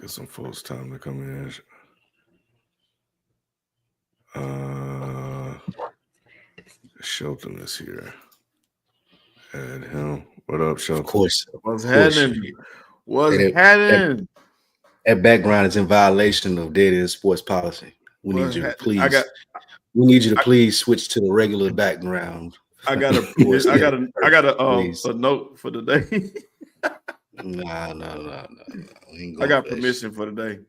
Get some folks time to come in. Shelton is here. Add him. What up, Shelton? Of course. What's happening? What's happening? That background is in violation of dead end sports policy. We need you to please. We need you to please switch to the regular background. I got a note for the day. No. I got permission for the day.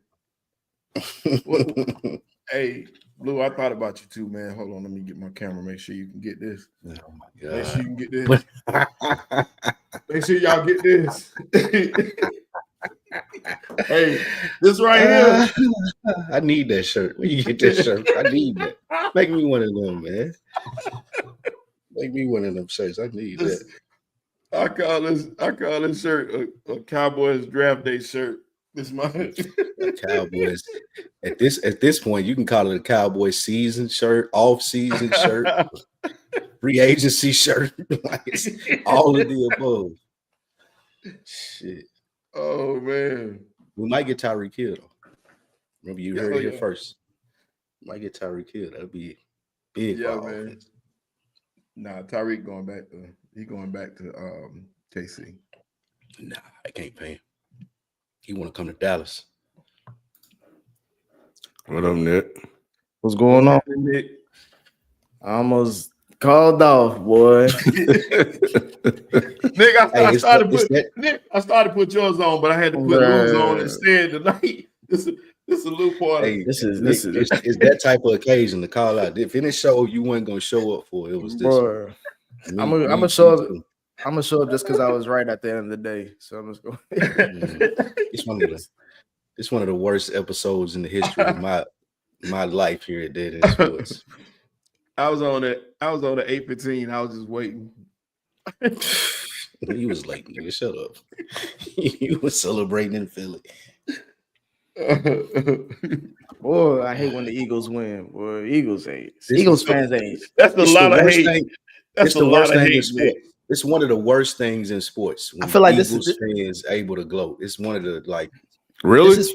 Hey, Blue, I thought about you too, man. Hold on, let me get my camera. Make sure you can get this. Oh my God. Make sure you can get this. Make sure y'all get this. Hey, this right here. I need that shirt. Where you get that shirt? I need that. Make me one of them, man. Make me one of them shirts. I need that. I call this shirt a Cowboys draft day shirt. This my Cowboys. At this point, you can call it a Cowboys season shirt, off-season shirt, free agency shirt. Like it's all of the above. Shit. Oh man. We might get Tyreek Hill though. Remember you heard it here first. Might get Tyreek Hill. That'll be big. Yeah, man. Offense. Nah, Tyreek going back to KC. Nah, I can't pay him. He want to come to Dallas. What up, Nick? What's going on, Nick? I almost called off, boy. Nick, I started to put yours on, but I had to put Lou's on instead tonight. This is a Lou party. Hey, this is that type of occasion to call out. If any show you weren't gonna show up for, it was this. Bro, I'm gonna show up. I'm gonna show up just because I was right at the end of the day. So I'm just going. It's one of the worst episodes in the history of my life here at Dead End Sports. I was on it. I was on the 8:15. I was just waiting. You was late, nigga. Shut up. You was celebrating in Philly. Boy, I hate when the Eagles win. Boy, Eagles fans hate. That's a lot of hate. That's the worst thing in sports. It's one of the worst things in sports. I feel like Eagles fans able to gloat. It's one of the Really? This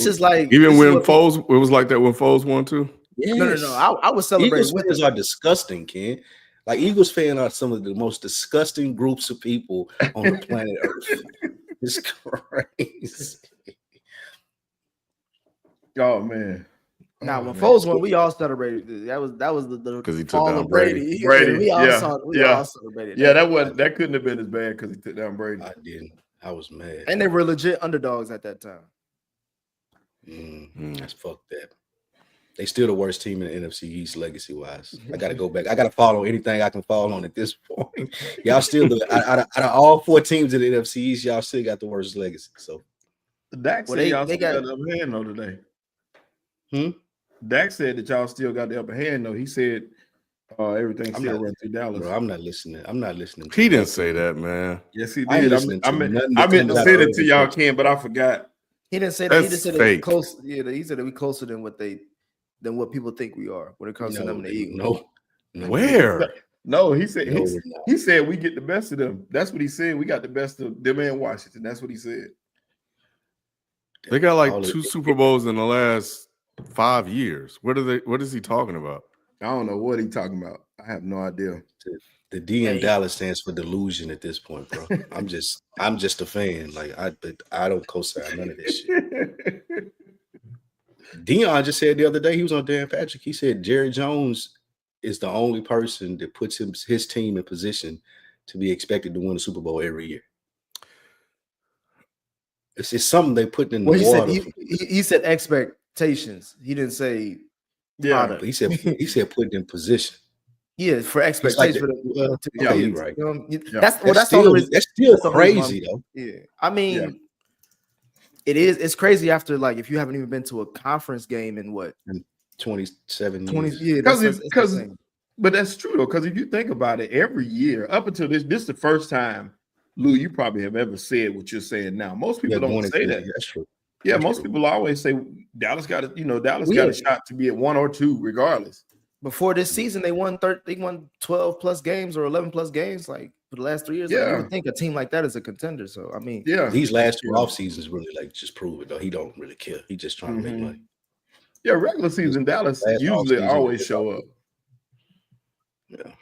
is like even when Foles. It was like that when Foles won too. Yes. No. I was celebrating. Eagles fans are disgusting, Ken. Like Eagles fans are some of the most disgusting groups of people on the planet Earth. It's crazy. Oh man. Now when Foles won, we all celebrated. That was the because he took down Brady. We all celebrated. Yeah, that couldn't have been as bad because he took down Brady. I didn't. I was mad. And they were legit underdogs at that time. That's fucked up. They still the worst team in the NFC East legacy wise. I got to go back. I got to follow anything I can follow on at this point. Y'all still out of all four teams in the NFC East, y'all still got the worst legacy. So Dak said y'all still got the upper hand though today. Dak said that y'all still got the upper hand though. He said everything still runs through Dallas. Bro, I'm not listening. He didn't say that, man. Yes, he did. I meant to say it to y'all, Ken, but I forgot. He didn't say that. He just said it close. Yeah, he said that we closer than what people think we are when it comes to them and the Eagles. No. Where? No, he said he said we get the best of them. That's what he said. We got the best of them in Washington. That's what he said. They got like 2 Super Bowls in the last 5 years. What is he talking about? I don't know what he's talking about. I have no idea. The D in Dallas stands for delusion at this point, bro. I'm just a fan. Like I don't co-sign none of this shit. Dion just said the other day, he was on Dan Patrick. He said Jerry Jones is the only person that puts his team in position to be expected to win a Super Bowl every year. It's something they put in the water. He said expectations. He didn't say product. He said put in position. Yeah, for expectations. You're right. That's still crazy though. Yeah, I mean, it's crazy after like if you haven't even been to a conference game in what 27 years. Yeah, but that's true though. Because if you think about it, every year up until this is the first time, Lou, you probably have ever said what you're saying now. Most people don't say that. That's true. Yeah, most people always say Dallas got a shot to be at 1 or 2 regardless. before this season, they won 12 plus games or 11 plus games. Like for the last 3 years, like, you would think a team like that is a contender. So I mean, these last 2 off seasons really like just prove it though. He don't really care. He just trying to make money. Yeah, regular season Dallas usually always show up. Yeah,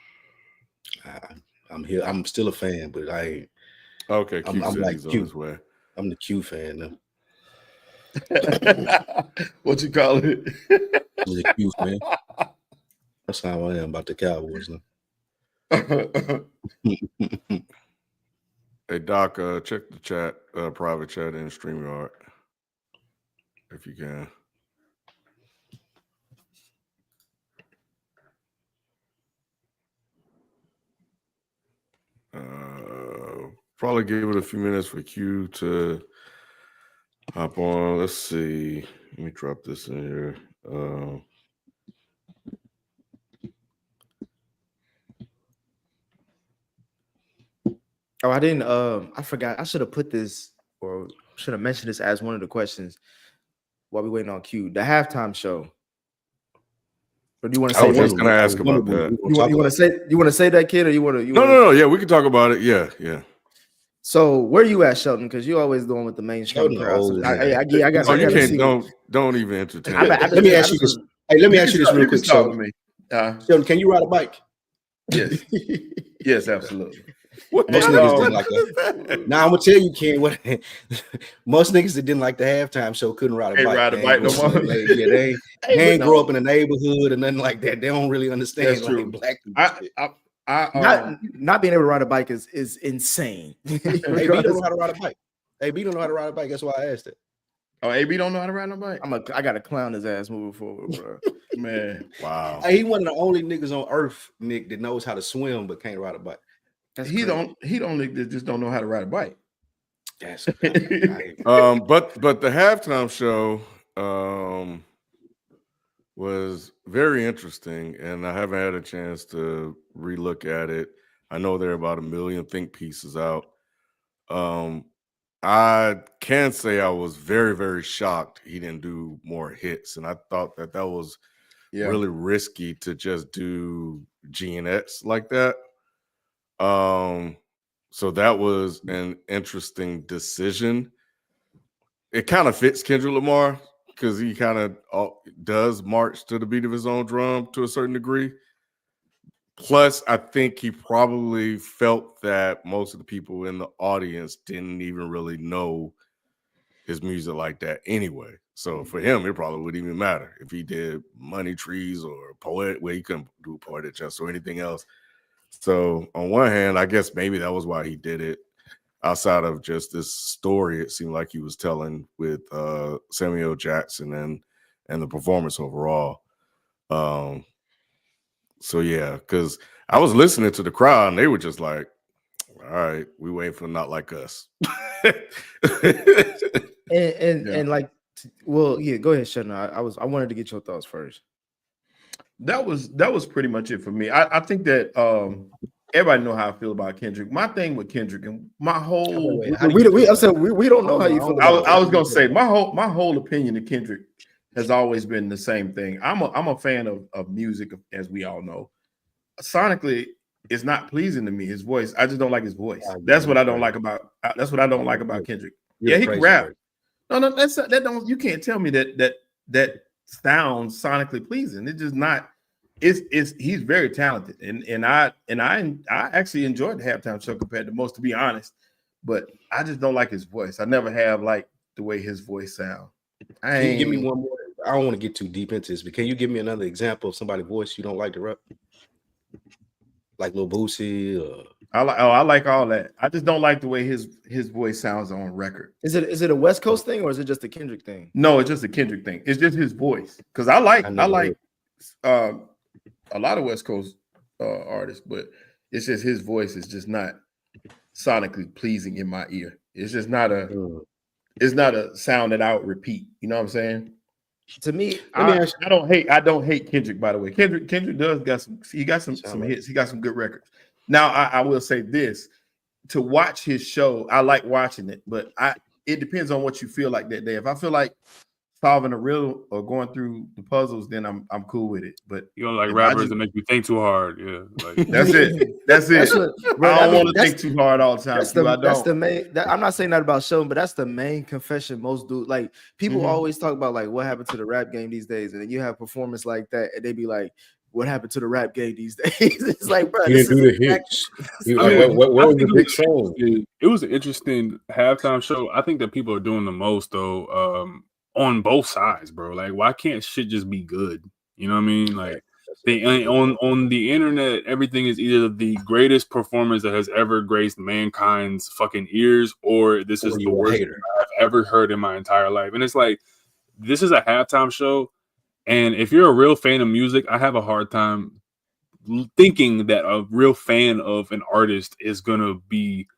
I'm here. I'm still a fan, but I ain't. Okay, I'm like Q. On his way. I'm the Q fan now. What you call it? The Q fan. That's how I am about the Cowboys now. Hey Doc, check the chat, private chat in StreamYard if you can. Probably give it a few minutes for Q to hop on. Let's see. Let me drop this in here. Oh, I didn't. I forgot. I should have put this or should have mentioned this as one of the questions while we waiting on Q. The halftime show. Or do you want to say? I was just going to ask about that. You want to say that, kid, or you want to? No. Yeah, we can talk about it. Yeah. So where you at, Shelton? Because you're always the one with the mainstream crowd. So I got. You can't. Don't even entertain. Let me ask you this. Hey, let me ask you this real quick, Shelton. Shelton, can you ride a bike? Yes. Yes, absolutely. Most niggas didn't like that. Now I'm gonna tell you, Ken. What most niggas that didn't like the halftime show couldn't ride a bike. Ride a bike no more. They ain't grow up in a neighborhood or nothing like that. They don't really understand like black people. Not being able to ride a bike is insane. AB don't know how to ride a bike. AB don't know how to ride a bike. That's why I asked it. Oh, AB don't know how to ride a bike. I gotta clown his ass moving forward, bro. Man, wow. Hey, he one of the only niggas on earth, Nick, that knows how to swim but can't ride a bike. He just don't know how to ride a bike. Yes. But the halftime show was very interesting, and I haven't had a chance to relook at it. I know there are about 1 million think pieces out. I can say I was very, very shocked he didn't do more hits, and I thought that was really risky to just do G&X like that. So that was an interesting decision. It kind of fits Kendrick Lamar because he kind of does march to the beat of his own drum to a certain degree. Plus, I think he probably felt that most of the people in the audience didn't even really know his music like that anyway. So for him, it probably wouldn't even matter if he did Money Trees or Poetic, where he couldn't do Poetic Justice or anything else. So on one hand, I guess maybe that was why he did it. Outside of just this story, it seemed like he was telling with Samuel Jackson and the performance overall. So yeah, because I was listening to the crowd and they were just like, "All right, we waiting for Not Like Us." and like, well, yeah, go ahead, Shannon. I wanted to get your thoughts first. That was pretty much it for me. I think that everybody know how I feel about Kendrick. My thing with Kendrick and my whole we don't know how you feel. I was gonna say my whole opinion of Kendrick has always been the same thing. I'm a fan of music, as we all know. Sonically, it's not pleasing to me. His voice, I just don't like his voice. That's what I don't like about. That's what I don't like about Kendrick. Yeah, he can rap. No, that don't. You can't tell me that sounds sonically pleasing. It's just not. He's very talented, and I actually enjoyed the halftime show compared to most, to be honest. But I just don't like his voice. I never have liked the way his voice sounds. Can you give me one more? I don't want to get too deep into this, but can you give me another example of somebody's voice you don't like to rap? Like Lil Boosie or I like all that. I just don't like the way his voice sounds on record. Is it a West Coast thing or is it just a Kendrick thing? No, it's just a Kendrick thing. It's just his voice. Because I like a lot of West Coast artists, but it's just his voice is just not sonically pleasing in my ear. It's just not it's not a sound that I would repeat. You know what I'm saying? To me, I don't hate Kendrick, by the way. Kendrick does got some hits. He got some good records. Now I will say this: to watch his show, I like watching it, but it depends on what you feel like that day. If I feel like solving a riddle or going through the puzzles, then I'm cool with it. But You don't like if rappers that make you think too hard. Yeah, like that's it. That's it. Bro, I don't want to that's- think too hard all the time. That's Q. I the don't. main. I'm not saying that about Sheldon, but that's the main confession most do. Like people Mhm. always talk about like what happened to the rap game these days, and then you have performance like that, and they be like, "What happened to the rap game these days?" It's like, bro, He this didn't do is the exact- hits. I mean, What I was think the big song? it was an interesting halftime show. I think that people are doing the most though, on both sides, bro. Like, why can't shit just be good? You know what I mean? Like, on the internet, everything is either the greatest performance that has ever graced mankind's fucking ears, or this is Or the you a worst hater. thing I've ever heard in my entire life. And it's like, this is a halftime show, and if you're a real fan of music, I have a hard time thinking that a real fan of an artist is gonna be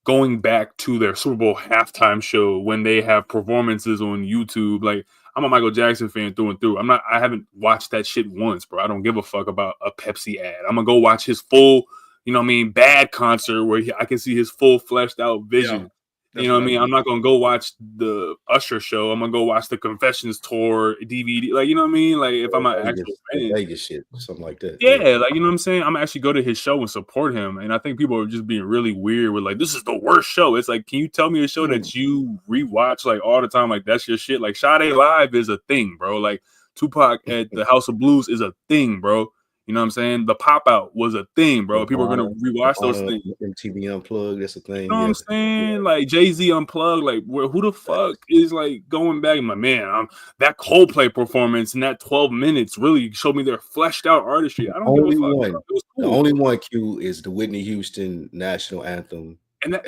going back to their Super Bowl halftime show when they have performances on YouTube. Like, I'm a Michael Jackson fan through and through. I haven't watched that shit once, bro. I don't give a fuck about a Pepsi ad. I'm gonna go watch his full, bad concert where I can see his full fleshed out vision. That's You know what I what mean? I I'm not gonna go watch the Usher show. I'm gonna go watch the Confessions tour DVD. Like, you know what I mean? Like, if I'm an actual fan. Vegas shit, something like that. Yeah, like, you know what I'm saying? I'm actually go to his show and support him. And I think people are just being really weird with like, this is the worst show. It's like, can you tell me a show that you rewatch like all the time? Like, that's your shit. Like, Sade Live is a thing, bro. Like, Tupac at the House of Blues is a thing, bro. You know what I'm saying? The Pop Out was a thing, bro. People are gonna rewatch those things. MTV Unplugged, that's a thing. You know what I'm saying? Like Jay-Z Unplugged, like who the fuck is like going back? My man, that Coldplay performance in that 12 minutes really showed me their fleshed out artistry. I don't give a fuck. It was cool. The only one, Q, is the Whitney Houston national anthem. And that,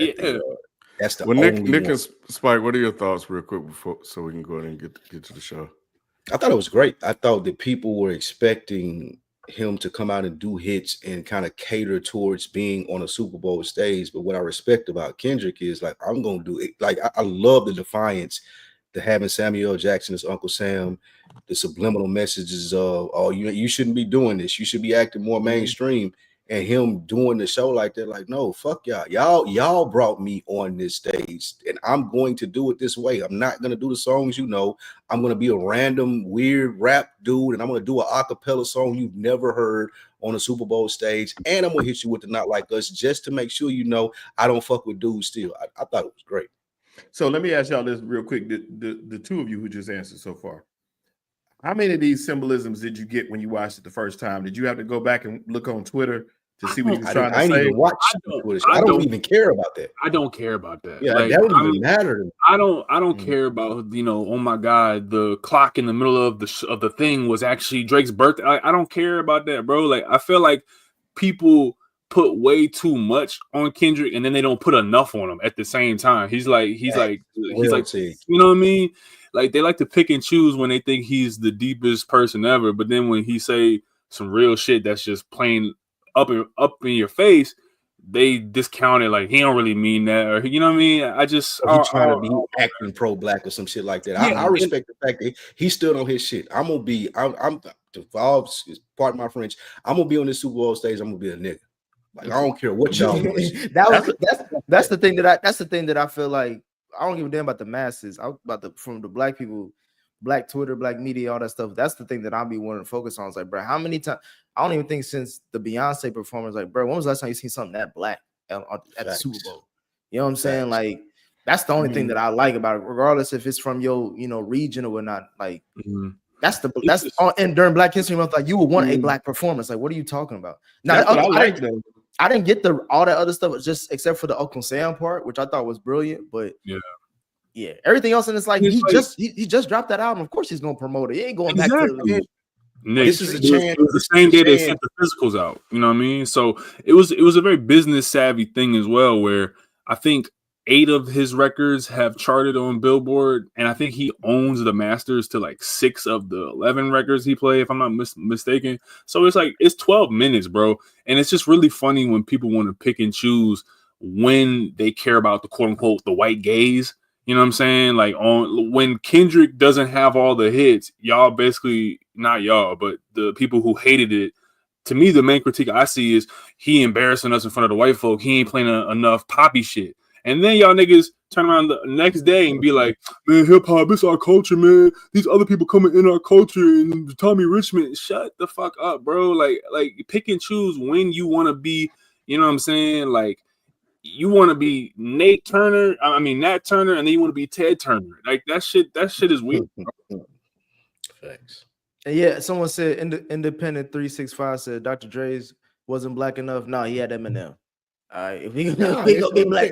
that's the Well, only Nick one. and Spike, what are your thoughts, real quick, before so we can go ahead and get to the show? I thought it was great. I thought that people were expecting him to come out and do hits and kind of cater towards being on a Super Bowl stage. But what I respect about Kendrick is like, I'm going to do it. Like, I love the defiance, the having Samuel L. Jackson as Uncle Sam, the subliminal messages of, oh, you shouldn't be doing this. You should be acting more mainstream. And him doing the show like that, like, no, fuck y'all. Y'all brought me on this stage, and I'm going to do it this way. I'm not going to do the songs you know. I'm going to be a random, weird rap dude, and I'm going to do an acapella song you've never heard on a Super Bowl stage, and I'm going to hit you with the Not Like Us just to make sure you know I don't fuck with dudes still. I thought it was great. So let me ask y'all this real quick. The two of you who just answered so far, how many of these symbolisms did you get when you watched it the first time? Did you have to go back and look on Twitter to see what he was trying to say? I didn't even watch Twitter. I don't even care about that. I don't care about that. Yeah, like, that don't even matter to me. I don't care about, oh my God, the clock in the middle of the thing was actually Drake's birthday. I don't care about that, bro. Like, I feel like people put way too much on Kendrick and then they don't put enough on him at the same time. He's like, you know what I mean? Like, they like to pick and choose when they think he's the deepest person ever, but then when he say some real shit that's just plain up in your face, they discount it like he don't really mean that, or you know what I mean? I just he's trying to be acting pro-black or some shit like that. Yeah, I respect the fact that he stood on his shit. I'm pardon my French, I'm gonna be on this Super Bowl stage. I'm gonna be a nigga. Like, I don't care what y'all want. That's the thing that I feel like I don't give a damn about the masses. From the black people, black Twitter, black media, all that stuff. That's the thing that I'll be wanting to focus on. It's like, bro, how many times? I don't even think since the Beyonce performance, like, bro, when was the last time you seen something that black at the Super Bowl? You know what I'm saying? Like, that's the only thing that I like about it, regardless if it's from your, region or whatnot. Like, that's and during Black History Month, like, you would want a black performance. Like, what are you talking about? Now, I didn't get all that other stuff, just except for the Uncle Sam part, which I thought was brilliant. But yeah, everything else in it's like he just dropped that album. Of course, he's gonna promote it. He ain't going back to. Nick, this is a chance. It was the same day they sent the physicals out. You know what I mean? So it was a very business savvy thing as well, where I think 8 of his records have charted on Billboard, and I think he owns the masters to like 6 of the 11 records he played, if I'm not mistaken. So it's 12 minutes, bro, and it's just really funny when people want to pick and choose when they care about the quote unquote the white gaze. You know what I'm saying? Like, when Kendrick doesn't have all the hits, y'all basically, not y'all, but the people who hated it, to me, the main critique I see is he embarrassing us in front of the white folk. He ain't playing enough poppy shit. And then y'all niggas turn around the next day and be like, man, hip hop, it's our culture, man. These other people coming in our culture and Tommy Richmond. Shut the fuck up, bro. Like pick and choose when you want to be, you know what I'm saying? Like, you want to be Nat Turner, and then you want to be Ted Turner. Like that shit is weird. Facts. And yeah, someone said Independent 365 said Dr. Dre's wasn't black enough. No, he had Eminem. All right, if we gonna be black,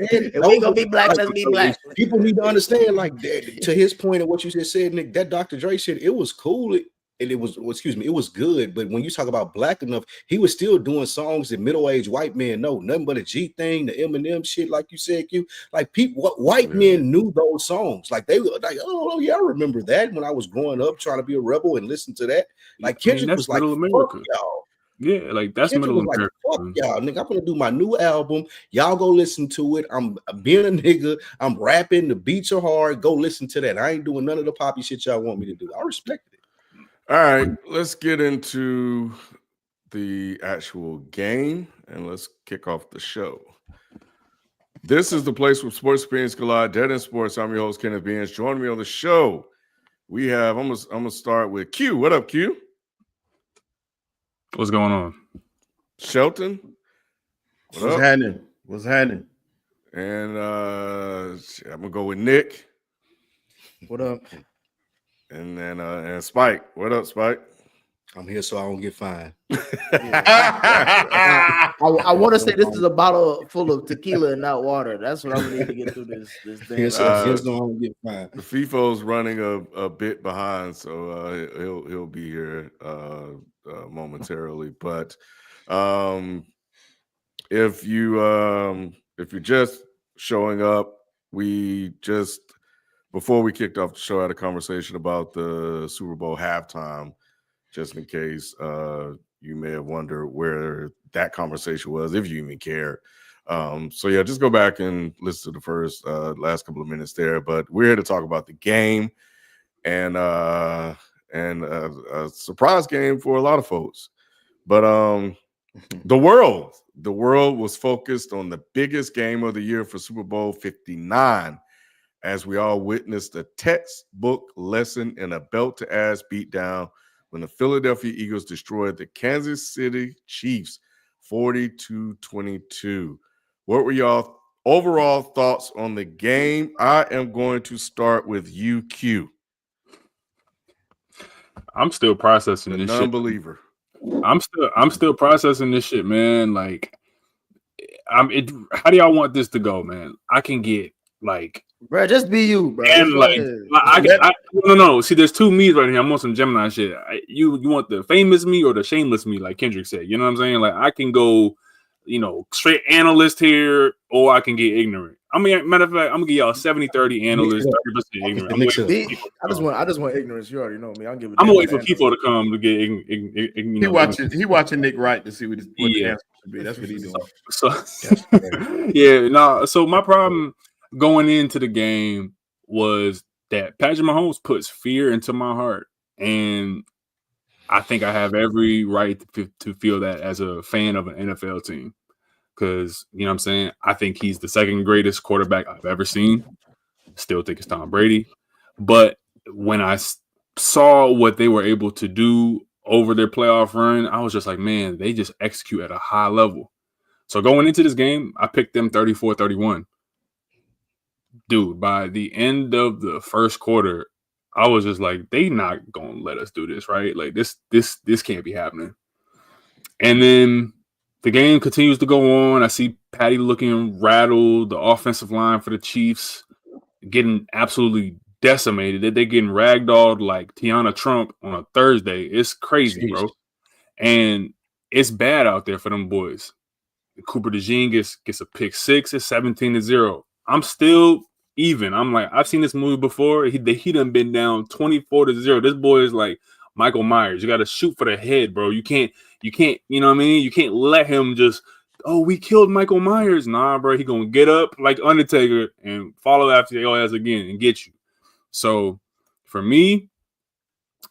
let's be black. People need to understand, like that, to his point of what you just said, Nick. That Dr. Dre shit, it was cool. It was good. But when you talk about black enough, he was still doing songs that middle-aged white men know. Nothing but a G thing, the Eminem shit, like you said, Q. Like white men knew those songs. Like they were like, oh yeah, I remember that when I was growing up trying to be a rebel and listen to that. Like Kendrick was like, fuck y'all. Yeah, like that's Kendrick middle was America. Like, fuck y'all, nigga. I'm gonna do my new album. Y'all go listen to it. I'm being a nigga. I'm rapping. The beats are hard. Go listen to that. I ain't doing none of the poppy shit y'all want me to do. I respect it. All right, let's get into the actual game and let's kick off the show. This is the place where sports opinions collide. Dead in Sports. I'm your host, Kenneth Beans. Joining me on the show, we have. I'm gonna start with Q. What up, Q? What's going on? Shelton. What's happening? What's happening? And I'm gonna go with Nick. What up? And then and Spike. What up, Spike? I'm here so I don't get fined. I want to say this is a bottle full of tequila and not water. That's what I'm gonna need to get through this thing. Here's so I don't get fined. The FIFO's running a bit behind, so he'll be here momentarily. But if you're just showing up, before we kicked off the show, I had a conversation about the Super Bowl halftime, just in case you may have wondered where that conversation was, if you even care. So yeah, just go back and listen to the last couple of minutes there. But we're here to talk about the game and a surprise game for a lot of folks. But the world was focused on the biggest game of the year for Super Bowl 59. As we all witnessed a textbook lesson in a belt-to-ass beatdown when the Philadelphia Eagles destroyed the Kansas City Chiefs 42-22. What were y'all overall thoughts on the game? I am going to start with you, Q. I'm still processing the this non-believer. shit. I'm still processing this shit, man. Like, how do y'all want this to go, man? I can get like, bro, just be you, bro. And no. See, there's two me's right here. I'm on some Gemini shit. You want the famous me or the shameless me, like Kendrick said. You know what I'm saying? Like, I can go, straight analyst here, or I can get ignorant. I mean, matter of fact, I'm gonna give y'all 70-30 analyst, 30% ignorant. I just want ignorance. You already know me. I'm waiting for people to come to get ignorant. He watching Nick Wright to see what the answer should be. That's what he's doing. So my problem going into the game was that Patrick Mahomes puts fear into my heart, and I think I have every right to feel that as a fan of an NFL team, because you know what I'm saying, I think he's the second greatest quarterback I've ever seen. Still think it's Tom Brady, but when I saw what they were able to do over their playoff run, I was just like, man, they just execute at a high level. So going into this game, I picked them 34-31. Dude, by the end of the first quarter, I was just like, they not gonna let us do this, right? Like this can't be happening. And then the game continues to go on. I see Patty looking rattled, the offensive line for the Chiefs getting absolutely decimated. They're getting ragdolled like Tiana Trump on a Thursday. It's crazy, bro. And it's bad out there for them boys. Cooper DeJean gets a pick six. It's 17-0. I'm still even. I'm like, I've seen this movie before. He done been down 24-0. This boy is like Michael Myers. You got to shoot for the head, bro. You can't, you know what I mean? You can't let him just, oh, we killed Michael Myers. Nah, bro. He going to get up like Undertaker and follow after your ass again and get you. So for me,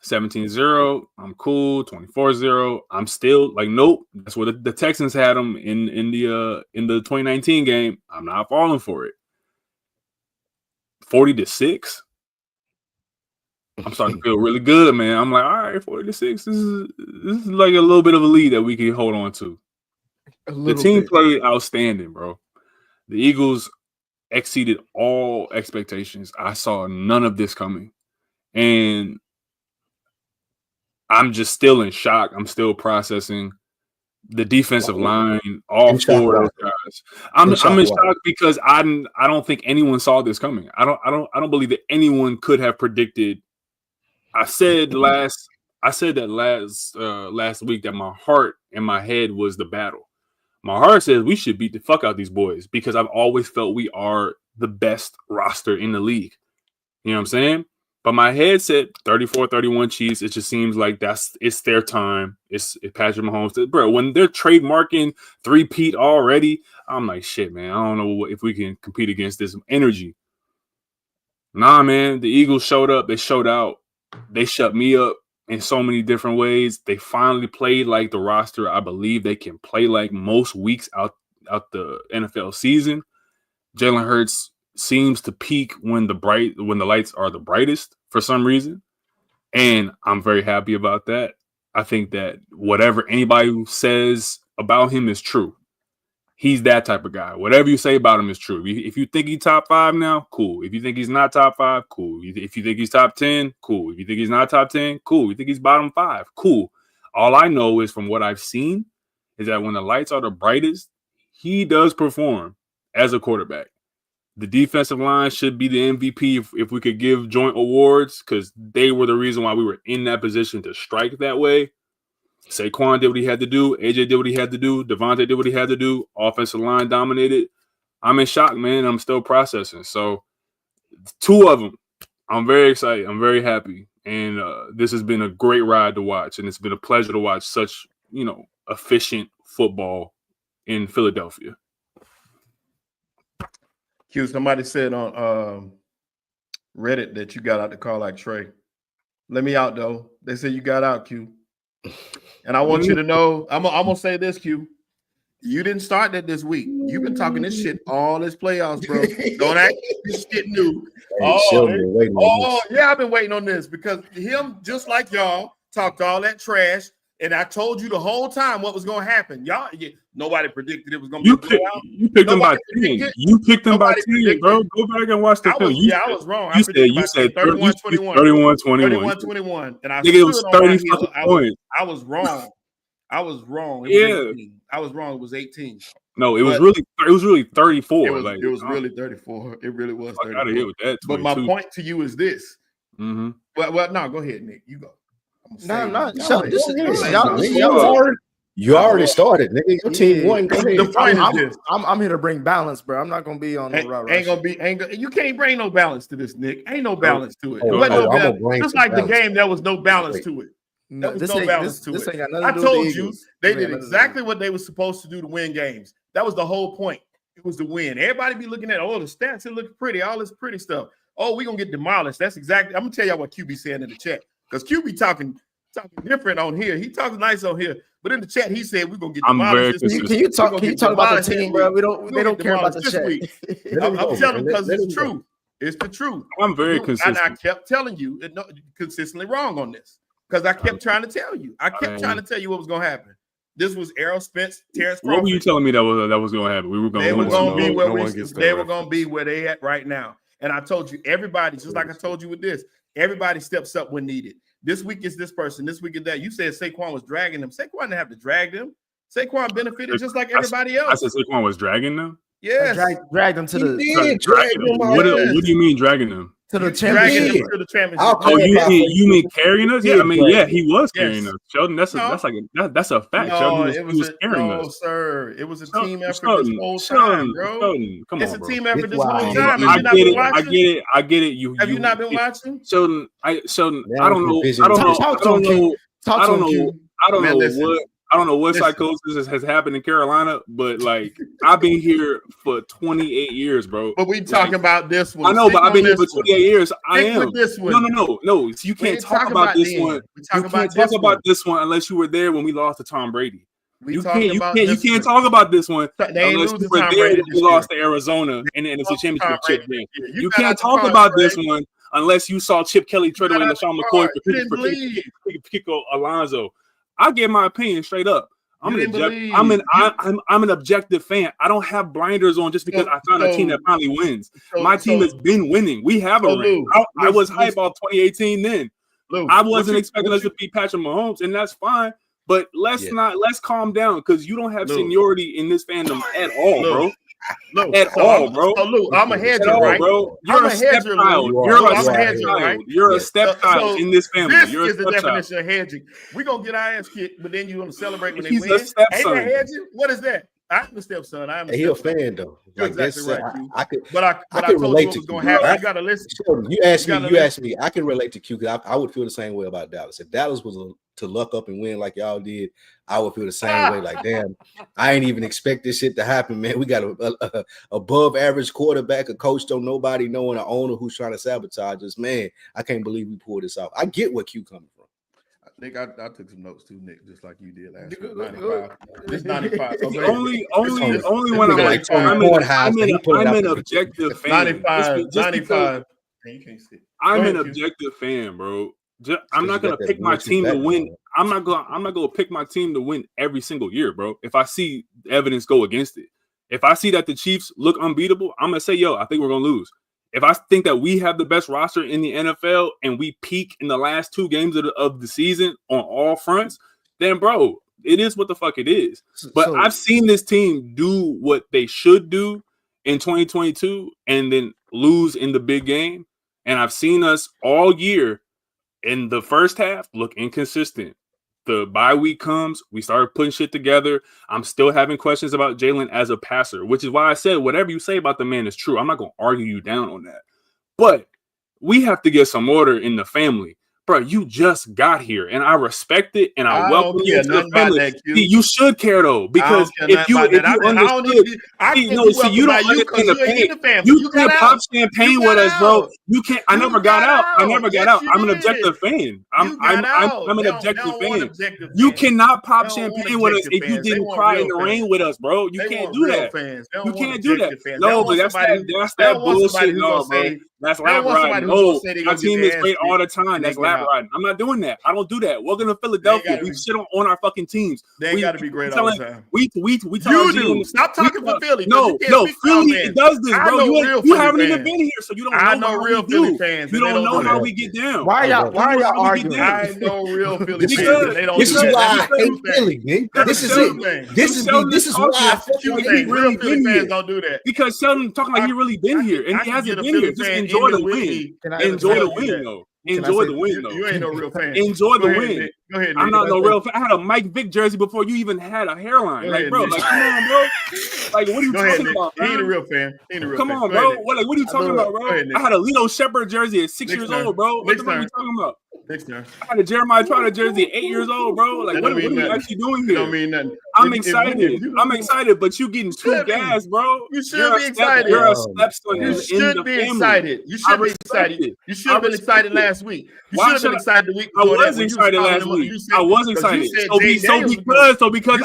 17-0, I'm cool. 24-0, I'm still like, nope. That's what the Texans had them in the 2019 game. I'm not falling for it. 40-6. I'm starting to feel really good, man. I'm like, all right, 40-6. This is like a little bit of a lead that we can hold on to. The team played outstanding, bro. The Eagles exceeded all expectations. I saw none of this coming. And I'm just still in shock. I'm still processing the defensive line, all four of those guys. I'm in shock because I don't think anyone saw this coming. I don't believe that anyone could have predicted. I said last week that my heart and my head was the battle. My heart says we should beat the fuck out these boys because I've always felt we are the best roster in the league. You know what I'm saying? But my head said 34-31 Chiefs. It just seems like it's their time. It's Patrick Mahomes. Bro, when they're trademarking 3-peat already, I'm like, shit, man. I don't know if we can compete against this energy. Nah, man. The Eagles showed up. They showed out. They shut me up in so many different ways. They finally played like the roster I believe they can play like most weeks out the NFL season. Jalen Hurts seems to peak when the lights are the brightest for some reason. And I'm very happy about that. I think that whatever anybody says about him is true. He's that type of guy. Whatever you say about him is true. If you think he's top 5 now, cool. If you think he's not top 5, cool. If you think he's top 10, cool. If you think he's not top 10, cool. If you think he's bottom 5, cool. All I know is from what I've seen is that when the lights are the brightest, he does perform as a quarterback. The defensive line should be the MVP if we could give joint awards because they were the reason why we were in that position to strike that way. Saquon did what he had to do. AJ did what he had to do. Devontae did what he had to do. Offensive line dominated. I'm in shock, man. I'm still processing. So 2 of them, I'm very excited. I'm very happy. And this has been a great ride to watch. And it's been a pleasure to watch such, efficient football in Philadelphia. Q, somebody said on Reddit that you got out the car like Trey. Let me out, though. They said you got out, Q. And I want you to know, I'm gonna say this, Q. You didn't start that this week. You've been talking this shit all this playoffs, bro. Don't act this shit new. Yeah, I've been waiting on this because him, just like y'all, talked all that trash. And I told you the whole time what was going to happen. Nobody predicted it was going to be a blowout. You picked them by 10. You picked them by 10, bro. Go back and watch the film. I was wrong. You said 31-21. 31-21. And I think it was 30 fucking points. I was wrong. I was wrong. I was wrong. It was 18. No, it was really 34. It was really 34. It really was 34. Out of here with that. 22. But my point to you is this. Mm-hmm. Well, no, go ahead, Nick. You go. You already started, nigga. Your team won. The point is this. I'm here to bring balance, bro. I'm not gonna be on the rah-rah. You can't bring no balance to this, Nick. Ain't no balance to it. Just like the game, there was no balance to it. There was no balance to it. I told you they did exactly what they were supposed to do to win games. That was the whole point. It was to win. Everybody be looking at the stats. It looks pretty. All this pretty stuff. Oh, we're gonna get demolished. That's exactly. I'm gonna tell y'all what QB saying in the chat. Because QB talking different on here. He talks nice on here, but in the chat he said we're gonna get demolished. Can you talk about the team, bro? They don't care about the chat. I'm telling because it's the truth. It's the truth. I'm very consistent. And I kept telling you consistently wrong on this because I kept trying to tell you. I kept trying to tell you what was gonna happen. This was Errol Spence, Terrence Crawford. What were you telling me that was gonna happen? They were gonna be where they at right now. And I told you, everybody, just like I told you with this, everybody steps up when needed. This week is this person. This week is that. You said Saquon was dragging them. Saquon didn't have to drag them. Saquon benefited just like everybody else. I said Saquon was dragging them? Yes. Dragged them to What do you mean dragging them? To the championship. Oh, you mean carrying us? Yeah, I mean, yeah, he was carrying us. Sheldon, that's a fact. Sheldon was carrying us. No, sir. It was a team effort this whole time, bro. Sheldon, come on, it's a team effort this whole time. I get it. Have you not been watching? Sheldon, I don't know. I don't know what psychosis has happened in Carolina, but like I've been here for 28 years, bro. But we talking about this one. I know, but I've been here for 28 years. I am. This one. No. You can't talk about this one. You can't talk about this one unless you were there when we lost to Tom Brady. We You talking can't about you can't talk about this one They ain't unless losing you were Tom there Brady when this we lost year. to Arizona in the NFC Championship chip game. You got can't out the talk car, about this Craig. one unless you saw Chip Kelly trade got away out the LaShawn car. McCoy You didn't believe. for Kiko Alonso. I give my opinion straight up. I'm You an didn't objective. I'm an believe. I'm an objective fan. I don't have blinders on just because I found a team that finally wins. My team has been winning. We have a ring. Lou, I was hype about 2018 then. Lou, I wasn't expecting us to beat Patrick Mahomes, and that's fine. But let's calm down because you don't have seniority in this fandom at all, bro. So Lou, I'm a hedger, right? Bro. I'm You're a a hedger, stepchild. Lou. You're a I'm a hedger, stepchild. right? You're a stepchild in this family. This You're a is the stepchild. definition of hedging. We're gonna get our ass kicked, but then you're gonna celebrate when they He's win. a Ain't stepson. that hedging? What is that? I'm the stepson. I'm a He a stepson. fan though. You're Like exactly that's right, Q. I told relate you what to was Q. gonna happen. You gotta listen. You asked me. I can relate to Q because I would feel the same way about Dallas. If Dallas was to luck up and win like y'all did, I would feel the same way. Like, damn, I ain't even expect this shit to happen, man. We got a above average quarterback, a coach don't nobody know, and an owner who's trying to sabotage us. Man, I can't believe we pulled this off. I get where Q coming from. Nick, I took some notes too, Nick, just like you did last week. 95. This 95. Okay. Only when I'm an objective fan. 95. Man, you can't sit. I'm an objective fan, bro. I'm not gonna pick my team to win. I'm not gonna pick my team to win every single year, bro. If I see evidence go against it, if I see that the Chiefs look unbeatable, I'm gonna say, yo, I think we're gonna lose. If I think that we have the best roster in the NFL and we peak in the last 2 games of the season on all fronts, then bro, it is what the fuck it is. But I've seen this team do what they should do in 2022 and then lose in the big game. And I've seen us all year in the first half look inconsistent. The bye week comes, we started putting shit together. I'm still having questions about Jalen as a passer, which is why I said whatever you say about the man is true. I'm not going to argue you down on that. But we have to get some order in the family. Bro, you just got here, and I respect it, and I welcome you to the family. You should care though, because if you understood, you don't understand the pain. You can't pop champagne with us, bro. You can't. I never got out. I'm an objective fan. I'm an objective fan. You cannot pop champagne with us if you didn't cry in the rain with us, bro. You can't do that. You can't do that. No, but that's that bullshit, no, bro. That's lap riding. No, my team is great all the time. That's lap riding. I'm not doing that. I don't do that. Welcome to Philadelphia. We shit on our fucking teams. They got to be great all the time. We you do. Stop talking for Philly. No, Philly does this, bro. You haven't even been here, so you don't know. I know real Philly fans. You don't know how we get down. Why y'all arguing? I know real Philly fans. This is why I hate Philly, man. This is it. This is why I think real Philly fans don't do that. Because Sheldon talking like he really been here, and he hasn't been here. Just enjoy the win. Enjoy the win, though. Enjoy the win, though. You ain't no real fan. Enjoy the win. Go ahead, I'm not no real fan. I had a Mike Vick jersey before you even had a hairline. Like, bro, like, come on, bro. Like, what are you talking about? He ain't a real fan. Come on, bro. What are you talking about, bro? I had a Lito Shepherd jersey at 6 years old, bro. What the fuck are you talking about? I had a Jeremiah Trotter jersey at 8 years old, bro. Like, what are you actually doing here? Don't mean nothing. I'm excited, but you getting too gas, bro. You should be excited. You're a stepson. You should be excited. You should be excited. You should have been excited last week. You should have been excited the week before. I was excited last week. I was excited. So because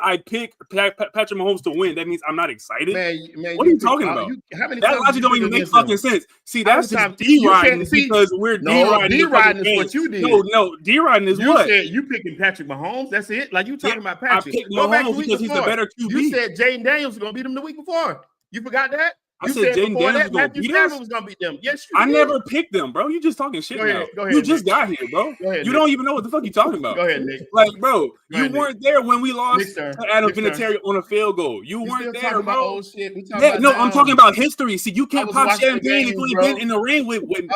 I picked Patrick Mahomes to win, that means I'm not excited. Man, what are you talking about? That logic don't even make fucking sense. See, that's just D-riding because we're D-riding. D-riding is what you did. No, D-riding is what? You picking Patrick Mahomes. That's it. Like you talking about Patrick. I picked Mahomes because he's the better QB. You said Jaden Daniels was going to beat him the week before. You forgot that? I said Jaden Daniels was going to beat them. Yes, you did. I never picked them, bro. You just talking shit now. Go ahead, you just got here, bro. You don't even know what the fuck you talking about. Go ahead, Nick. Like, bro, you weren't there when we lost to Adam Vinatieri on a field goal. You weren't there, bro. No, I'm talking about history. See, you can't pop champagne if you ain't been in the ring with me,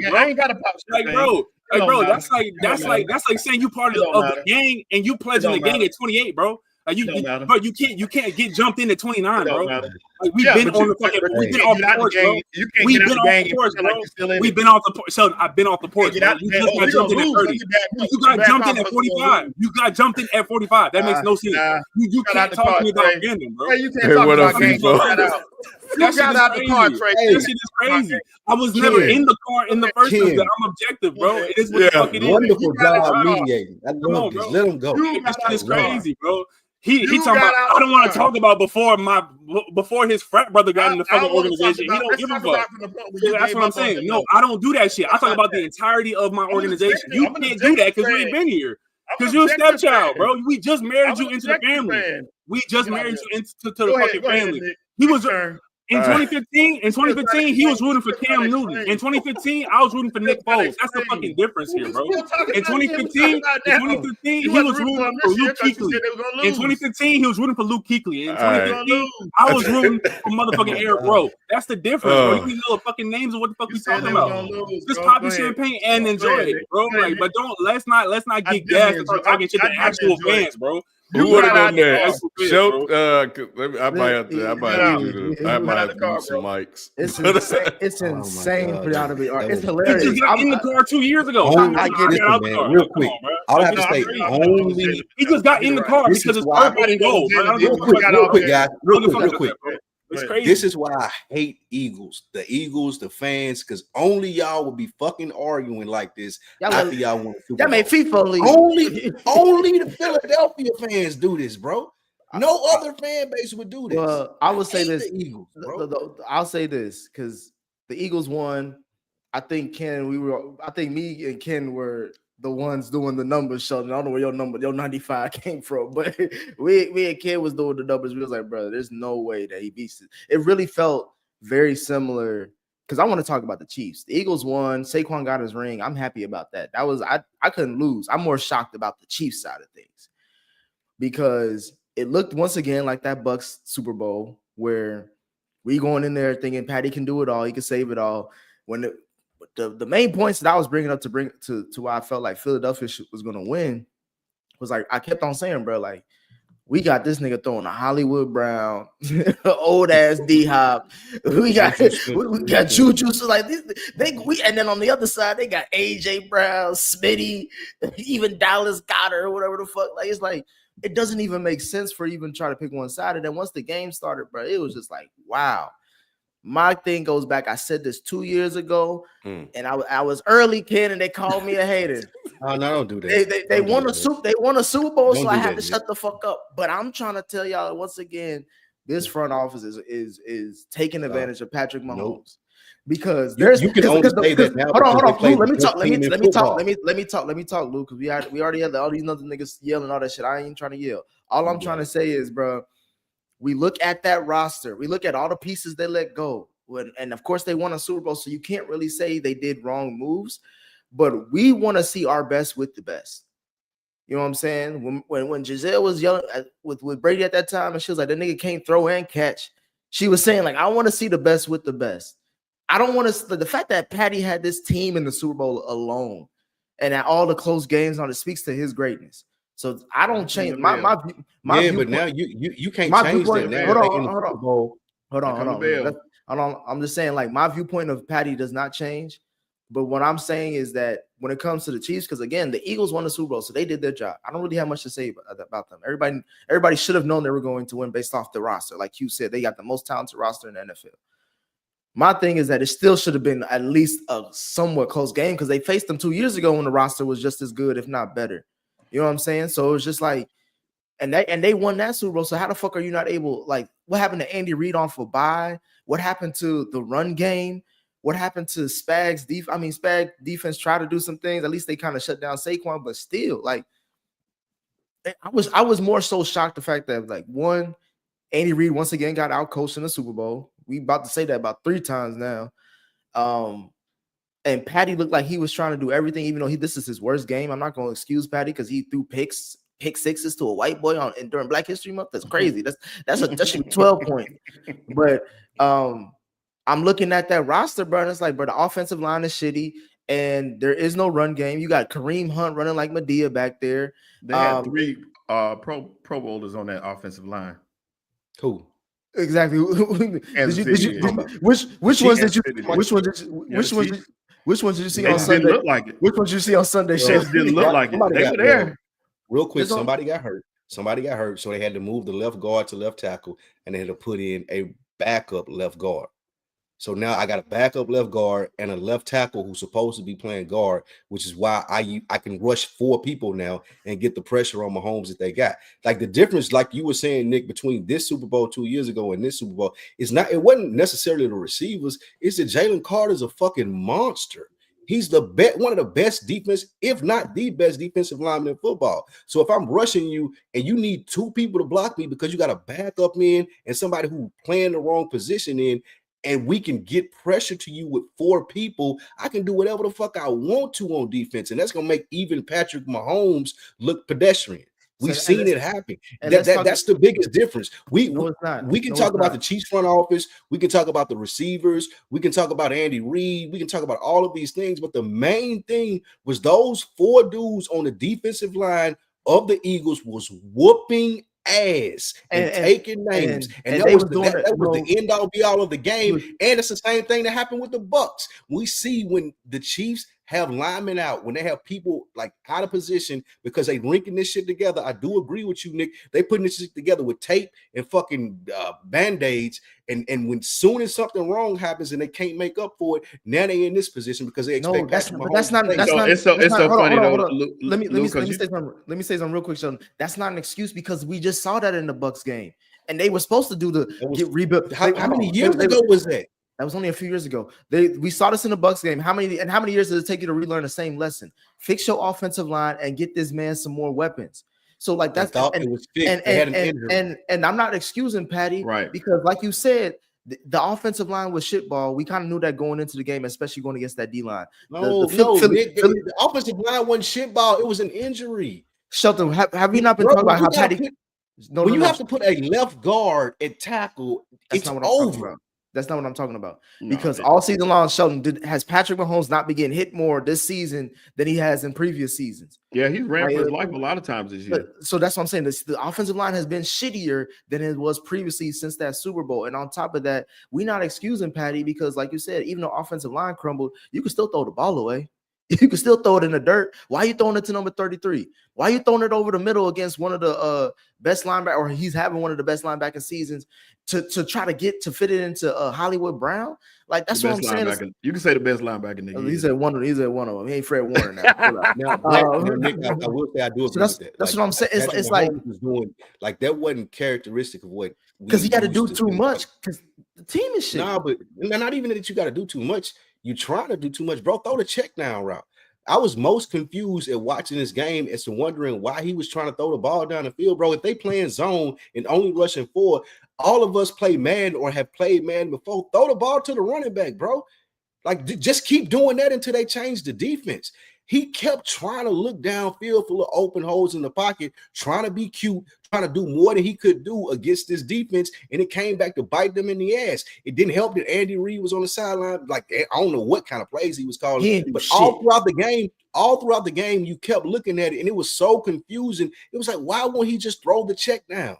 bro. I ain't got to pop champagne. Like, bro, that's like saying you part of the gang and you pledging the gang at 28, bro. Like you can't get jumped in at 29, bro. Like we've been but on the fucking. but We've you been can't off get the out the porch, bro. game. You can't We've get been out the off game the and porch, feel like bro. you're still in We've it. been off the porch. So I've been off the porch, Get bro. out the You game. just Oh, got we jumped gonna in at lose. 30. You Bad got jumped in cop, at we gonna 45. lose. You got jumped in at 45. That makes no sense. You Got out can't the talk car, to me about Trey. fandom, bro. Hey, you can't Hey, talk what up, about game. FIFO? You got out. That You shit got is out the car, crazy. Trey. Hey, That shit is crazy. I was never Ken. in the car in the first place. Ken. I'm objective, bro. It is what the Yeah. fuck it is. Wonderful You got job out the car. mediating. I Come love on, this. bro. Let him go. You This got shit out is the car. crazy, bro. He You talking got about. out I don't the want to car. talk about before his frat brother got in the fucking I wanna talk organization. He about- don't let's give a talk fuck. about from the point where you That's gave what I'm up on saying. him, No, though. I don't do that shit. I talk about the that. entirety of my I'm an organization. objective- You I'm an can't do that because you objective ain't been here. I'm Because an you're a objective stepchild, fan. bro. We just married I'm you an into the objective family. fan. We just Get out married there. you into the Go fucking ahead, family. Nick. He was Your turn. in 2015. In 2015, he was rooting for Still trying Cam to Newton. explain. In 2015, I was rooting for Nick Still trying to Foles. That's the explain. fucking difference here, bro. Still talking In about him. 2015, Talking about now. You he wasn't was rooting for rooting him for this year Luke 'cause you Kuechly. said they was gonna In lose. 2015, he was rooting for Luke Kuechly. In All right. 2015, I was rooting for motherfucking Eric Rowe. That's the difference, bro. You need to know the fucking names of what the fuck You we said talking they was about. gonna lose. Just bro. pop Go your ahead. champagne and Go enjoy ahead, it, Nick. bro. Go ahead, Like, but let's not I get didn't gassed and enjoy- start talking shit I to didn't actual enjoy it. fans, bro. Who You would got have out been the next? car. Show. I might have to use you. I You might got have the to car, use some bro. mics. It's insane. It's Oh my insane God, for y'all to be. that It's was- He hilarious. just got in the car 2 years ago. Only- I got listen, out the man, car. real Come quick. on, bro. I'll Like, have to it's say crazy. only. He just got in the car This because is it's why- purple and gold. Bro. I don't give a Real fuck quick, about real that, quick, bro. guys. I Real don't give a quick, fuck real quick. about that, bro. It's Right. crazy. This is why I hate Eagles. The Eagles, the fans, because only y'all will be fucking arguing like this Y'all after let- y'all won the Super Y'all made Bowl. FIFA leave. Only the Philadelphia fans do this, bro. No other fan base would do this. Well, I would say Hate this. the Eagles, bro. I'll say this because the Eagles won. I think I think me and Ken were the ones doing the numbers. Sheldon, I don't know where your 95 came from, but we and Ken was doing the numbers. We was like, brother, there's no way that he beats it. It really felt very similar because I want to talk about the Chiefs. The Eagles won. Saquon got his ring. I'm happy about that. I couldn't lose. I'm more shocked about the Chiefs side of things because it looked once again like that Bucks Super Bowl where we going in there thinking Patty can do it all. He can save it all. When the main points that I was bringing up to why I felt like Philadelphia was going to win was like, I kept on saying, bro, like, we got this nigga throwing a Hollywood Brown, old ass D-Hop. We got Juju. So like and then on the other side, they got AJ Brown, Smitty, even Dallas Goddard, or whatever the fuck. Like, it's like, it doesn't even make sense for even try to pick one side. And then once the game started, bro, it was just like, wow. My thing goes back. I said this 2 years ago, and I was early, kid, and they called me a hater. Oh, no, don't do that. They won a Super Bowl, Don't so I do had that, to shut the fuck up. But I'm trying to tell y'all once again, this front office is taking advantage of Patrick Mahomes. Because there's you can only say that now. Hold on, Lou, let me talk, Lou, because we already had all these other niggas yelling all that shit. I ain't trying to yell. All I'm trying to say is, bro, we look at that roster, we look at all the pieces they let go, and of course they won a Super Bowl, so you can't really say they did wrong moves, but we want to see our best with the best. You know what I'm saying? When Giselle was yelling with Brady at that time, and she was like, "That nigga can't throw and catch," she was saying like, "I want to see the best with the best." I don't want to. The fact that Patty had this team in the Super Bowl alone, and at all the close games on it speaks to his greatness. So I don't change my view. But now you can't change that now. Hold on. I'm just saying, like, my viewpoint of Patty does not change. But what I'm saying is that when it comes to the Chiefs, because again, the Eagles won the Super Bowl, so they did their job. I don't really have much to say about them. Everybody should have known they were going to win based off the roster. Like you said, they got the most talented roster in the NFL. My thing is that it still should have been at least a somewhat close game because they faced them 2 years ago when the roster was just as good, if not better. You know what I'm saying? So it was just like, and they won that Super Bowl. So how the fuck are you not able? Like, what happened to Andy Reid on for bye? What happened to the run game? What happened to Spag's defense? I mean, Spag defense tried to do some things. At least they kind of shut down Saquon, but still, like, I was more so shocked the fact that, like, one, Andy Reid once again got outcoached in the Super Bowl. We about to say that about 3 times now. And Patty looked like he was trying to do everything, even though this is his worst game. I'm not going to excuse Patty because he threw pick sixes to a white boy during Black History Month. That's crazy. That should be 12 points. But I'm looking at that roster, bro, and it's like, bro, the offensive line is shitty, and there is no run game. You got Kareem Hunt running like Medea back there. They had 3 Pro Bowlers on that offensive line. Cool. Exactly. Kansas City, yeah. Which ones did you Kansas City. which ones did you Yeah, which ones did you see They on just didn't Sunday? look like it. Which ones did you see on Sunday? They just didn't look like it. Somebody They got- were there. Real quick, That's all. somebody got hurt. Somebody got hurt, so they had to move the left guard to left tackle, and they had to put in a backup left guard. So now I got a backup left guard and a left tackle who's supposed to be playing guard, which is why I can rush 4 people now and get the pressure on Mahomes that they got. Like the difference, like you were saying, Nick, between this Super Bowl 2 years ago and this Super Bowl is not. It wasn't necessarily the receivers. It's that Jalen Carter's a fucking monster. He's one of the best defense, if not the best defensive lineman in football. So if I'm rushing you and you need 2 people to block me because you got a backup in and somebody who playing the wrong position in, and we can get pressure to you with 4 people, I can do whatever the fuck I want to on defense. And that's going to make even Patrick Mahomes look pedestrian. We've seen it happen. That's the biggest difference. No, it's not. We can No, talk it's about not. the Chiefs front office. We can talk about the receivers. We can talk about Andy Reid. We can talk about all of these things. But the main thing was those 4 dudes on the defensive line of the Eagles was whooping ass and taking names. And that was the end all be all of the game. And it's the same thing that happened with the Bucks. We see when the Chiefs have linemen out, when they have people like out of position because they linking this shit together. I do agree with you, Nick. They putting this shit together with tape and fucking band-aids. And when soon as something wrong happens and they can't make up for it, now they in this position because they expect. That's not. It's so funny though. Let me say something real quick, Sheldon. That's not an excuse because we just saw that in the Bucks game, and they were supposed to do get rebuilt. How many years ago was that? That was only a few years ago. We saw this in the Bucks game. How many years does it take you to relearn the same lesson? Fix your offensive line and get this man some more weapons. So like that's it was fixed. And I'm not excusing Patty, right? Because like you said, the offensive line was shitball. We kind of knew that going into the game, especially going against that D line. The offensive line wasn't shitball. It was an injury. Shelton, have you not been talking about how Patty? When you have to put a left guard at tackle, it's over. That's not what I'm talking about. Because all season long, Sheldon has Patrick Mahomes not been getting hit more this season than he has in previous seasons. Yeah, he's ran for his life a lot of times this year. So that's what I'm saying. The offensive line has been shittier than it was previously since that Super Bowl. And on top of that, we're not excusing Patty because, like you said, even though offensive line crumbled, you can still throw the ball away. You can still throw it in the dirt. Why are you throwing it to number 33? Why are you throwing it over the middle against one of the best linebackers, or he's having one of the best linebacker seasons to try to fit it into Hollywood Brown? Like that's what I'm saying. You can say the best linebacker in the He's at one of them. He ain't Fred Warner now. Nick, I will say I do agree with that. That's what I'm saying. It's like was doing like that wasn't characteristic of what because he got to do too much because the team is shit. Nah, but not even that you got to do too much. You trying to do too much, bro. Throw the check down route. I was most confused at watching this game as to wondering why he was trying to throw the ball down the field, bro. If they playing zone and only rushing 4, all of us play man or have played man before. Throw the ball to the running back, bro. Like just keep doing that until they change the defense. He kept trying to look downfield full of open holes in the pocket, trying to be cute, trying to do more than he could do against this defense, and it came back to bite them in the ass. It didn't help that Andy Reid was on the sideline. Like, I don't know what kind of plays he was calling, but all throughout the game, you kept looking at it, and it was so confusing. It was like, why won't he just throw the check down?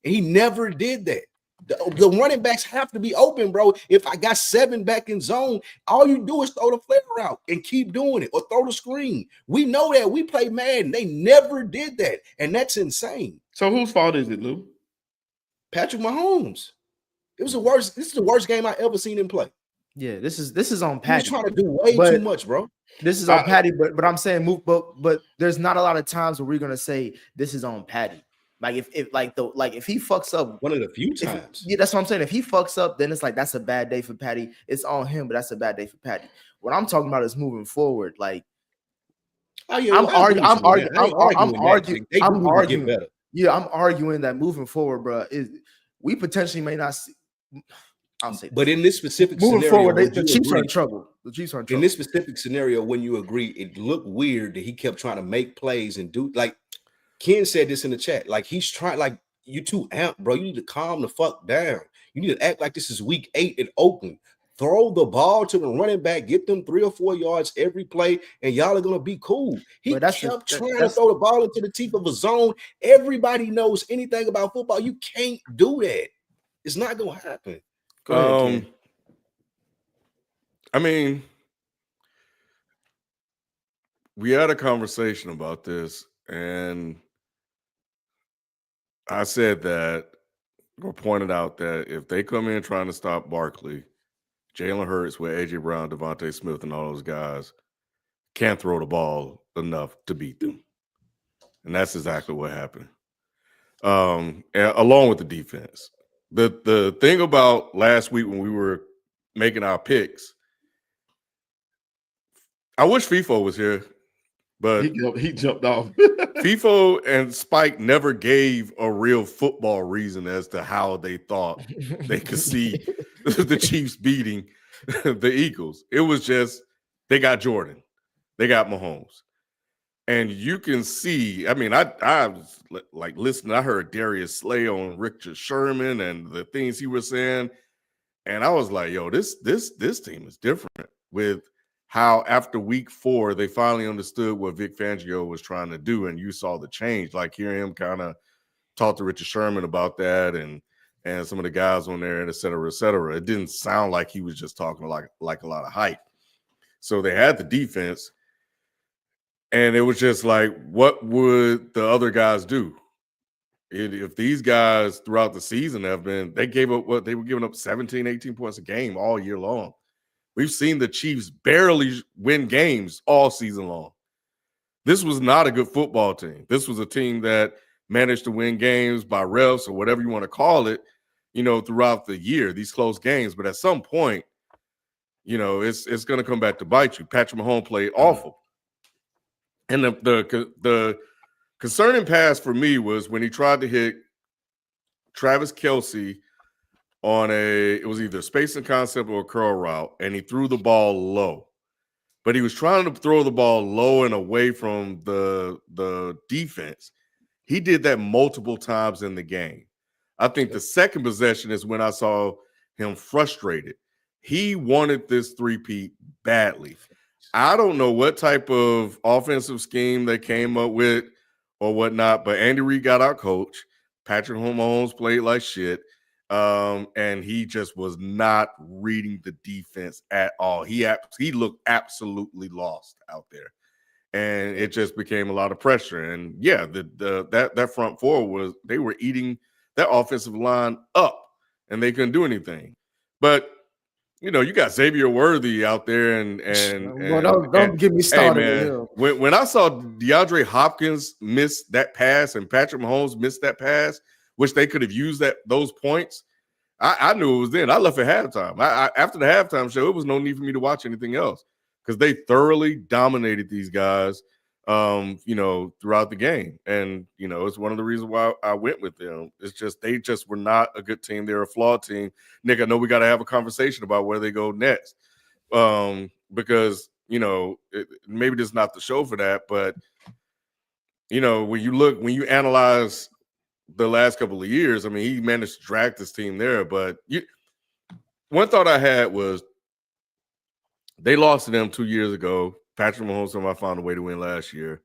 And he never did that. The running backs have to be open, bro. If I got 7 back in zone, all you do is throw the flare out and keep doing it or throw the screen. We know that. We play Madden. They never did that, and that's insane. So whose fault is it, Lou? Patrick Mahomes. This is the worst game I ever seen him play. Yeah, this is on Patty. He's trying to do way too much, bro. This is on Patty, but I'm saying but there's not a lot of times where we're gonna say this is on Patty. Like if he fucks up one of the few times. Yeah, that's what I'm saying. If he fucks up, then it's like that's a bad day for Patty. It's on him, but that's a bad day for Patty. What I'm talking about is moving forward. Like I'm arguing. Yeah, I'm arguing that moving forward, bro, is we potentially may not see. I'll say but in this specific moving scenario, forward, the Chiefs are in trouble. The Chiefs are in trouble. In this specific scenario, when you agree, it looked weird that he kept trying to make plays and do like Ken said this in the chat. Like he's trying, like you too amped, bro. You need to calm the fuck down. You need to act like this is week 8 in Oakland. Throw the ball to the running back, get them 3 or 4 yards every play, and y'all are gonna be cool. He kept trying to throw the ball into the teeth of a zone. Everybody knows anything about football. You can't do that. It's not gonna happen. Go ahead, Ken. I mean, we had a conversation about this, and I said that, or pointed out that if they come in trying to stop Barkley, Jalen Hurts with AJ Brown, Devontae Smith, and all those guys can't throw the ball enough to beat them. And that's exactly what happened. And along with the defense. The thing about last week when we were making our picks, I wish FIFO was here, but he jumped off. FIFO and Spike never gave a real football reason as to how they thought they could see the Chiefs beating the Eagles. It was just they got Jordan, they got Mahomes. And you can see, I mean, I was like listening. I heard Darius Slay on Richard Sherman and the things he was saying, and I was like, "Yo, this team is different." With how after week 4 they finally understood what Vic Fangio was trying to do, and you saw the change. Like hearing him kind of talk to Richard Sherman about that, and some of the guys on there, and et cetera, et cetera. It didn't sound like he was just talking like a lot of hype. So they had the defense. And it was just like, what would the other guys do? If these guys throughout the season they gave up what they were giving up 17, 18 points a game all year long. We've seen the Chiefs barely win games all season long. This was not a good football team. This was a team that managed to win games by refs or whatever you want to call it, throughout the year, these close games. But at some point, it's going to come back to bite you. Patrick Mahomes played awful. And the concerning pass for me was when he tried to hit Travis Kelce on it was either space and concept or a curl route, and he threw the ball low. But he was trying to throw the ball low and away from the defense. He did that multiple times in the game. I think the second possession is when I saw him frustrated. He wanted this three-peat badly. I don't know what type of offensive scheme they came up with or whatnot, but Andy Reid got our coach. Patrick Mahomes played like shit, and he just was not reading the defense at all. He looked absolutely lost out there, and it just became a lot of pressure. And yeah, that front four they were eating that offensive line up, and they couldn't do anything. But you got Xavier Worthy out there, and don't get me started. Hey man, when I saw DeAndre Hopkins miss that pass and Patrick Mahomes missed that pass, which they could have used those points, I knew it was then. I left at halftime. After the halftime show, it was no need for me to watch anything else because they thoroughly dominated these guys, throughout the game. And it's one of the reasons why I went with them. It's just they just were not a good team. They're a flawed team. Nick, I know we got to have a conversation about where they go next, because maybe this is not the show for that. But when you analyze the last couple of years, I mean, he managed to drag this team there. But one thought I had was they lost to them 2 years ago. Patrick Mahomes somehow found a way to win last year.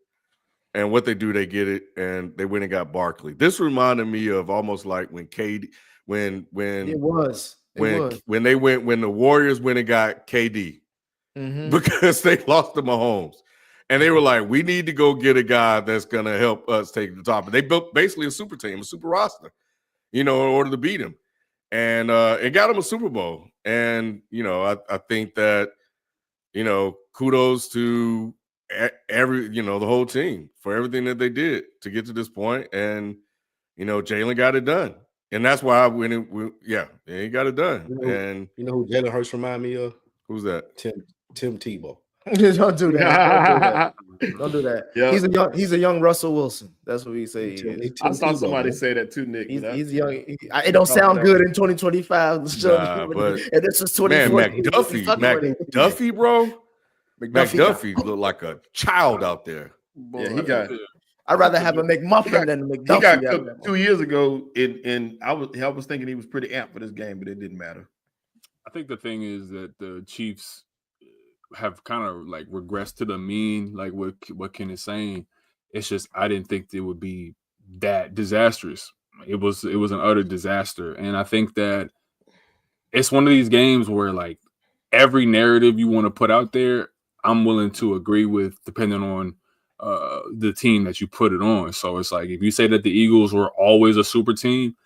And what they do, they get it, and they went and got Barkley. This reminded me of almost like when when the Warriors went and got KD because they lost to Mahomes. And they were like, we need to go get a guy that's going to help us take the top. And they built basically a super team, a super roster, in order to beat him. And it got him a Super Bowl. And, I think that, kudos to the whole team for everything that they did to get to this point. And, Jalen got it done. And that's why I went in. He got it done. And who Jalen Hurts remind me of? Who's that? Tim Tebow. Don't do that. Don't do that. Yep. He's a young Russell Wilson. That's what we say. I saw somebody say that too, Nick. He's young. It don't sound good in 2025. But and this is 2040. Man, McDuffie, bro. McDuffie looked like a child out there. Yeah, I'd rather have a McMuffin than a McDuffie. He got cooked 2 years ago, and I was thinking he was pretty amped for this game, but it didn't matter. I think the thing is that the Chiefs have kind of like regressed to the mean, like what Ken is saying. It's just I didn't think it would be that disastrous. it was an utter disaster. And I think that it's one of these games where like every narrative you want to put out there, I'm willing to agree with, depending on the team that you put it on. So it's like if you say that the Eagles were always a super team,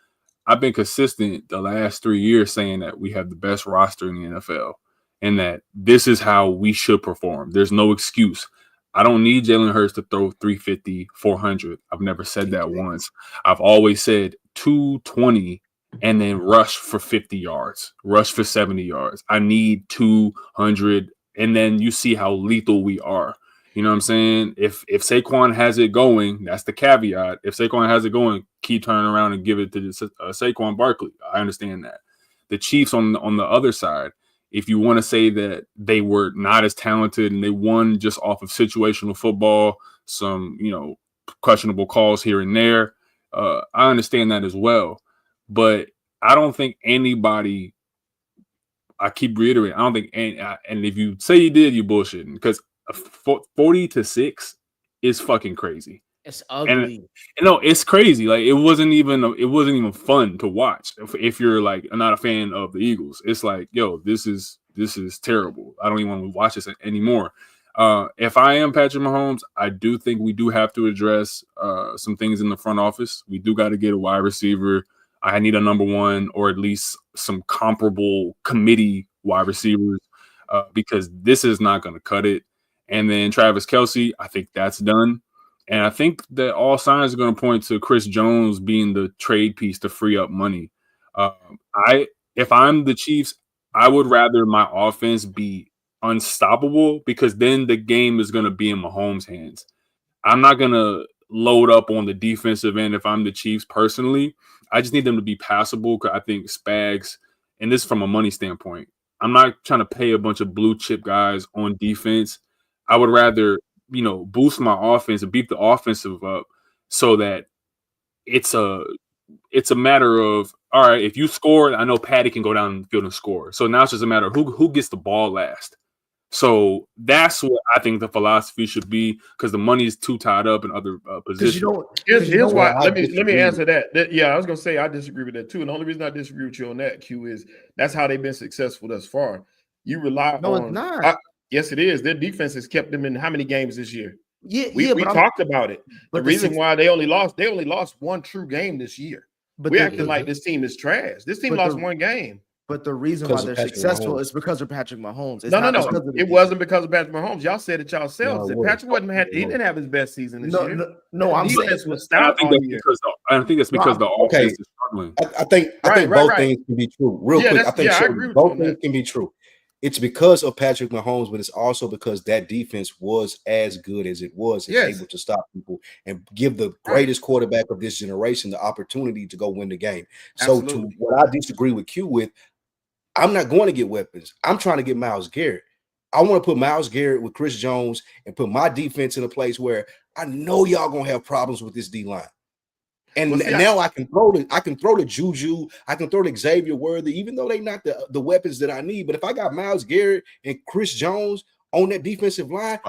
I've been consistent the last 3 years saying that we have the best roster in the NFL and that this is how we should perform. There's no excuse. I don't need Jalen Hurts to throw 350, 400. I've never said that once. I've always said 220 and then rush for 50 yards, rush for 70 yards. I need 200, and then you see how lethal we are. You know what I'm saying? If Saquon has it going, that's the caveat. If Saquon has it going, keep turning around and give it to Saquon Barkley. I understand that. The Chiefs on the other side, if you want to say that they were not as talented and they won just off of situational football, some questionable calls here and there, I understand that as well. But I don't think anybody. I keep reiterating. I don't think, and if you say you did, you bullshitting, because 40-6 is fucking crazy. It's ugly. And no, it's crazy. Like it wasn't even fun to watch. If you're like not a fan of the Eagles, it's like, yo, this is terrible. I don't even want to watch this anymore. If I am Patrick Mahomes, I do think we do have to address some things in the front office. We do got to get a wide receiver. I need a number one, or at least some comparable committee wide receivers, because this is not going to cut it. And then Travis Kelce, I think that's done. And I think that all signs are going to point to Chris Jones being the trade piece to free up money. If I'm the Chiefs, I would rather my offense be unstoppable, because then the game is going to be in Mahomes' hands. I'm not going to load up on the defensive end if I'm the Chiefs personally. I just need them to be passable, because I think Spags, and this is from a money standpoint, I'm not trying to pay a bunch of blue chip guys on defense. I would rather, boost my offense and beat the offensive up, so that it's a matter of, all right, if you score, I know Patty can go down the field and score. So now it's just a matter of who gets the ball last. So that's what I think the philosophy should be, because the money is too tied up in other positions. Here's why. Let me answer that. Yeah, I was gonna say I disagree with that too. And the only reason I disagree with you on that, Q, is that's how they've been successful thus far. You rely on. It's not. Yes, it is. Their defense has kept them in how many games this year? We talked about it. But the reason why they only lost one true game this year. But we're acting like this team is trash. This team lost one game. But the reason why they're successful is because of Patrick Mahomes. No. It wasn't because of Patrick Mahomes. Y'all said it yourselves. That Patrick he didn't have his best season this year. No, I'm saying was stout all year. I think that's because the offense is struggling. I think both things can be true. Real quick, I think both things can be true. It's because of Patrick Mahomes, but it's also because that defense was as good as it was and able to stop people and give the greatest quarterback of this generation the opportunity to go win the game. Absolutely. So to what I disagree with Q with, I'm not going to get weapons. I'm trying to get Myles Garrett. I want to put Myles Garrett with Chris Jones and put my defense in a place where I know y'all going to have problems with this D-line. And now I can throw the Juju, I can throw the Xavier Worthy, even though they're not the weapons that I need. But if I got Myles Garrett and Chris Jones on that defensive line,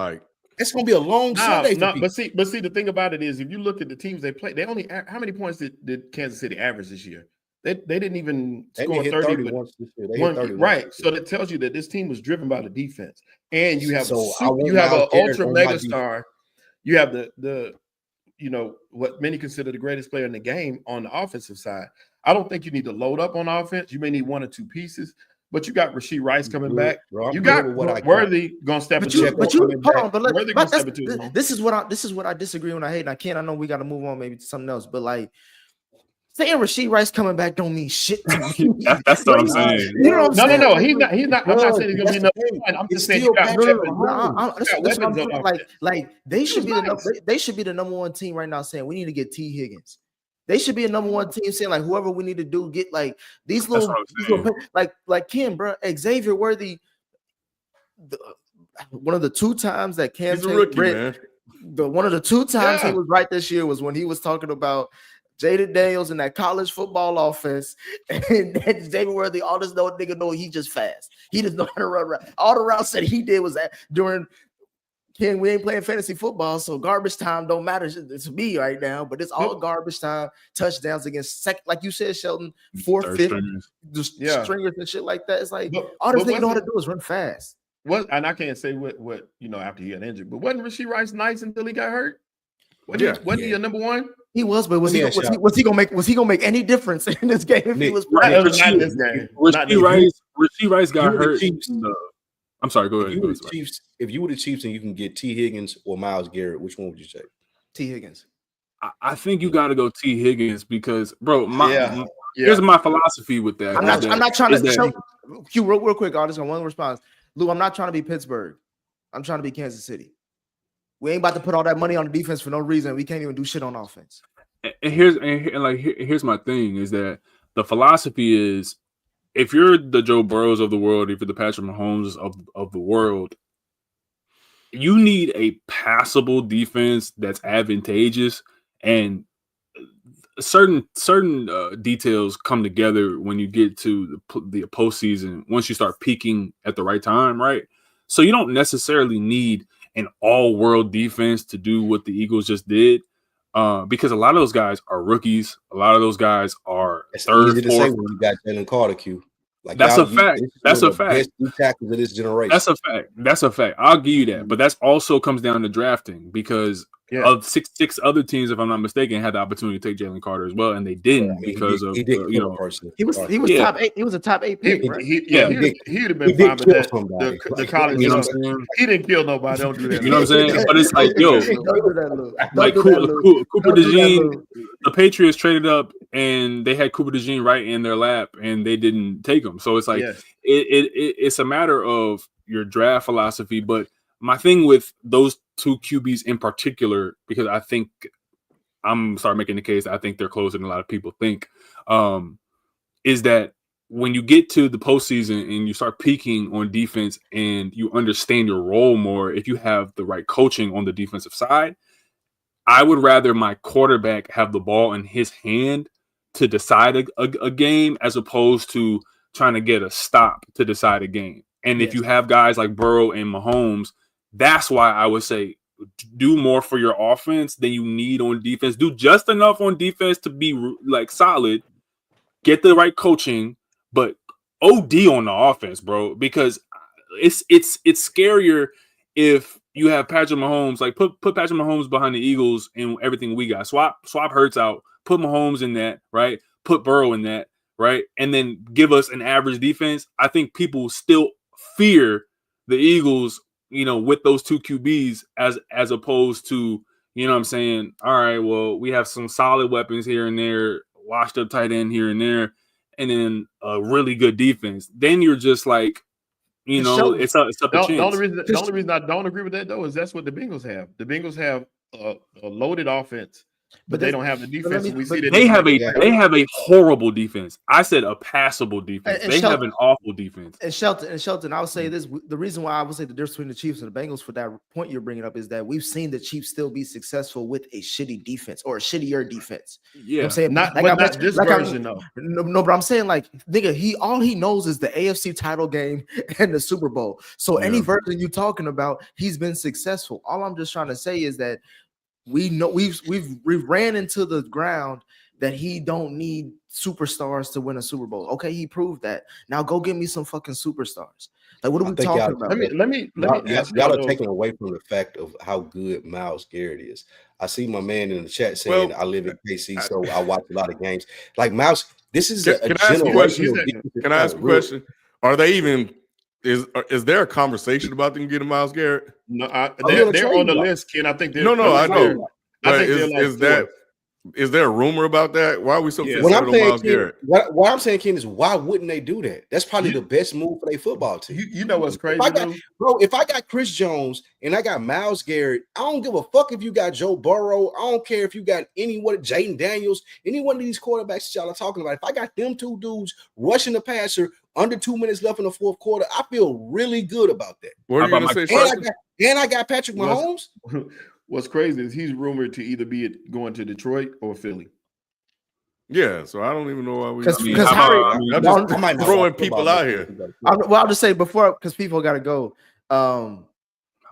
it's going to be a long Sunday. But see, the thing about it is, if you look at the teams they play, they only how many points did Kansas City average this year? They didn't even score 30 once this year. Right. So that tells you that this team was driven by the defense, and you have an ultra mega star. You have the what many consider the greatest player in the game on the offensive side. I don't think you need to load up on offense. You may need one or two pieces, but you got Rashee Rice coming back. You got Worthy gonna step into. This is what I disagree on. I know we got to move on maybe to something else, but like saying Rashee Rice coming back don't mean shit to me. That's what I'm saying. You know what I'm saying? No. He's not. I'm not saying he's gonna be enough. I'm just saying you got weapons. Like they should be the number one team right now saying we need to get T. Higgins. They should be a number one team saying like whoever we need to do get like these little like Kim, bro, Xavier Worthy. One of the two times that Cam he's a rookie, man. One of the two times he was right this year was when he was talking about Jaden Daniels in that college football offense, and Xavier Worthy, all this nigga know he just fast. He just know how to run around. All the routes that he did was during Ken, we ain't playing fantasy football, so garbage time don't matter to me right now. But it's all garbage time. Touchdowns against like you said, Shelton, fourth, fifth, just stringers and shit like that. It's like all this nigga know how to do is run fast. And I can't say what after he got injured, but wasn't Rashee Rice nice until he got hurt? Wasn't he a number one? He was, but was he gonna make any difference in this game if he was playing? Not in this game. Rashee Rice got hurt. I'm sorry, go ahead. If you were the Chiefs and you can get T. Higgins or Myles Garrett, which one would you say? T. Higgins. I think you got to go T. Higgins because, bro, here's my philosophy with that. I'm not trying to show you real quick. I'll just got one response. Lou, I'm not trying to be Pittsburgh. I'm trying to be Kansas City. We ain't about to put all that money on the defense for no reason. We can't even do shit on offense. And here's my thing is that the philosophy is, if you're the Joe Burrows of the world, if you're the Patrick Mahomes of the world, you need a passable defense that's advantageous, and certain details come together when you get to the postseason. Once you start peaking at the right time, right? So you don't necessarily need an all-world defense to do what the Eagles just did. Because a lot of those guys are rookies. A lot of those guys are third, fourth. When you got Jalen Carter, Q. Like that's a fact. That's a fact. Best tackles of this generation. That's a fact. That's a fact. I'll give you that. But that's also comes down to drafting because of six other teams, if I'm not mistaken, had the opportunity to take Jalen Carter as well, and they didn't because of he was top 8. He was a top 8 pick. He'd have been fine with that. The college, you know what I'm saying? He didn't kill nobody. Don't do that. You know what I'm saying? But it's like, like Cooper DeJean, the Patriots traded up and they had Cooper DeJean right in their lap, and they didn't take him. So it's like it's a matter of your draft philosophy. But my thing with those two QBs in particular, because I think I'm starting making the case, I think they're closer than a lot of people think, is that when you get to the postseason and you start peaking on defense and you understand your role more, if you have the right coaching on the defensive side, I would rather my quarterback have the ball in his hand to decide a game as opposed to trying to get a stop to decide a game. And if you have guys like Burrow and Mahomes, that's why I would say do more for your offense than you need on defense. Do just enough on defense to be like solid, get the right coaching, but OD on the offense, bro, because it's scarier if you have Patrick Mahomes, like put Patrick Mahomes behind the Eagles and everything we got. Swap Hurts out, put Mahomes in that, right? Put Burrow in that, right? And then give us an average defense. I think people still fear the Eagles, with those two QBs as opposed to, you know what I'm saying? All right, well, we have some solid weapons here and there, washed up tight end here and there, and then a really good defense. Then you're just like, it's up to chance. The only reason I don't agree with that, though, is that's what the Bengals have. The Bengals have a loaded offense, but they don't have the defense. They have a horrible defense. I said a passable defense. They have an awful defense. And Shelton, I would say this: the reason why I would say the difference between the Chiefs and the Bengals for that point you're bringing up is that we've seen the Chiefs still be successful with a shitty defense or a shittier defense. Yeah, you know what I'm saying not this version though. No, but I'm saying like nigga, all he knows is the AFC title game and the Super Bowl. So any version you talking about, he's been successful. All I'm just trying to say is that we know we've ran into the ground that he don't need superstars to win a Super Bowl. Okay, he proved that. Now go get me some fucking superstars. Like, what are we talking about? Let me y'all are taking away from the fact of how good Myles Garrett is. I see my man in the chat saying I live in KC, so I watch a lot of games. Like Myles, this is a generational. Can I ask a question? Are they even? Is there a conversation about them getting Myles Garrett? No, they're on the list, Ken. I think they're I know. But is there a rumor about that? Why are we so fixated on Myles Garrett? What I'm saying, Ken, is why wouldn't they do that? That's probably the best move for their football team. You know what's crazy, if I got Chris Jones and I got Myles Garrett, I don't give a fuck if you got Joe Burrow. I don't care if you got Jaden Daniels, any one of these quarterbacks that y'all are talking about. If I got them two dudes rushing the passer under 2 minutes left in the fourth quarter, I feel really good about that. What are you going to say? And I got Patrick Mahomes. What's crazy is he's rumored to either be going to Detroit or Philly. Yeah, so I don't even know why we. Because I'm just throwing people out here. I'll just say before, because people got to go.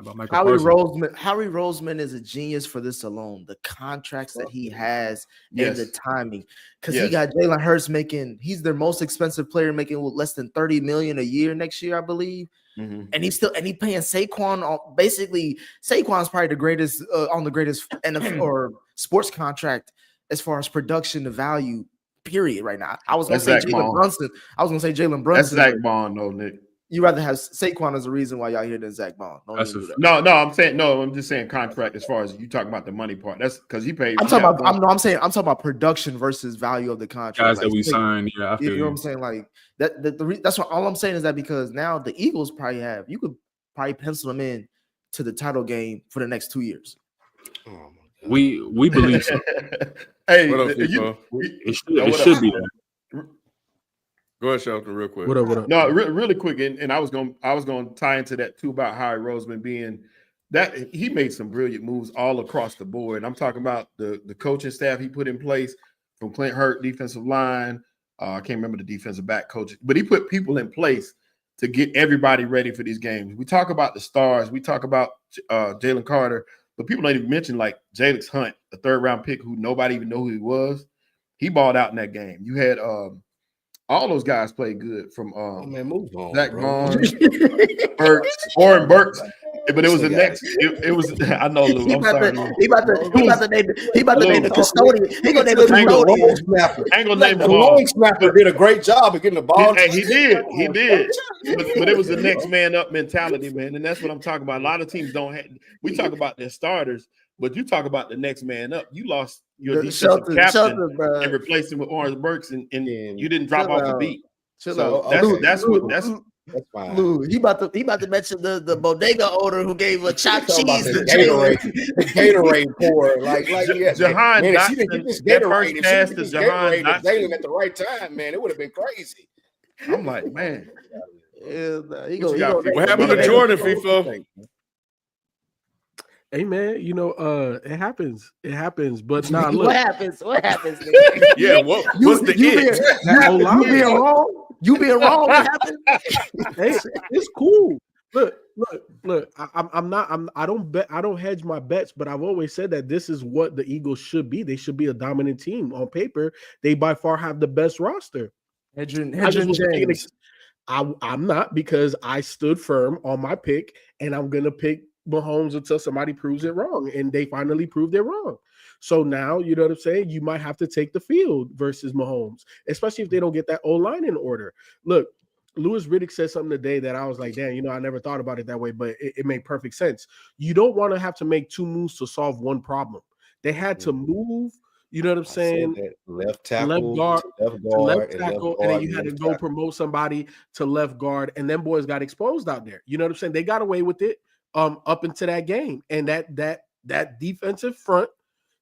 about Michael Parsons. Howie Roseman is a genius for this alone. The contracts that he has and the timing, because he got Jalen Hurts he's their most expensive player, making less than $30 million a year next year, I believe. Mm-hmm. And he's paying Saquon. Basically, Saquon's probably the greatest on the greatest NFL or sports contract as far as production to value. Period. Right now, I was gonna say Jalen Brunson. That's Zach Bond, though, Nick. You rather have Saquon as a reason why y'all here than Zach Bond. No, I'm just saying contract as far as you talking about the money part. That's because he paid. I'm talking about production versus value of the contract. Guys that we signed, yeah, you know what I'm saying? Like that's what all I'm saying is that because now the Eagles you could probably pencil them in to the title game for the next 2 years. Oh my God. We believe so. Hey, what up, it should be that. Go ahead, Shelton, real quick. What up? No, really quick, and I was gonna tie into that too about Howie Roseman being that he made some brilliant moves all across the board. I'm talking about the coaching staff he put in place from Clint Hurt, defensive line. I can't remember the defensive back coach, but he put people in place to get everybody ready for these games. We talk about the stars, we talk about Jalen Carter, but people don't even mention like Jalix Hunt, a 3rd-round pick who nobody even know who he was. He balled out in that game. You had all those guys played good from move on, Zach Bond, Oren Burks. But it was the next. It was. I know, Lou. I'm sorry. He about to name the custodian. He gonna name the custodian. I ain't gonna name the long snapper did a great job of getting the ball. He did. But it was the next man up mentality, man, and that's what I'm talking about. A lot of teams don't have. We talk about their starters, but you talk about the next man up. You lost your defensive captain and replaced him with Oren Burks, and you didn't drop off a beat. So that's That's fine. Lou, he about to mention the bodega owner who gave a chopped cheese to the Gatorade pour. Like Jahan, man, if she didn't get this Gatorade, Jalen at the right time, man, it would have been crazy. I'm like, man. What happened to Jordan, FIFO? Hey man, it happens. It happens. But nah, look. What happens? Yeah, what's the you being wrong? You being wrong? What happened? Hey, it's cool. Look. I don't hedge my bets, but I've always said that this is what the Eagles should be. They should be a dominant team on paper. They by far have the best roster. James. I'm not, because I stood firm on my pick, and I'm gonna pick Mahomes until somebody proves it wrong, and they finally proved it wrong. So now, you know what I'm saying? You might have to take the field versus Mahomes, especially if they don't get that O-line in order. Look, Louis Riddick said something today that I was like, damn, I never thought about it that way, but it made perfect sense. You don't want to have to make 2 moves to solve one problem. They had to move, you know what I'm saying? Left tackle, left tackle, and then you had to go promote somebody to left guard, and then boys got exposed out there. You know what I'm saying? They got away with it up into that game, and that defensive front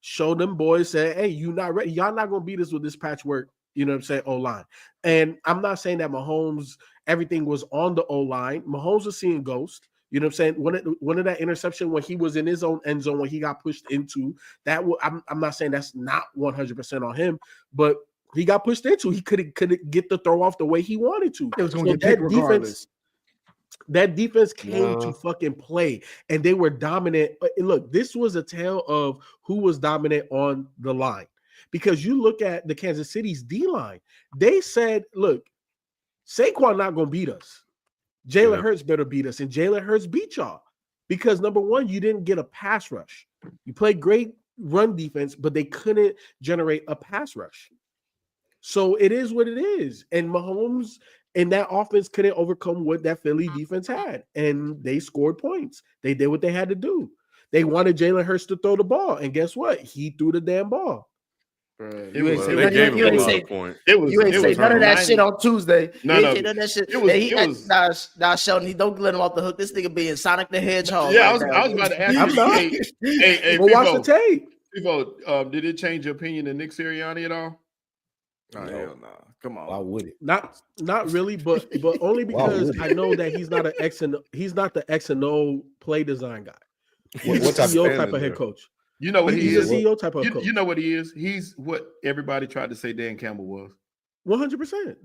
showed them boys, said, hey, you not ready. Y'all not gonna beat us with this patchwork, you know what I'm saying, O-line. And I'm not saying that Mahomes, everything was on the O-line. Mahomes was seeing ghosts. You know what I'm saying? One of that interception when he was in his own end zone, when he got pushed into, I'm not saying that's not 100% on him, but he got pushed into. He couldn't get the throw off the way he wanted to. It was going to get picked regardless. That defense came to fucking play, and they were dominant. Look, this was a tale of who was dominant on the line, because you look at the Kansas City's D-line. They said, look, Saquon not going to beat us. Jalen Hurts better beat us, and Jalen Hurts beat y'all because, number one, you didn't get a pass rush. You played great run defense, but they couldn't generate a pass rush. So it is what it is, and Mahomes and that offense couldn't overcome what that Philly defense had, and they scored points. They did what they had to do. They wanted Jalen Hurts to throw the ball, and guess what? He threw the damn ball. You ain't say none of that shit on Tuesday. No, none of that shit. Nah, Sheldon, don't let him off the hook. This nigga being Sonic the Hedgehog. Yeah, I was about to ask you. Hey, go watch the tape. People, did it change your opinion of Nick Sirianni at all? Oh, hell no. Come on. Why would it? Not really, but only because I know that he's not the X and O play design guy. He's a CEO type of head coach. You know what he is? He's a CEO type of coach. You know what he is? He's what everybody tried to say Dan Campbell was. 100%.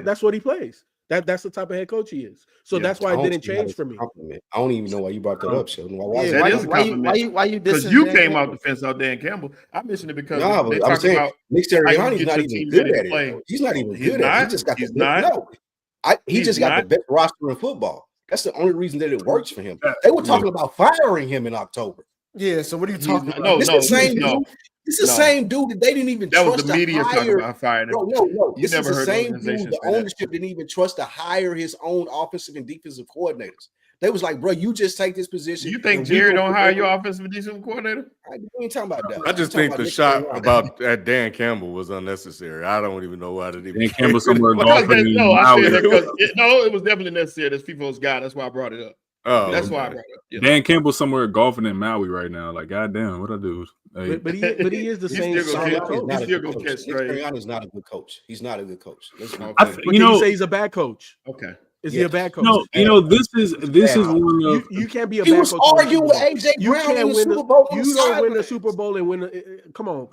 That's what he plays. That's the type of head coach he is. So Yeah. that's why it didn't change for me. Compliment. I don't even know why you brought that up, Sheldon. Why Yeah, That why is you a why you compliment. why you Because dissing you Dan came Campbell? off the fence on Dan Campbell. I mentioned it because Nah, they but I'm talk saying about Nick how you Sirianni's get not your even team good ready to at it. play. Though. He's not even He's good at it. He not. just got He's the not. he He's just got the not. best roster in football. That's the only reason that it works for him. Yeah. They were talking about firing him in October. Yeah, so what are you He's talking not. about? No, This no, the same no, dude. This is the no. same dude that they didn't even That was trust the to media talking hire. about firing him. Bro, no. You This never is the heard same organizations dude. The say that. ownership didn't even trust to hire his own offensive and defensive coordinators. They was like, bro, you just take this position. You think and we Jerry gonna don't put hire over- your offensive and defensive coordinator? We ain't talking about that. I just think the shot about at Dan Campbell was unnecessary. I don't even know why they even Dan Campbell somewhere Because golfing in no, I Maui. said that because it was definitely necessary. That's FIFO's guy. That's why I brought it up. Oh, That's why I okay. brought it up. Yeah. Dan Campbell somewhere golfing in Maui right now. Like, goddamn, what I do? Hey, But he is the He's same still solid gonna coach. He's still gonna catch Nick strays. Sirianni's not a good coach. He's not a good coach. Let's be Okay. I clear. th- But you can you know, say he's a bad coach? Okay. Is he a bad coach? no, this is one of You can't be a He bad was coach. and win arguing the with Super Bowl. AJ You Brown in can't the win Super Bowl. You don't win the Super Bowl and win. Come on,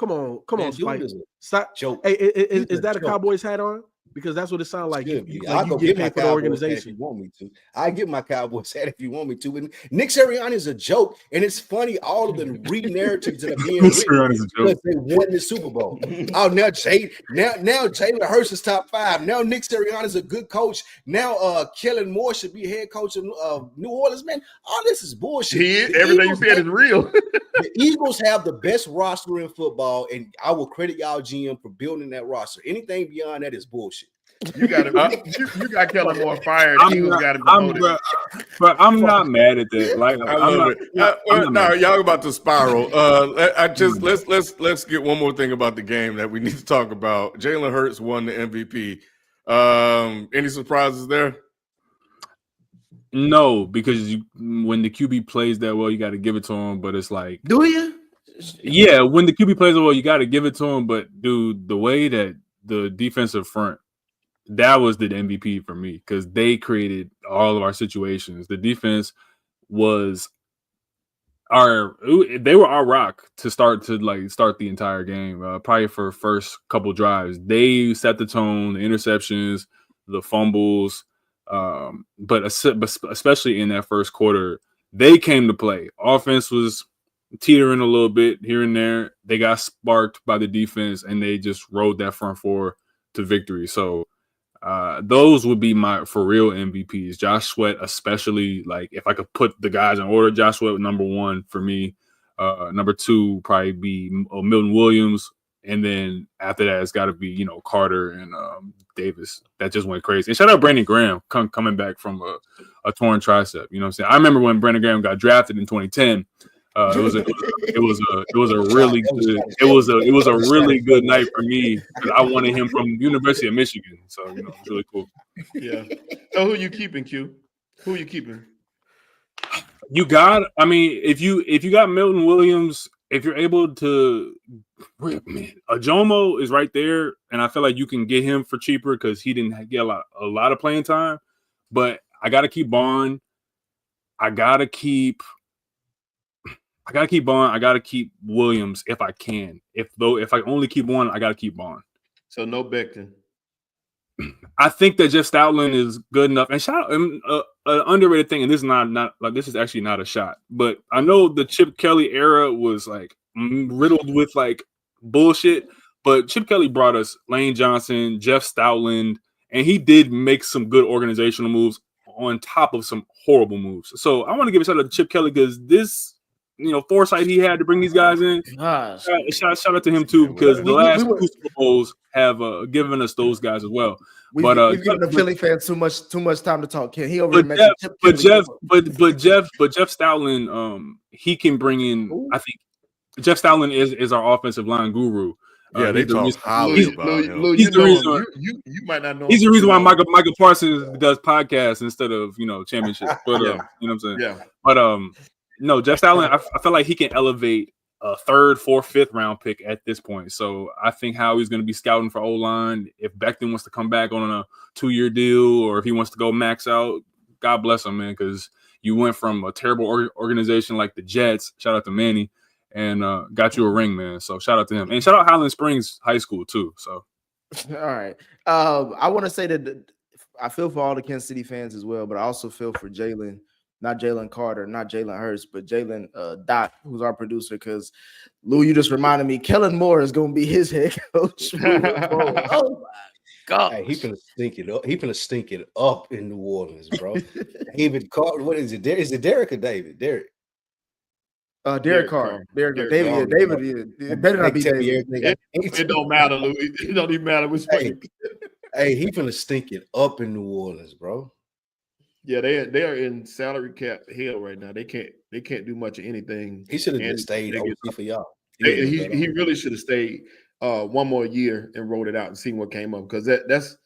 Man, Spike. dude is a Stop. joke. Hey, He's is that a joke. Cowboys hat on? Because that's what it sounds like. Should You be. I'll go get get my paid for the Cowboys hat if organization. you want me to. I get my Cowboys hat if you want me to. And Nick Sirianni is a joke, and it's funny all of the re-narratives that are being written Sirianni's a joke. because they won the Super Bowl. Oh, now Jalen Hurts is top 5. Now Nick Sirianni is a good coach. Now Kellen Moore should be head coach of New Orleans. Man, all this is bullshit. Everything you said is real. The Eagles have the best roster in football, and I will credit y'all GM for building that roster. Anything beyond that is bullshit. You got you got Kellen Moore fired. Eagles got him demoted. But I'm not mad at that. Like, I love it. I'm not No, mad. y'all about to spiral. Let's get one more thing about the game that we need to talk about. Jalen Hurts won the MVP. Any surprises there? No, because when the QB plays that well, you got to give it to him. But it's like, Do you? yeah, when the QB plays well, you got to give it to him. But dude, the way that the defensive front, that was the MVP for me because they created all of our situations. The defense was they were our rock to start the entire game. Probably for first couple drives, they set the tone, the interceptions, the fumbles. But especially in that first quarter, they came to play. Offense was teetering a little bit here and there. They got sparked by the defense, and they just rode that front four to victory. So those would be my for real MVPs. Josh Sweat, especially, like if I could put the guys in order, Josh Sweat number 1 for me. Number 2 probably be Milton Williams, and then after that it's got to be Carter and Davis. That just went crazy. And shout out Brandon Graham coming back from a torn tricep. You know what I'm saying? I remember when Brandon Graham got drafted in 2010. It was a really good night for me because I wanted him from University of Michigan. So it's really cool. Yeah. So who you keeping, Q? Who you keeping? If you got Milton Williams, if you're able to, man, Ajomo is right there, and I feel like you can get him for cheaper because he didn't get a lot of playing time. But I gotta keep Bond. I gotta keep Bond. I gotta keep Williams if I can. If I only keep one, I gotta keep Bond. So no Becton. I think that Jeff Stoutland is good enough. And shout out an underrated thing, and this is not like this is actually not a shot, but I know the Chip Kelly era was like riddled with like bullshit. But Chip Kelly brought us Lane Johnson, Jeff Stoutland, and he did make some good organizational moves on top of some horrible moves. So I want to give a shout out to Chip Kelly because this, foresight he had to bring these guys in. Gosh. Shout out to him too because the last 2 Super Bowls have given us those guys as well. We've given the Philly fans too much time to talk. He over Jeff Stoutland, he can bring in. I think Jeff Stoutland is our offensive line guru. Yeah, they talk highly about him. He's the reason. You might not know. He's the reason why Michael Parsons does podcasts instead of championships. But you know what I'm saying. Yeah. But no, Jeff Stoutland, I feel like he can elevate a 3rd, 4th, 5th round pick at this point. So I think Howie's going to be scouting for O-line. If Becton wants to come back on a 2-year deal, or if he wants to go max out, God bless him, man. Because you went from a terrible organization like the Jets. Shout out to Manny. And got you a ring, man. So shout out to him. And shout out Highland Springs High School, too. So all right. I want to say that I feel for all the Kansas City fans as well, but I also feel for Jalen, not Jalen Carter, not Jalen Hurts, but Jalen Dot, who's our producer. Because Lou, you just reminded me, Kellen Moore is going to be his head coach moving forward. Oh my God! Hey, he finna stink it up. He finna stink it up in New Orleans, bro. David Carter. What is it? Is it Derek or David? Derek. Derek Carr. David. Carr. David. It better not be Tell me David. everything. It don't matter, Louis. It don't even matter which Hey. way. Hey, he finna stink it up in New Orleans, bro. Yeah, they are in salary cap hell right now. They can't do much of anything. He should have And just stayed they get- OC for y'all. He really should have stayed one more year and rolled it out and seen what came up, because that's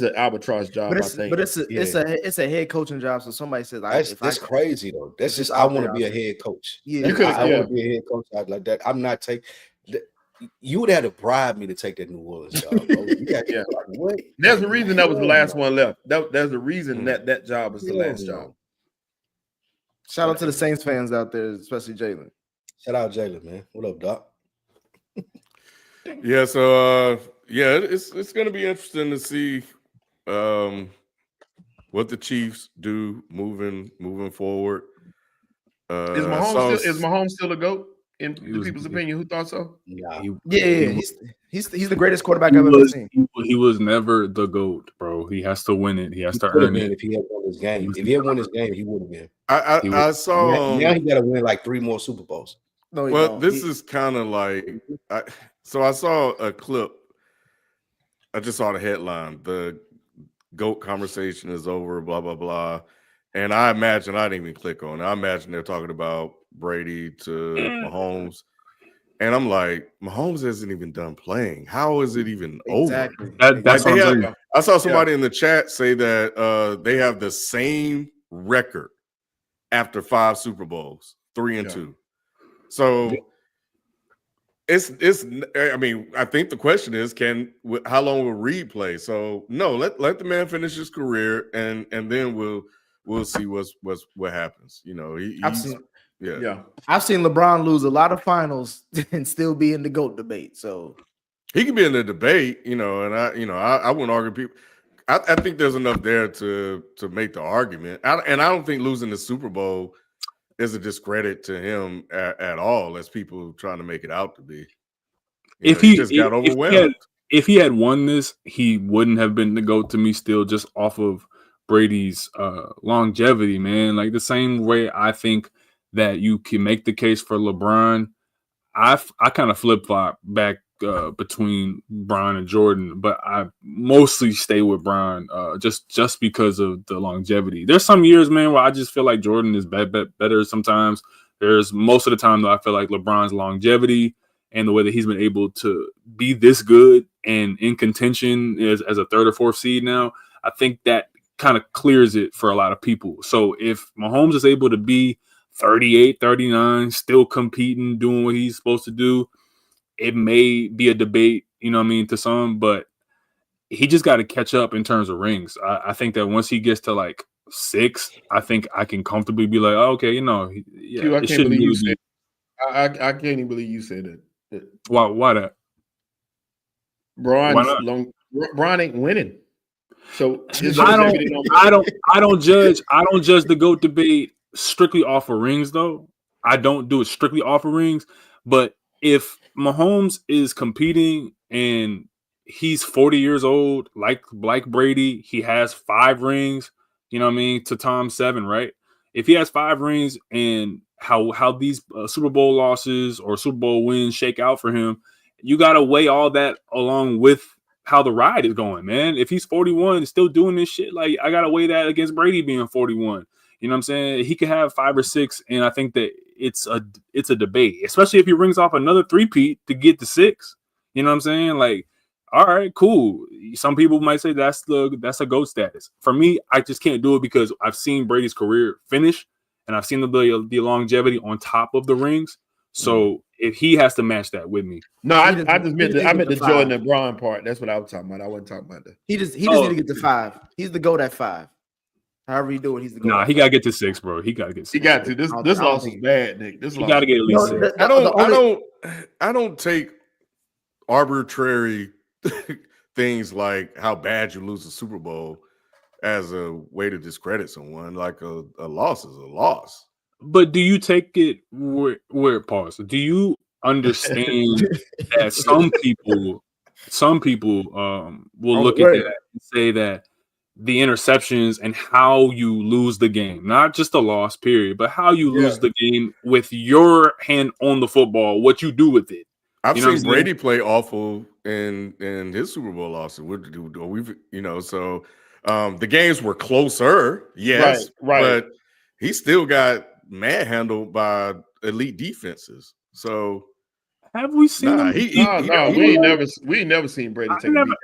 an arbitrage job. But I think. it's a head coaching job. So somebody says, That's crazy though. That's just I out want there, to be a I'll head coach. Yeah, I want to be a head coach out like that. I'm not taking. You would have to bribe me to take that New Orleans job, bro. Yeah. What? There's a reason that was the Hell last no. one left. There's a reason that job was the Hell last no. job. Shout out to the Saints fans out there, especially Jalen. Shout out Jalen, man. What up, Doc? Yeah, so it's gonna be interesting to see what the Chiefs do moving forward. Is Mahomes still a GOAT in the people's opinion? Who thought so? Nah. He's the greatest quarterback I've ever seen. He was never the GOAT, bro. He has to win it. He has to Could have earn been it. if he had won his game. If he had won his game, he would have been. I saw Now he got to win like 3 more Super Bowls. No, he well, don't. this is kind of like I saw a clip. I just saw the headline. The GOAT conversation is over, blah, blah, blah. And I imagine, I didn't even click on it. I imagine they're talking about Brady to Mahomes. And I'm like, Mahomes hasn't even done playing. How is it even over? That's what I'm saying. I saw somebody in the chat say that they have the same record after 5 Super Bowls, 3 and 2. So it's. I mean, I think the question is, how long will Reed play? So no, let the man finish his career, and then we'll see what happens. You know, I've seen LeBron lose a lot of finals and still be in the GOAT debate. So he can be in the debate, you know, and I wouldn't argue people. I think there's enough there to make the argument, and I don't think losing the Super Bowl is a discredit to him at all, as people trying to make it out to be. If he just got overwhelmed. If he had won this, he wouldn't have been the GOAT to me still, just off of Brady's longevity, man. Like the same way I think that you can make the case for LeBron. I kind of flip-flop back between Bron and Jordan, but I mostly stay with Bron just because of the longevity. There's some years, man, where I just feel like Jordan is better sometimes. There's most of the time, though, I feel like LeBron's longevity and the way that he's been able to be this good and in contention as a 3rd or 4th seed now, I think that kind of clears it for a lot of people. So if Mahomes is able to be 38, 39, still competing, doing what he's supposed to do, it may be a debate, you know what I mean, to some, but he just got to catch up in terms of rings. I think that once he gets to like 6, I think I can comfortably be like, oh, okay, you know, yeah. Dude, I can't believe you said. I can't even believe you said that. Why that? Bron ain't winning. So I don't judge the GOAT debate strictly off of rings, though. I don't do it strictly off of rings. But if Mahomes is competing and he's 40 years old, like Brady, he has 5 rings, you know what I mean, to Tom's 7, right? If he has 5 rings and how these Super Bowl losses or Super Bowl wins shake out for him, you got to weigh all that along with how the ride is going, man. If he's 41 and still doing this shit, like I got to weigh that against Brady being 41. You know what I'm saying? He could have 5 or 6, and I think that it's a debate, especially if he rings off another 3-peat to get to 6. You know what I'm saying? Like, all right, cool. Some people might say that's a GOAT status. For me, I just can't do it because I've seen Brady's career finish, and I've seen the longevity on top of the rings. So if he has to match that with me, no, I just meant the Jordan and Bron part. That's what I was talking about. I wasn't talking about that. He just need to get to 5. He's the GOAT at 5. However you do it, he's the GOAT. Nah, he gotta get to 6, bro. He gotta get 6. He got to. This loss is bad, Nick. He gotta get at least 6. I don't take arbitrary things like how bad you lose a Super Bowl as a way to discredit someone. Like a loss is a loss. But do you take it where pause? Do you understand that some people will On the look at way. that and say that the interceptions and how you lose the game, not just the loss period, but how you Yeah. lose the game with your hand on the football, what you do with it. I've You know what seen I'm saying? Brady play awful in his Super Bowl losses. We've so the games were closer, yes, Right. but he still got manhandled by elite defenses. So Have we seen nah, him? No, we ain't never seen Brady take a beat down like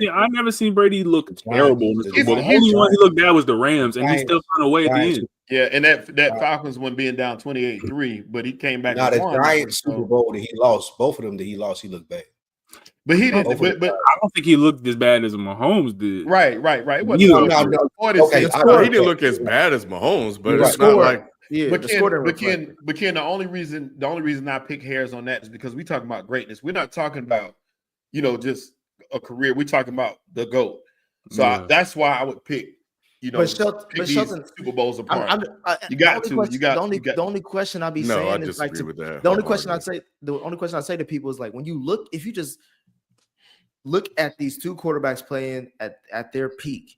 that. I never seen Brady look The terrible in the Giants- Super Bowl. The he's- only one he looked bad was the Rams, and he Giants- still found a way at the Giants- end. Yeah, and that Falcons one being down 28-3, but he came back Now and the won. Giants So- Super Bowl that he lost, both of them that he lost, he looked bad. But he Both didn't. of them. But I don't think he looked as bad as Mahomes did. right. It wasn't Neither. No. 46. Okay, he I- didn't look as bad as Mahomes, but You're it's right. not like Yeah, But the score didn't Ken, reflect it. the only reason I pick hairs on that is because we talking about greatness. We're not talking about, just a career. We're talking about the GOAT. So Yeah. that's why I would pick, But Shelton, pick these Super Bowls apart. You got the to. only question, You got- the only you got- the only question I'd be no, I saying is like disagree with that. the only question I'd wholeheartedly. say the only question I'd say to people is like when you look, if you just look at these two quarterbacks playing at their peak,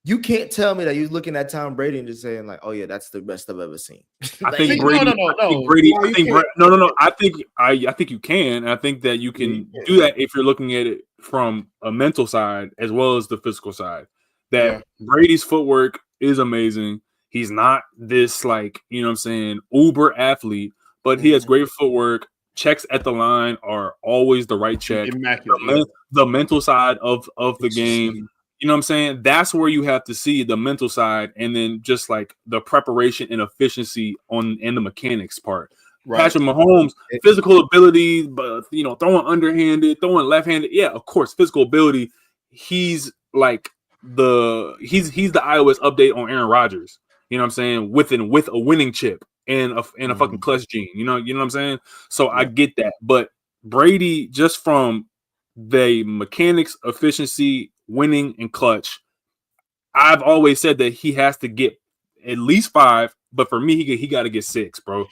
you can't tell me that you're looking at Tom Brady and just saying like, oh yeah, that's the best I've ever seen. I Like, think See, Brady. no. I think Brady. No, I you think can't. no. I think you can. I think that you can do that if you're looking at it from a mental side as well as the physical side. That Yeah. Brady's footwork is amazing. He's not this like what I'm saying, uber athlete, but he has great footwork. Checks at the line are always the right check. Immaculate. The mental side of the game. You know what I'm saying? That's where you have to see the mental side, and then just like the preparation and efficiency and the mechanics part. Right. Patrick Mahomes, physical ability, but throwing underhanded, throwing left-handed. Yeah, of course, physical ability. He's like he's the iOS update on Aaron Rodgers. You know what I'm saying? With a winning chip and a fucking clutch gene. You know what I'm saying? So I get that, but Brady, just from the mechanics, efficiency, winning, and clutch, I've always said that he has to get at least 5, but for me, he got to get 6, bro,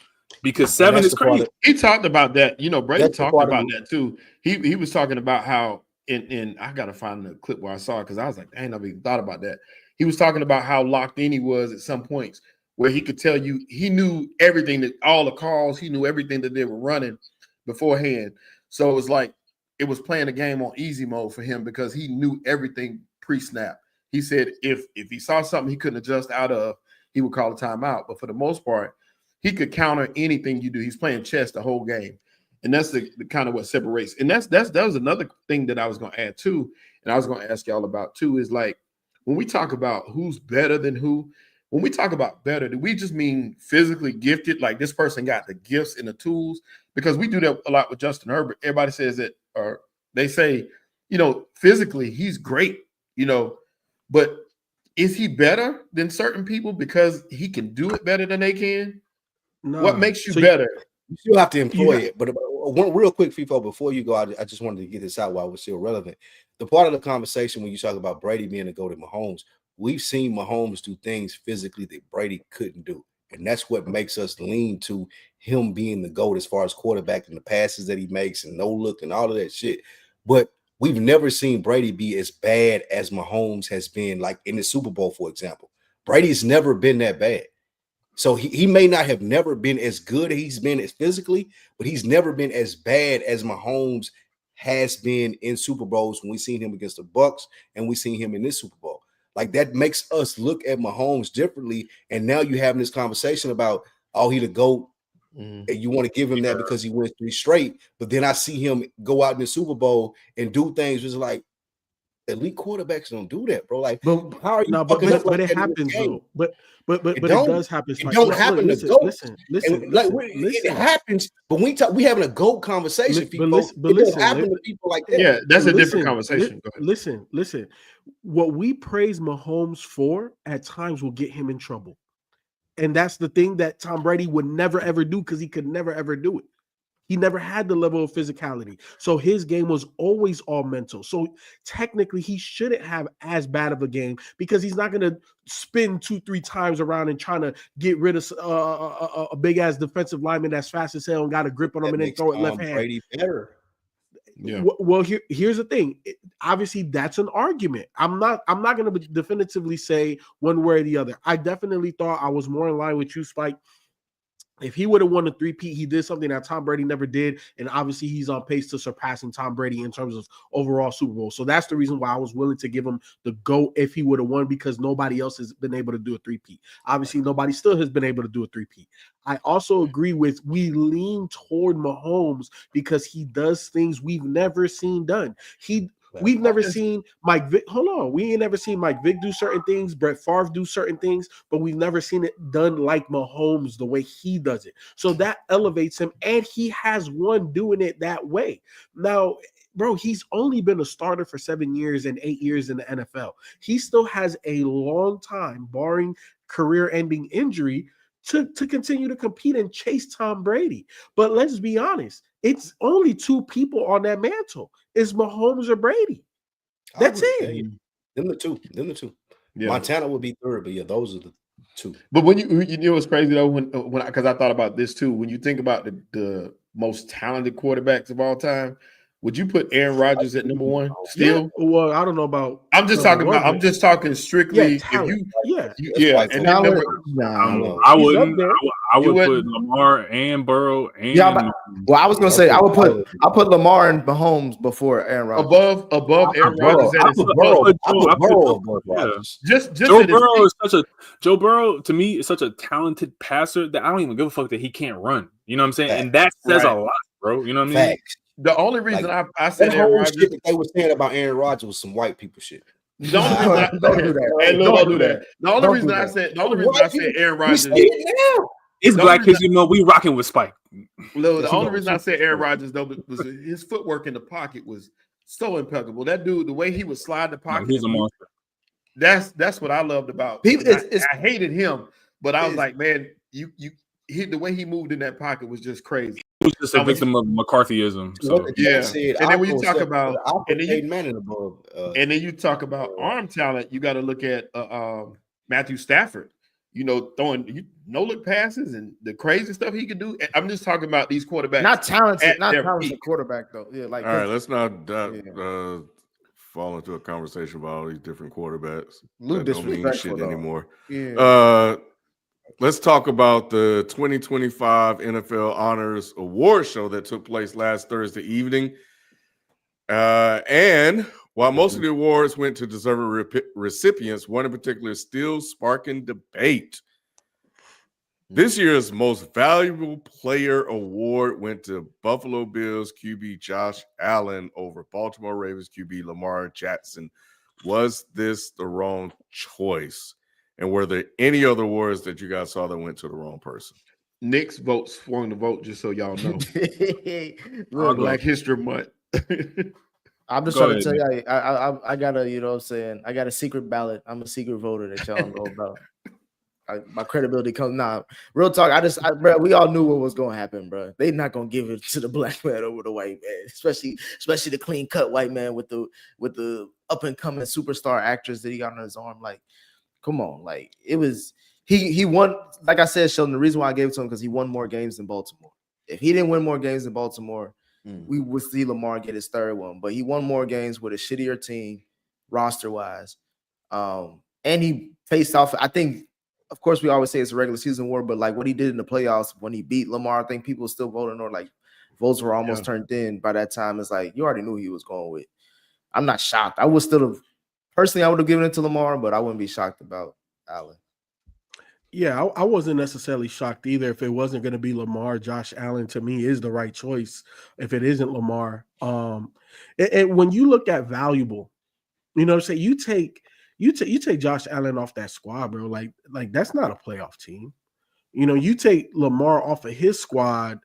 because 7 is crazy. He talked about that. Brady That's the talked part about of- that too. He was talking about how in I gotta find the clip where I saw it because I was like, I ain't never even thought about that. He was talking about how locked in he was at some points where he could tell you he knew everything, that all the calls, he knew everything that they were running beforehand. So it was like it was playing the game on easy mode for him because he knew everything pre-snap. He said if he saw something he couldn't adjust out of, he would call a timeout. But for the most part, he could counter anything you do. He's playing chess the whole game. And that's the kind of what separates. And that was another thing that I was going to add too. And I was going to ask y'all about too, is like when we talk about who's better than who, when we talk about better, do we just mean physically gifted? Like this person got the gifts and the tools? Because we do that a lot with Justin Herbert. Everybody says that, or they say, physically he's great, but is he better than certain people because he can do it better than they can? No. What makes you So better? You still have to employ Yeah. it. But one real quick, FIFO, before you go, I just wanted to get this out while we're still relevant. The part of the conversation when you talk about Brady being a GOAT to Mahomes, we've seen Mahomes do things physically that Brady couldn't do. And that's what makes us lean to him being the GOAT as far as quarterback and the passes that he makes and no look and all of that shit. But we've never seen Brady be as bad as Mahomes has been, like in the Super Bowl, for example. Brady's never been that bad. So he may not have never been as good as he's been as physically, but he's never been as bad as Mahomes has been in Super Bowls when we've seen him against the Bucks and we've seen him in this Super Bowl. Like that makes us look at Mahomes differently. And now you're having this conversation about, oh, he the GOAT. And you want to give him that because he went 3 straight. But then I see him go out in the Super Bowl and do things just like elite quarterbacks don't do that, bro. Like, But how are you? no, but fucking up like it that in this happens game? though. But it don't. does happen. It don't happen to GOATs. Listen. It happing, but we having a GOAT conversation. But listen, it happen to people like that. Yeah, that's a different Listen, conversation. Go ahead. Listen. What we praise Mahomes for at times will get him in trouble. And that's the thing that Tom Brady would never ever do because he could never ever do it. He never had the level of physicality. So his game was always all mental. So technically, he shouldn't have as bad of a game because he's not going to spin 2-3 times around and trying to get rid of a big ass defensive lineman that's fast as hell and got a grip on him and then throw it left hand. Brady better. Yeah. Well, here's the thing. Obviously, that's an argument. I'm not going to definitively say one way or the other. I definitely thought I was more in line with you, Spike. If he would have won a 3-peat, he did something that Tom Brady never did, and obviously he's on pace to surpassing Tom Brady in terms of overall Super Bowl. So that's the reason why I was willing to give him the GOAT if he would have won, because nobody else has been able to do a 3-peat. Obviously, nobody still has been able to do a 3-peat. I also agree with we lean toward Mahomes because he does things we've never seen done. We've never seen Mike Vick. Hold on. We ain't never seen Mike Vick do certain things, Brett Favre do certain things, but we've never seen it done like Mahomes the way he does it. So that elevates him, and he has won doing it that way. Now, bro, he's only been a starter for 7 years and 8 years in the NFL. He still has a long time, barring career-ending injury, to continue to compete and chase Tom Brady. But let's be honest, it's only 2 people on that mantle. It's Mahomes or Brady. That's it. Them the two. Yeah. Montana would be third, but yeah, those are the 2. But when you know what's crazy though, when because I thought about this too, when you think about the most talented quarterbacks of all time, would you put Aaron Rodgers at number 1 still? Yeah. Well, I don't know about. I'm just talking strictly. Talent. And then I wouldn't. I would put Lamar and Burrow and. I was gonna say I put Lamar and Mahomes before Aaron Rodgers. Above Aaron Rodgers. Joe Burrow to me is such a talented passer that I don't even give a fuck that he can't run. You know what I'm saying? And that says a lot, bro. You know what I mean? The only reason I said Aaron Rodgers, shit that they were saying about Aaron Rodgers was some white people shit. The only reason I said Aaron Rodgers. It's black kids, we rocking with Spike. The only reason I said Aaron Rodgers though was his footwork in the pocket was so impeccable. That dude, the way he would slide the pocket, he's a monster. That's what I loved about. I hated him, but I was like, man, the way he moved in that pocket was just crazy. He was just a victim of McCarthyism. So. Yeah, and then when you talk about you talk about arm talent, you got to look at Matthew Stafford. Throwing no-look passes and the crazy stuff he could do. I'm just talking about these quarterbacks. Not talented quarterback though. Yeah, like all right, let's not fall into a conversation about all these different quarterbacks. Luke that don't mean shit though. anymore. Yeah. Let's talk about the 2025 NFL Honors Award show that took place last Thursday evening. And while most of the awards went to deserving recipients, one in particular is still sparking debate. This year's Most Valuable Player Award went to Buffalo Bills QB Josh Allen over Baltimore Ravens QB Lamar Jackson. Was this the wrong choice? And were there any other awards that you guys saw that went to the wrong person? Nick's vote swung the vote, just so y'all know. Black History Month. I'm just trying to tell you, I got a, you know what I'm saying? I got a secret ballot. I'm a secret voter that y'all don't know about. My credibility comes now. Real talk. Bro, we all knew what was going to happen, bro. They not going to give it to the black man over the white man, especially the clean cut white man with the up and coming superstar actress that he got on his arm. Like, come on, like it was. He won. Like I said, Sheldon. The reason why I gave it to him because he won more games than Baltimore. If he didn't win more games than Baltimore, we would see Lamar get his third one. But he won more games with a shittier team, roster wise, and he faced off. I think. Of course, we always say it's a regular season award, but like what he did in the playoffs when he beat Lamar, I think people still voting, or like votes were almost turned in by that time. It's like you already knew he was going with. I'm not shocked. I would still have personally, I would have given it to Lamar, but I wouldn't be shocked about Allen. Yeah, I wasn't necessarily shocked either. If it wasn't going to be Lamar, Josh Allen to me is the right choice. If it isn't Lamar, and when you look at valuable, you know what I'm saying, you take Josh Allen off that squad, bro. Like that's not a playoff team. You take Lamar off of his squad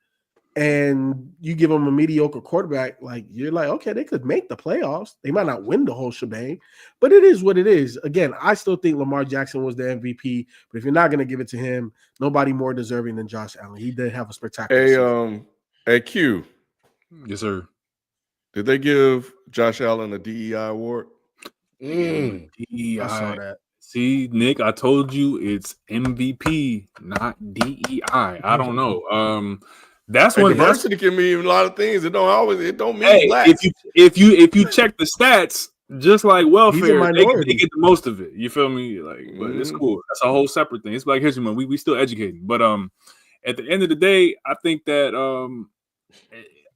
and you give him a mediocre quarterback, like you're like, okay, they could make the playoffs. They might not win the whole shebang, but it is what it is. Again, I still think Lamar Jackson was the MVP, but if you're not going to give it to him, nobody more deserving than Josh Allen. He did have a spectacular season. Hey, Q, Yes, sir. did they give Josh Allen a DEI award? Mm. I saw DEI. that. See, Nick, I told you it's MVP, not DEI. I don't know. That's Hey, one. That's diversity can mean a lot of things. It don't mean hey, black. if you check the stats, just like welfare, they minority. get the most of it. You feel me? Like, but it's Mhm. cool. That's a whole separate thing. It's Black History Month. We still educating, but at the end of the day, I think that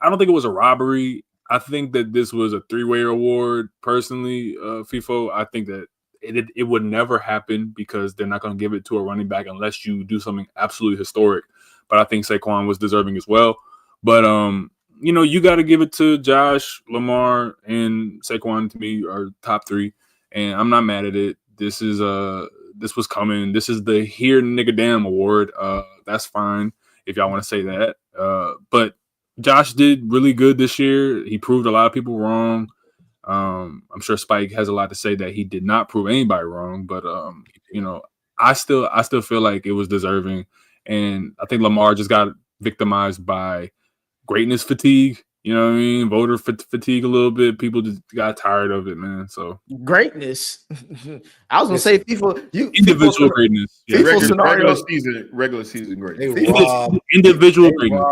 I don't think it was a robbery. I think that this was a three-way award. Personally, FIFO, I think that it would never happen because they're not going to give it to a running back unless you do something absolutely historic. But I think Saquon was deserving as well. But you got to give it to Josh, Lamar, and Saquon. To me, are top three, and I'm not mad at it. This was coming. This is the Here Nigga Damn award. That's fine if y'all want to say that. But Josh did really good this year. He proved a lot of people wrong. I'm sure Spike has a lot to say that he did not prove anybody wrong, but I still feel like it was deserving, and I think Lamar just got victimized by greatness fatigue. You know what I mean? Voter fatigue a little bit. People just got tired of it, man. So Greatness. I was gonna say FIFA. individual greatness, yeah. FIFA scenario. regular season great. They robbed individual greatness.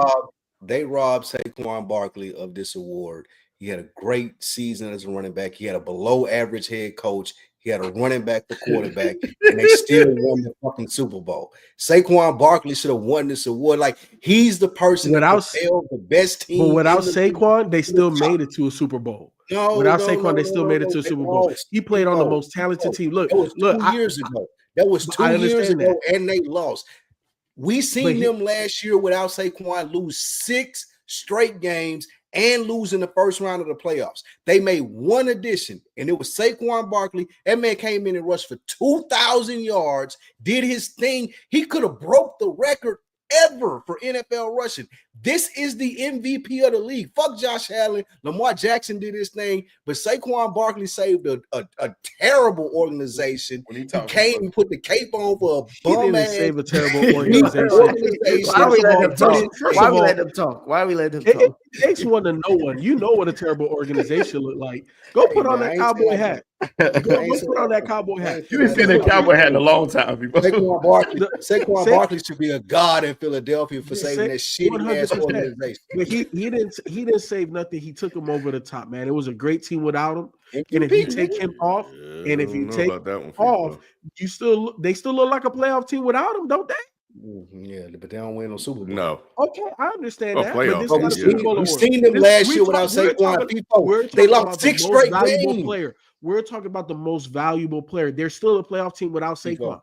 They robbed Saquon Barkley of this award. He had a great season as a running back. He had a below average head coach. He had a running back for quarterback, and they still won the fucking Super Bowl. Saquon Barkley should have won this award. Like, he's the person that propelled the best team. But without Saquon, they still made it to a Super Bowl. Without Saquon, they still made it to a Super Bowl. He played on the most talented team. Look, that was 2 years ago. That was 2 years ago, and they lost. We seen them last year without Saquon lose 6 straight games and lose in the first round of the playoffs. They made one addition, and it was Saquon Barkley. That man came in and rushed for 2,000 yards, did his thing. He could have broke the record ever for NFL rushing. This is the MVP of the league. Fuck Josh Allen. Lamar Jackson did his thing, but Saquon Barkley saved a terrible organization. He came and put the cape on for a bum ass. Save a terrible organization. Why we let him talk? Why we let him talk? Why we let him talk? It takes one to know one. You know what a terrible organization look like. Go put on that cowboy hat. Go put on that cowboy hat. You ain't seen that cowboy hat in a long time. Saquon Barkley should be a god in Philadelphia for saving that shitty ass organization. But he didn't save nothing. He took him over the top, man. It was a great team without him. And if you take him off, and if you take him off, they still look like a playoff team without him, don't they? Yeah, but they don't win no Super Bowl. No. Okay, I understand that. Playoff. But we've seen them last year without Saquon. They lost 6 straight games. We're talking about the most valuable player. They're still a playoff team without Saquon.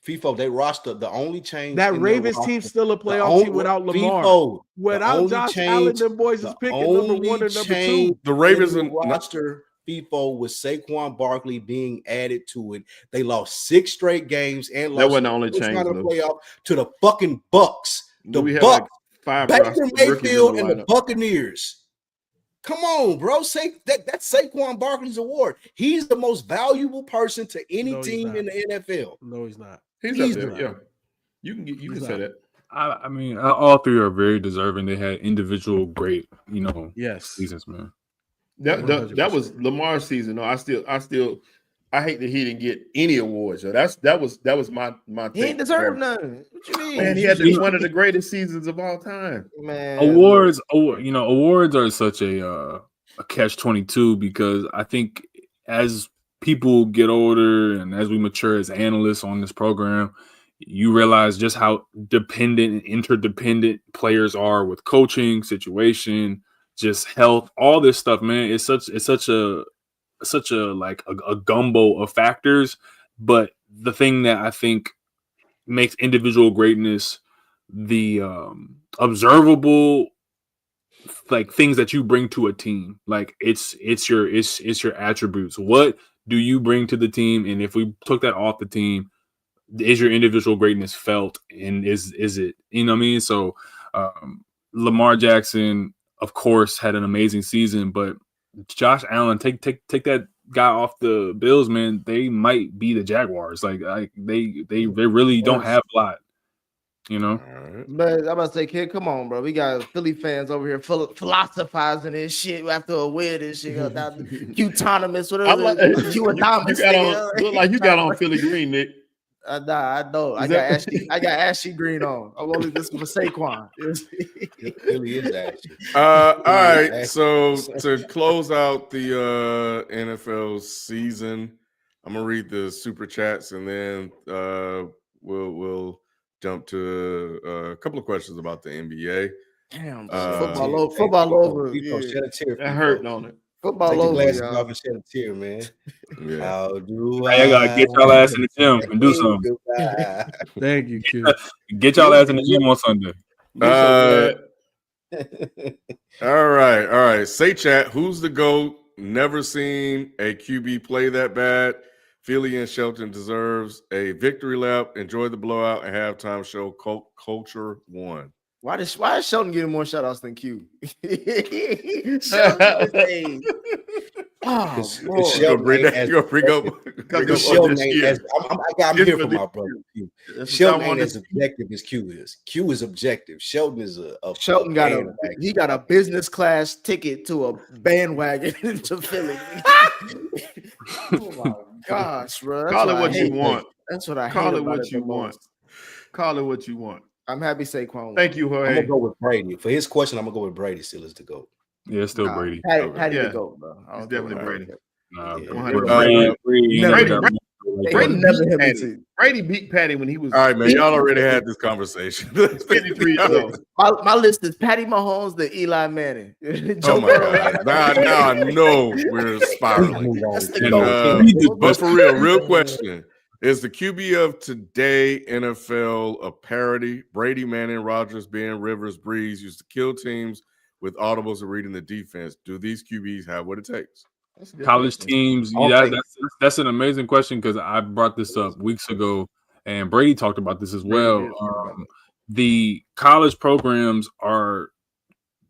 FIFO, they roster the only change. That Ravens team still a playoff team without Lamar. Without Josh Allen, them boys is picking number 1 and number 2. The Ravens roster FIFO with Saquon Barkley being added to it. They lost 6 straight games and lost. That wasn't the only change. Playoff to the fucking Bucks. The Bucks, like Baker Mayfield, and the Buccaneers. Come on, bro. That's Saquon Barkley's award. He's the most valuable person to any team in the NFL. No, he's not. He's up there. Yeah, you can say that. I mean, all three are very deserving. They had individual great, seasons, man. That was Lamar's season. No, I hate that he didn't get any awards. So that was my He didn't deserve none. What you mean? Man, he had one of the greatest seasons of all time. Man, awards are such a catch-22 because I think as people get older and as we mature as analysts on this program, you realize just how dependent and interdependent players are with coaching, situation, just health, all this stuff, man. It's such a like a gumbo of factors. But the thing that I think makes individual greatness the observable, like things that you bring to a team, like it's your attributes. What do you bring to the team? And if we took that off the team, is your individual greatness felt? And is it, you know what I mean? So Lamar Jackson, of course, had an amazing season, but Josh Allen, take that guy off the Bills, man. They might be the Jaguars. Like they really don't have a lot. You know, All right. But I'm about to say, kid, come on, bro. We got Philly fans over here philosophizing this shit after a win and shit. Q-tonomous, what I'm is like, it? You Adonis, got nigga. on, look like you got on Philly green, Nick. Nah, I know. I got ashy green on. I'm only this for Saquon. It really is actually. All right. Actually. So to close out the NFL season, I'm gonna read the super chats and then we'll jump to a couple of questions about the NBA. Damn, Uh, football over. People Yeah. shed a tear. That hurt, don't it? Football Take the over, glasses y'all. off and shed a tear, man. Yeah. How do now y'all gotta I get y'all ass in the gym and do say something. goodbye? Thank you, Q. Get y'all ass in the gym on Sunday. Nick's so All right. Say chat. Who's the GOAT? Never seen a QB play that bad. Philly and Shelton deserves a victory lap. Enjoy the blowout and halftime show. Culture won. Why is Shelton getting more shout-outs than Q? Shelton is oh, Because boy. You gonna bring up Because Shelton this ain't year. as I'm This here for for this my brother. Q. That's Shelton what I ain't wanted as objective as Q is. Q is objective. Shelton is a Shelton got a bandwagon. business class ticket to a bandwagon to Philly. Oh my gosh, bro. That's Call what it I what you hate. want. That's what I hate Call it about what it you the want. most. Call it what you want. I'm happy Saquon won. Thank you, I'm Jorge. gonna go with Brady. For his question, I'm gonna go with Brady still as the GOAT. Yeah, it's still Nah, Brady. Patty Yeah. the GOAT, bro. I It's don't care definitely what Brady. nobody Nah, Yeah. Brady ain't Never- never got Brady- like Brady that. never beat hit me Patty. too. Brady beat Patty when he was All right, man. Y'all already had this conversation. 53 years old. My list is Patty Mahomes, the Eli Manning. Oh my God. Now I know we're spiraling. That's the And, GOAT. But for real question. Is the QB of today NFL a parody? Brady, Manning, Rodgers, Ben, Rivers, Breeze used to kill teams with audibles and reading the defense. Do these QBs have what it takes? That's a good college question. teams, yeah, that's an amazing question because I brought this up weeks ago, and Brady talked about this as well. did talk about that. The college programs are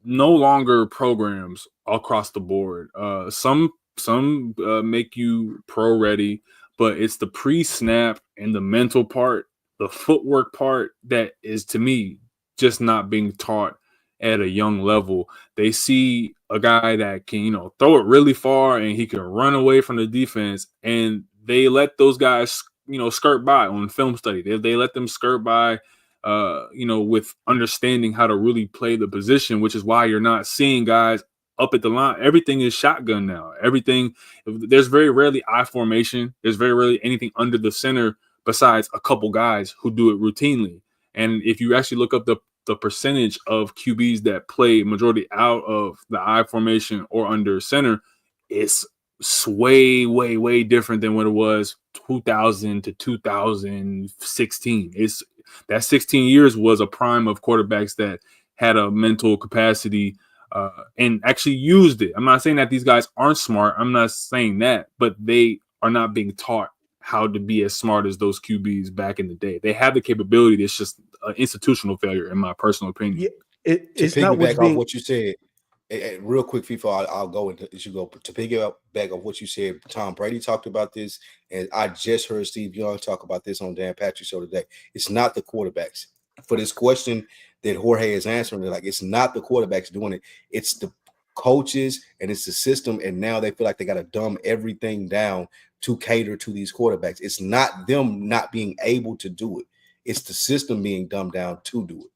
no longer programs across the board. Some make you pro ready, but it's the pre-snap and the mental part, the footwork part that is to me just not being taught at a young level. They see a guy that can, throw it really far and he can run away from the defense, and they let those guys, skirt by on film study. They let them skirt by with understanding how to really play the position, which is why you're not seeing guys up at the line. Everything is shotgun now. There's very rarely I formation. There's very rarely anything under the center besides a couple guys who do it routinely. And if you actually look up the percentage of QBs that play majority out of the I formation or under center, it's way, way, way different than what it was 2000 to 2016. That 16 years was a prime of quarterbacks that had a mental capacity and actually used it. I'm not saying that these guys aren't smart. I'm not saying that, but they are not being taught how to be as smart as those QBs back in the day. They have the capability. It's just an institutional failure, in my personal opinion. Yeah, it's To not what's piggyback off being. what you said, real quick, FIFA, I'll go into as you go. To piggyback off what you said, Tom Brady talked about this, and I just heard Steve Young talk about this on Dan Patrick's show today. It's not the quarterbacks. For this question that Jorge is answering, like it's not the quarterbacks doing it. It's the coaches and it's the system, and now they feel like they got to dumb everything down to cater to these quarterbacks. It's not them not being able to do it. It's the system being dumbed down to do it.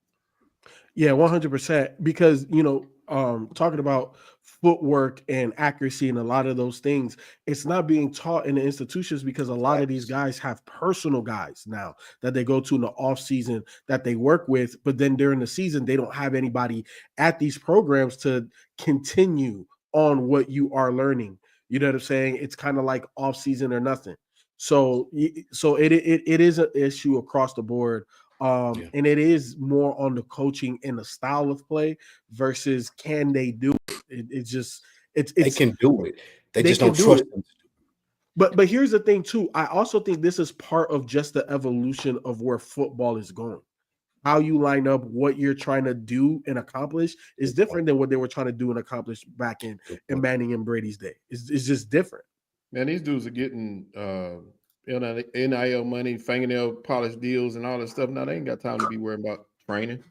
Yeah, 100%. Because, talking about footwork and accuracy and a lot of those things, it's not being taught in the institutions because a lot of these guys have personal guys now that they go to in the off season that they work with. But then during the season, they don't have anybody at these programs to continue on what you are learning. You know what I'm saying? It's kind of like off season or nothing. So it is an issue across the board. And it is more on the coaching and the style of play versus can they do it? They can do it. They just don't trust them. But here's the thing too. I also think this is part of just the evolution of where football is going. How you line up what you're trying to do and accomplish is different than what they were trying to do and accomplish back in Manning and Brady's day. It's just different. Man, these dudes are getting You know, the NIL money, fingernail polish deals, and all that stuff. Now they ain't got time to be worrying about training.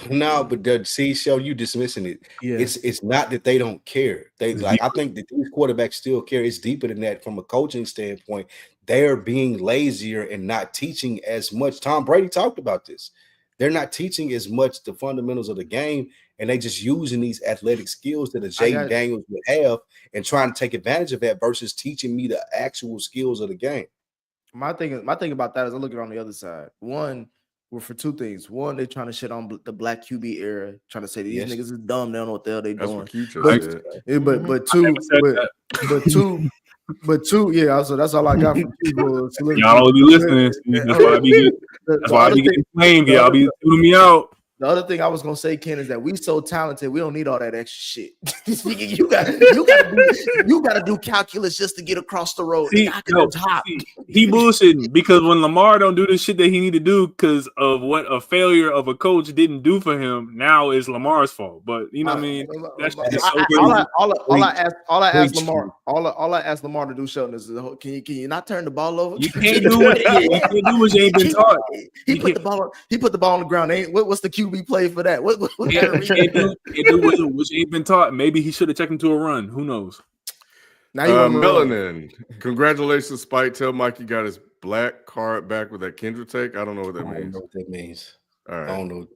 No, but show you dismissing it. Yeah. It's not that they don't care. They It's like I think that these quarterbacks still care. It's deeper than that from a coaching standpoint. They're being lazier and not teaching as much. Tom Brady talked about this. They're not teaching as much the fundamentals of the game, and they just using these athletic skills that a Jaden Daniels would have and trying to take advantage of that versus teaching me the actual skills of the game. My thing about that is I look at it on the other side. One, we're for two things. One, they're trying to shit on the black QB era, trying to say these niggas is dumb. They don't know what the hell they That's doing. what Q just But, said. but two, yeah. Also, that's all I got from people. Y'all be listening. That's why I be getting flamed. Y'all be tuning me out. The other thing I was gonna say, Ken, is that we so talented, we don't need all that extra shit. you gotta do calculus just to get across the road. He bullshitting because when Lamar don't do the shit that he need to do because of what a failure of a coach didn't do for him, now is Lamar's fault. But you know what I mean? That's so all I asked Lamar to do, Sheldon, is can you not turn the ball over? You can't do it. You can't do what you ain't been taught. He put the ball on the ground. What's the QB play for that? What can't do what you ain't been taught. Maybe he should have checked into a run. Who knows? Now Melanin, congratulations, Spike. Tell Mike you got his black card back with that Kendra take. I don't know what that means. I don't know what that means. All right. I don't know.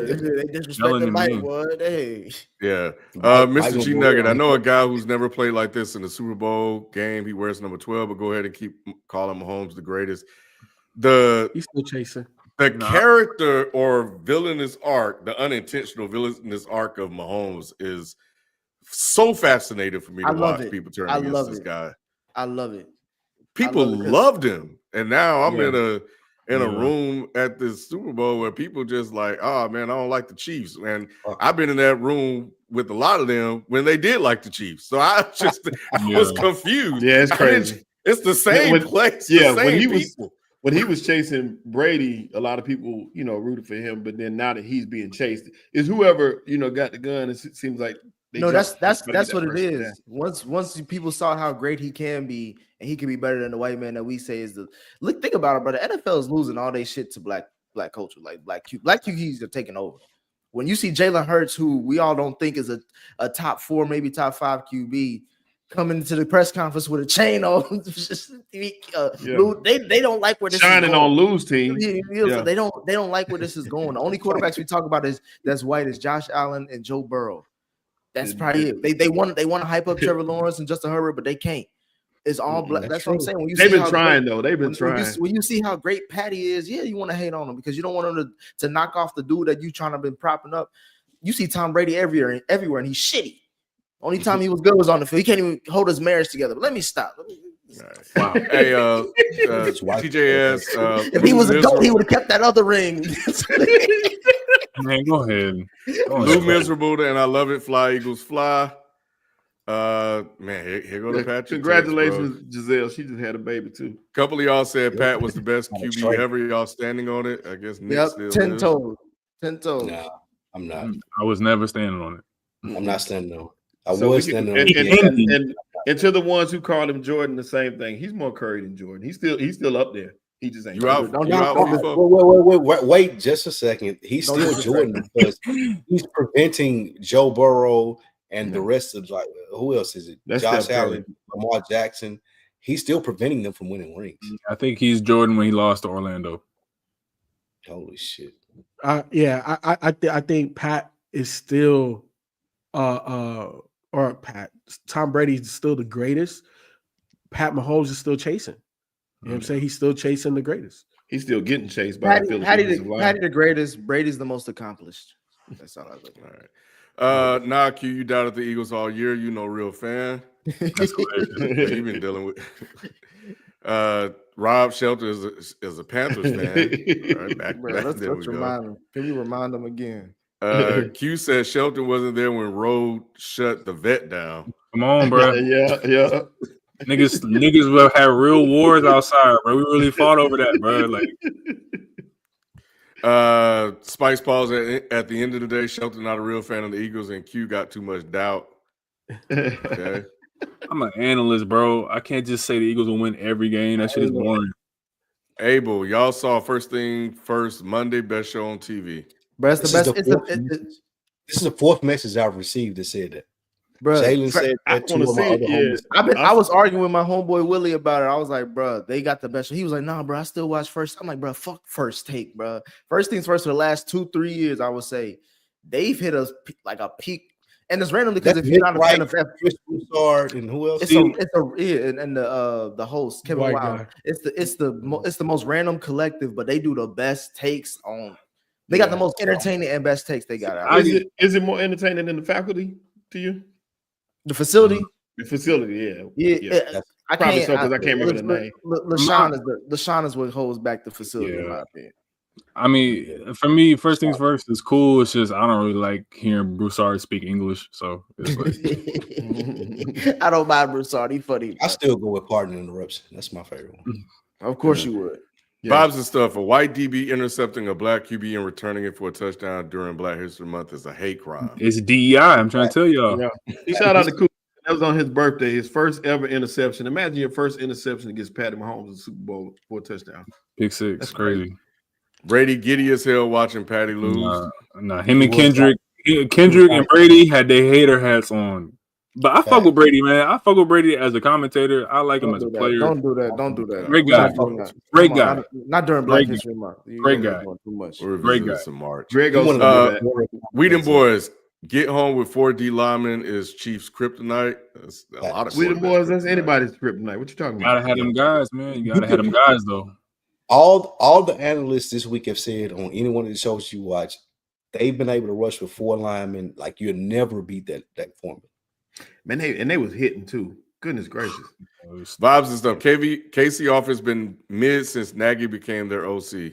They disrespected Mike, what? Hey. Yeah. Mike Mr. G Nugget, I know a guy who's never played like this in a Super Bowl game. He wears number 12, but go ahead and keep calling Mahomes the greatest. He's still chasing. The character or villainous arc, the unintentional villainous arc of Mahomes is so fascinating for me to watch people turn against this guy. I love it. People loved him. And now I'm in a room at this Super Bowl where people just like, oh man, I don't like the Chiefs. And I've been in that room with a lot of them when they did like the Chiefs. So I was confused. Yeah, it's crazy. It's the same place. Yeah, when he was chasing Brady, a lot of people, rooted for him. But then now that he's being chased, is whoever got the gun. It seems like that's what it is. Yeah. Once people saw how great he can be, and he can be better than the white man that we say is think about it, brother. NFL is losing all their shit to black culture, like black QBs are taking over. When you see Jalen Hurts, who we all don't think is a top 4, maybe top 5 QB, coming to the press conference with a chain on, they don't like where this shining is going. On lose team. They don't like where this is going. The only quarterbacks we talk about that's white is Josh Allen and Joe Burrow. That's probably it. They want to hype up Trevor Lawrence and Justin Herbert, but they can't. It's all black. That's what I'm saying. They've been trying though. They've been trying. When you see how great Patty is, you want to hate on him because you don't want him to knock off the dude that you trying to been propping up. You see Tom Brady everywhere, and he's shitty. Only time he was good was on the field. He can't even hold his marriage together. But let me stop. Wow. Hey, TJS. If he was a goat, he would have kept that other ring. Man, go ahead. Lou Miserable, and I love it. Fly Eagles fly. Man, here go the Patrick. Congratulations, Giselle. She just had a baby too. A couple of y'all said Pat was the best QB ever. Y'all standing on it. I guess Nick still 10 is. toes. 10 toes. No, I'm not. I was never standing on it. I'm not standing on it. I was standing on it. And to the ones who called him Jordan, the same thing. He's more Curry than Jordan. He's still up there. He just ain't. Wait just a second. He's still Jordan because he's preventing Joe Burrow and the rest of who else is it? That's Josh Allen, Lamar Jackson. He's still preventing them from winning rings. I think he's Jordan when he lost to Orlando. Holy shit. I think Pat is still or Pat Tom Brady is still the greatest. Pat Mahomes is still chasing. You know what I'm saying? He's still chasing the greatest. He's still getting chased by Patty the greatest. Brady's the most accomplished. That's all I look at. All right. Q, you doubted the Eagles all year. You know, real fan. That's hilarious. You've been dealing with. Rob Shelter is a Panthers fan. All right, let's remind him. Can we remind him again? Q said Shelton wasn't there when Road shut the vet down. Come on, bro. Yeah. Niggas will have real wars outside, bro. We really fought over that, bro. Spice Paul's at the end of the day, Shelton not a real fan of the Eagles, and Q got too much doubt. Okay. I'm an analyst, bro. I can't just say the Eagles will win every game. That shit is boring. Abel, y'all saw First Thing First Monday, best show on TV. Bro, it's the best. This is the fourth message I've received that said that. Bro, Jalen said I that to want to my see other it. homies. Yeah. I was arguing with my homeboy Willie about it. I was like, bro, they got the best show. He was like, nah, bro, I still watch First. I'm like, bro, fuck First Take, bro. First Things First for the last 2-3 years, I would say they've hit us like a peak. And it's random because if you're not a fan of Chris Broussard and who else? and the host Kevin White Wild. guy. It's the most random collective, but they do the best takes on. They got the most entertaining and best takes they got out. Is it more entertaining than the faculty to you? The facility. The facility, Yeah. I probably can't. so because I can't remember the name. LaShawn is what holds back the facility, in my opinion. I mean, for me, First Things First is cool. It's just I don't really like hearing Broussard speak English, so it's like I don't mind Broussard. He's funny. I still go with Pardon Interruption. That's my favorite one. Of course you would. Vibes and stuff. A white DB intercepting a black QB and returning it for a touchdown during Black History Month is a hate crime. it's DEI. I'm trying to tell y'all. Yeah. Shout out to Cooper. That was on his birthday, his first ever interception. Imagine your first interception against Patty Mahomes in the Super Bowl for a touchdown. Pick six, That's crazy. Brady giddy as hell watching Patty lose. Nah, him and Kendrick and Brady had their hater hats on. But I fuck with Brady, man. I fuck with Brady as a commentator. I like him as a player. Don't do that. Great guy. Great guy. Not during Black History Month. Great guy. Too much. We'll Great revisit guy. this in March. We Whedon boys get home with 4 D linemen is Chiefs kryptonite. That's a lot of the boys. That's kryptonite. anybody's kryptonite. What you talking about? Gotta have them guys, man. You gotta have them guys though. All the analysts this week have said on any one of the shows you watch, they've been able to rush with 4 linemen like you'll never beat that formula. Man, they was hitting too. Goodness gracious. Vibes and stuff. KC offense been mid since Nagy became their OC.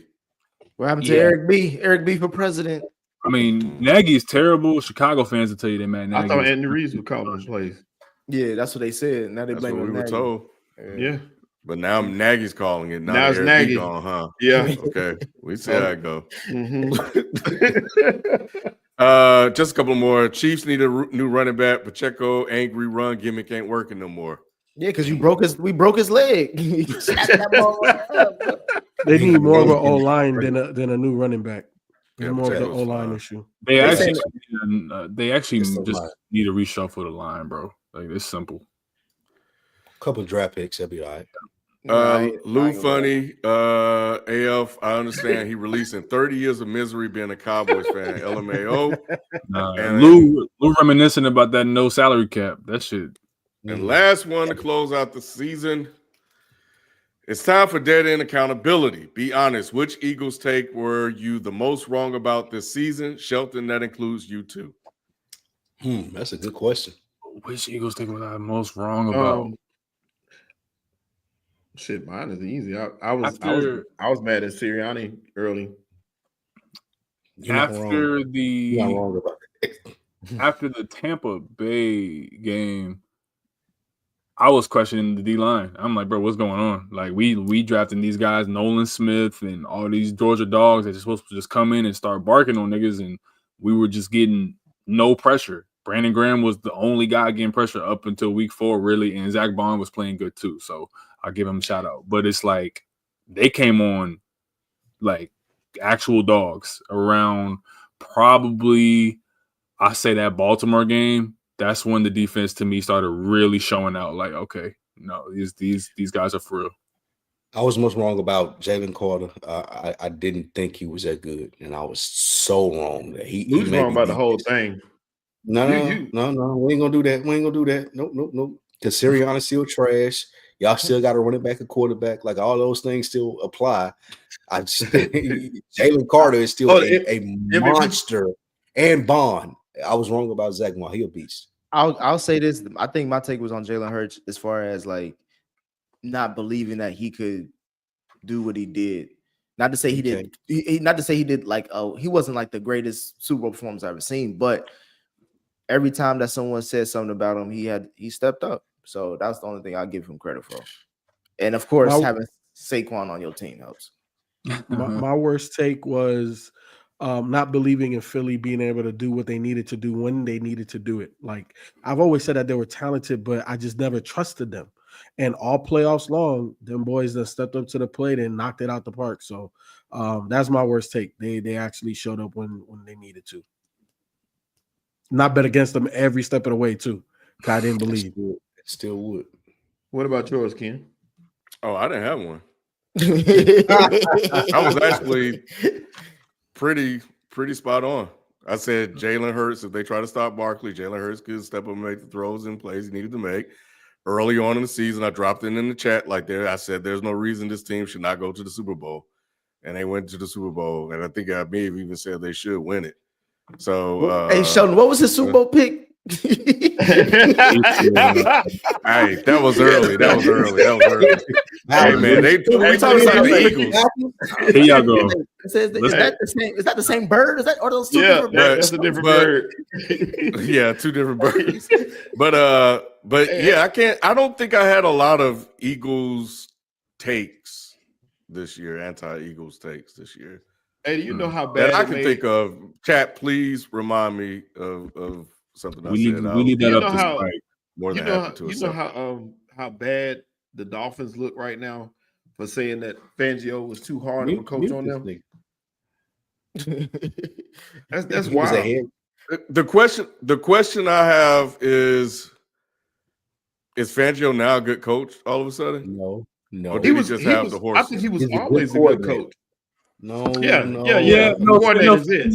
What happened to Eric B? Eric B for president. I mean, Nagy's terrible. Chicago fans will tell you that, man. I thought Andy Reid was calling plays. Yeah, that's what they said. Now they That's blame what we were Nagy. told. Yeah. But now Nagy's calling it. Now it's Eric Nagy. B gone, huh? Yeah. Okay. We see how it go. Mhm. Just a couple more. Chiefs need a new running back. Pacheco angry run gimmick ain't working no more. Yeah, because we broke his leg. They need more of an O line than a new running back. Yeah, More of the Pacheco's O line fine. issue. They actually It's a just lot. need to reshuffle the line, bro. Like it's simple. Couple of draft picks, that'll be all right. Lou Funny, AF, I understand he releasing 30 years of misery being a Cowboys fan. LMAO. And- Lou reminiscing about that no salary cap. That shit. And last one to close out the season. It's time for dead end accountability. Be honest. Which Eagles take were you the most wrong about this season? Shelton, that includes you too. That's a good question. Which Eagles take was I most wrong about? Shit, mine is easy. I was mad at Sirianni early. After You're not wrong about it. after the Tampa Bay game, I was questioning the D line. I'm like, bro, what's going on? Like, we drafting these guys, Nolan Smith and all these Georgia dogs that are supposed to just come in and start barking on niggas, and we were just getting no pressure. Brandon Graham was the only guy getting pressure up until week 4, really, and Zach Bond was playing good too. So I'll give him a shout out. But it's like they came on like actual dogs around probably, I say that Baltimore game. That's when the defense to me started really showing out. Like, okay, no, these guys are for real. I was most wrong about Jalen Carter. I didn't think he was that good, and I was so wrong that he was made wrong me about the beat whole this. thing. No, we ain't gonna do that. We ain't gonna do that. Nope. Because Sirianni still trash. Y'all still got to run it back a quarterback. Like all those things still apply. Jalen Carter is still a monster, and Bond. I was wrong about Zach Bond. He a beast. I'll say this. I think my take was on Jalen Hurts as far as like not believing that he could do what he did. Not to say he did. Not to say he did like he wasn't like the greatest Super Bowl performance I've ever seen, but every time that someone said something about him, he stepped up. So that's the only thing I'll give him credit for. And of course, having Saquon on your team helps. My worst take was not believing in Philly being able to do what they needed to do when they needed to do it. Like I've always said that they were talented, but I just never trusted them. And all playoffs long, them boys that stepped up to the plate and knocked it out the park. So that's my worst take. They actually showed up when they needed to. Not bet against them every step of the way too. I didn't believe. Still would. What about yours, Ken? Oh, I didn't have one. I was actually pretty spot on. I said Jalen Hurts, if they try to stop Barkley, Jalen Hurts could step up and make the throws and plays he needed to make. Early on in the season, I dropped it in the chat like there. I said there's no reason this team should not go to the Super Bowl. And they went to the Super Bowl. And I think I may have even said they should win it. So hey Sheldon, what was his Super Bowl pick? Hey, that was early. Hey man, we talking about the Eagles. Here y'all go. Is that the same bird? Is that or those two different birds? That's a different bird. Yeah, two different birds. But yeah, I don't think I had a lot of Eagles takes this year, anti-Eagles takes this year. Hey, do you know how bad that I can think of? Chat, please remind me of something We need that up to spike. More than happy to accept. How bad the Dolphins look right now for saying that Fangio was too hard of a coach on them. That's wild. The question I have is Fangio now a good coach all of a sudden? No. Or did he just have the horse? I think he was always a good coach. No. Coordinator's it.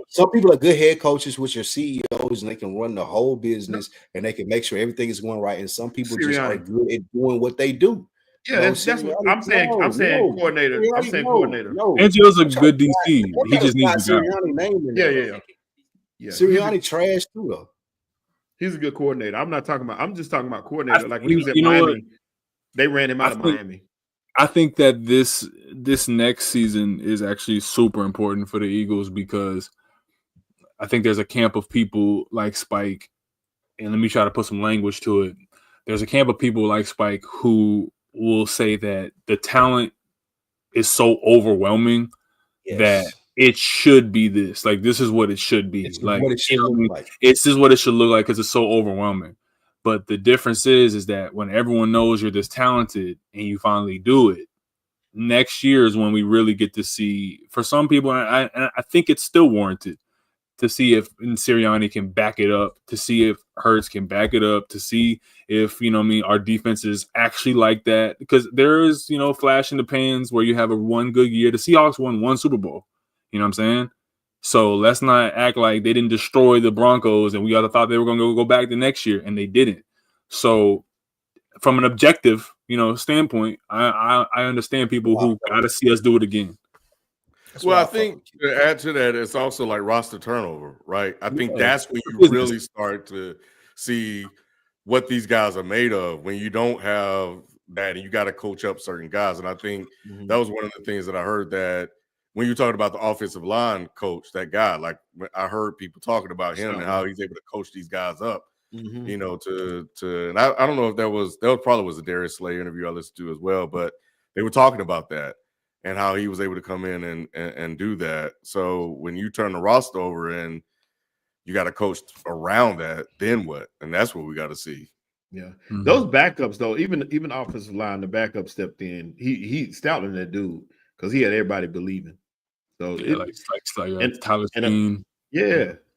Some people are good head coaches, which are CEOs, and they can run the whole business and they can make sure everything is going right. And some people just are good at doing what they do. Yeah, that's what I'm saying. I'm saying coordinator. I'm saying coordinator. Fangio's a good DC. He just needs to go. Yeah. Sirianni trash too, though. He's a good coordinator. I'm just talking about coordinator. Like when he was at Miami, they ran him out of Miami. I think that this next season is actually super important for the Eagles because I think there's a camp of people like Spike, and let me try to put some language to it. There's a camp of people like Spike who will say that the talent is so overwhelming that it should be this. Like, this is what it should be. It's like, this is what it should look like because it's so overwhelming. But the difference is that when everyone knows you're this talented and you finally do it, next year is when we really get to see, for some people, and I think it's still warranted, to see if Sirianni can back it up, to see if Hurts can back it up, to see if, our defense is actually like that. Because there is, flash in the pans where you have a one good year. The Seahawks won one Super Bowl. You know what I'm saying? So let's not act like they didn't destroy the Broncos and we all thought they were going to go back the next year, and they didn't. So from an objective, standpoint, I understand people who got to see us do it again. Well, I think to add to that, it's also like roster turnover, right? I think that's when you really start to see what these guys are made of when you don't have that and you got to coach up certain guys. And I think that was one of the things that I heard, that when you talked about the offensive line coach, that guy, like I heard people talking about him and how he's able to coach these guys up, and I don't know if that probably was a Darius Slay interview I listened to as well, but they were talking about that and how he was able to come in and do that. So when you turn the roster over and you got to coach around that, then what? And that's what we got to see. Yeah, those backups though, even offensive line, the backup stepped in. He stoutling that dude because he had everybody believing. So Tyler Steen.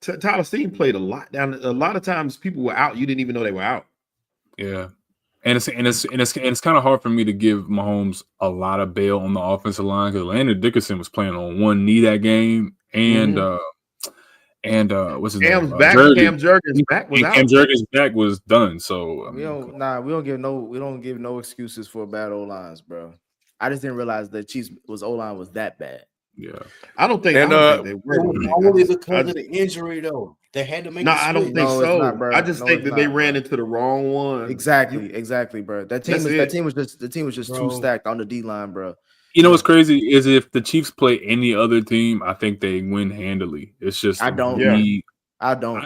Tyler Steen played a lot down. A lot of times people were out, you didn't even know they were out. Yeah, and it's kind of hard for me to give Mahomes a lot of bail on the offensive line because Landon Dickerson was playing on one knee that game, and what's his name? Cam Jurgens' back was out. Cam Jurgens' back was done. So we don't give no excuses for bad O-lines, bro. I just didn't realize the Chiefs O-line was that bad. Yeah, I don't think they were. Only because of the injury, though. They had to make. No, I don't think so. Not, bro. I just think that they ran into the wrong one. Exactly, bro. The team was just too stacked on the D line, bro. You know what's crazy is if the Chiefs play any other team, I think they win handily. It's just I don't. I do.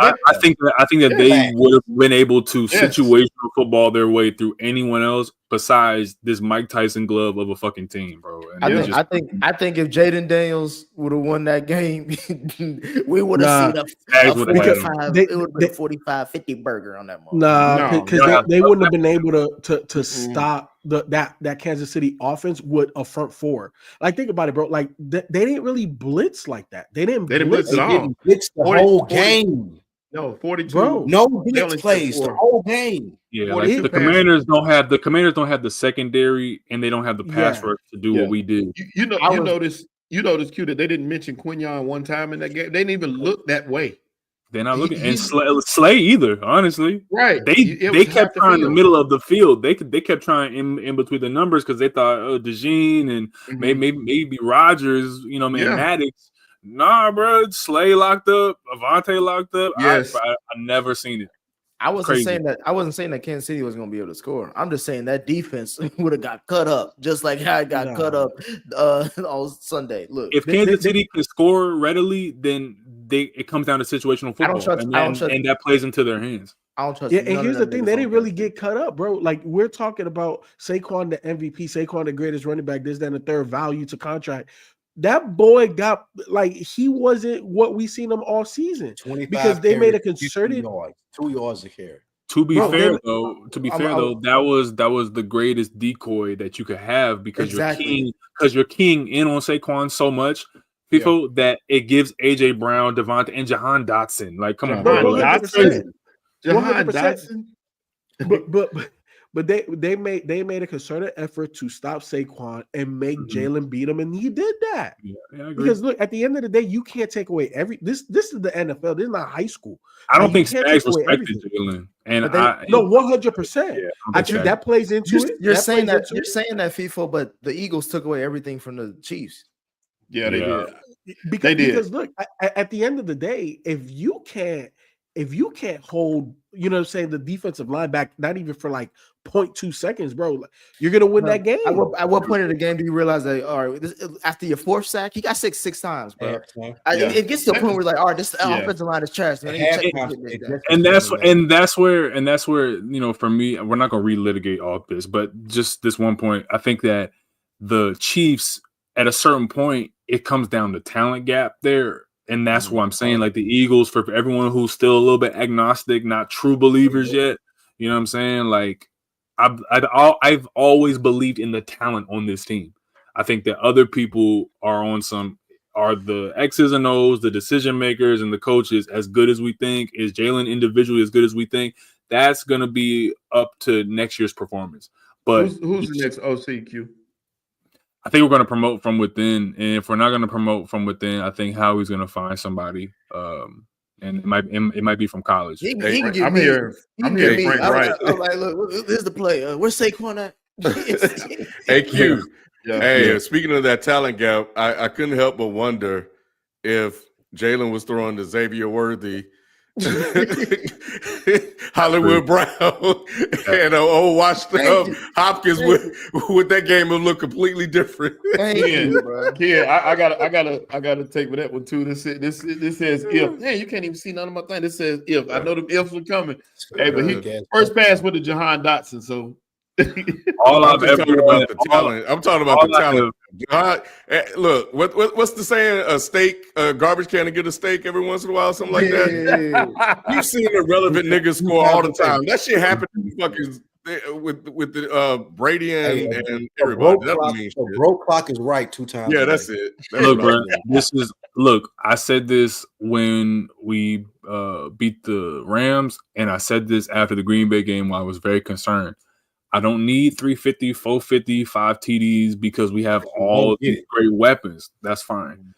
I think that they would have been able to situational football their way through anyone else. besides this Mike Tyson glove of a fucking team, bro. And I think if Jaden Daniels would have won that game, we would have seen Jags a would've had him. 45. It would have been a 45-50 burger on that moment. Nah, No. because they wouldn't have been able to stop that Kansas City offense with a front four. Like, think about it, bro. Like, they didn't really blitz like that. They didn't blitz at all. Blitz the 40 whole game. No, 42. Bro. No They only blitz plays took the 4. whole game. Yeah, 42 like the passes. Commanders don't have the secondary, and they don't have the pass rush to do what we did. You notice Q, that they didn't mention Quinyon one time in that game. They didn't even look that way. They're not looking, and Slay either. Honestly, Right? They kept trying in the middle of the field. They kept trying in between the numbers because they thought DeJean and maybe Rodgers, you know, Maddox. Nah, bro, Slay locked up, Avante locked up. Yes. I never seen it. I wasn't saying that Kansas City was going to be able to score. I'm just saying that defense would have got cut up, just like how it got cut up on Sunday. Look, if Kansas City can score readily, then it comes down to situational football, and that plays into their hands. I don't trust. Yeah, and here's the thing: they didn't really get cut up, bro. Like, we're talking about Saquon, the MVP, Saquon, the greatest running back, this, that, and the third, value to contract. That boy got, like, he wasn't what we seen him all season because they made a concerted 2 yards a carry. To be fair, though, that was the greatest decoy that you could have because you're keying in on Saquon so much, people, that it gives AJ Brown, Devontae, and Jahan Dotson. Like, come on, bro. That's crazy. Jahan Dotson. But they made a concerted effort to stop Saquon and make Jalen beat him, and he did that. Yeah, I agree. Because look, at the end of the day, you can't take away this is the NFL. This is not high school. I don't think Spags respected Jalen, and 100%. I think that plays into it. You're saying that FIFO, but the Eagles took away everything from the Chiefs. Yeah, they did. Because look, at the end of the day, if you can't hold, you know what I'm saying, the defensive line back, not even for like 0.2 seconds, bro, you're gonna win that game. At what point in the game do you realize that, all right, after your fourth sack, he got six times, bro? It gets to a point where, like, all right, this offensive line is trash, man. And that's where, you know, for me, we're not gonna relitigate all of this, but just this one point, I think that the Chiefs, at a certain point, it comes down to talent gap there. And that's what I'm saying. Like, the Eagles, for everyone who's still a little bit agnostic, not true believers yet, you know what I'm saying? Like, I've always believed in the talent on this team. I think that other people are the X's and O's, the decision makers and the coaches as good as we think. Is Jalen individually as good as we think? That's going to be up to next year's performance. But who's the next OCQ? I think we're going to promote from within, and if we're not going to promote from within, I think Howie's going to find somebody, and it might be from college. I'm here. Frank Wright. I'm like, look, here's the play. Where's Saquon at? Hey, Q. Speaking of that talent gap, I couldn't help but wonder if Jalen was throwing to Xavier Worthy, Hollywood Brown, and old washed up Hopkins. With that game, it would look completely different. I gotta take with that one too. This says if. Hey, you can't even see none of my thing. This says if. I know the ifs are coming. Hey, but he first pass with the Jahan Dotson. So all I've ever talking about the talent. I'm talking about the talent. Look, what's the saying? A steak, a garbage can, to get a steak every once in a while, something like that. You've seen irrelevant niggas score all the time. That shit happened with the Brady and everybody. That doesn't mean shit. The broke clock is right 2 times. Yeah, that's it. I said this when we beat the Rams, and I said this after the Green Bay game while I was very concerned. I don't need 350, 450, 5 TDs because we have all these great weapons. That's fine.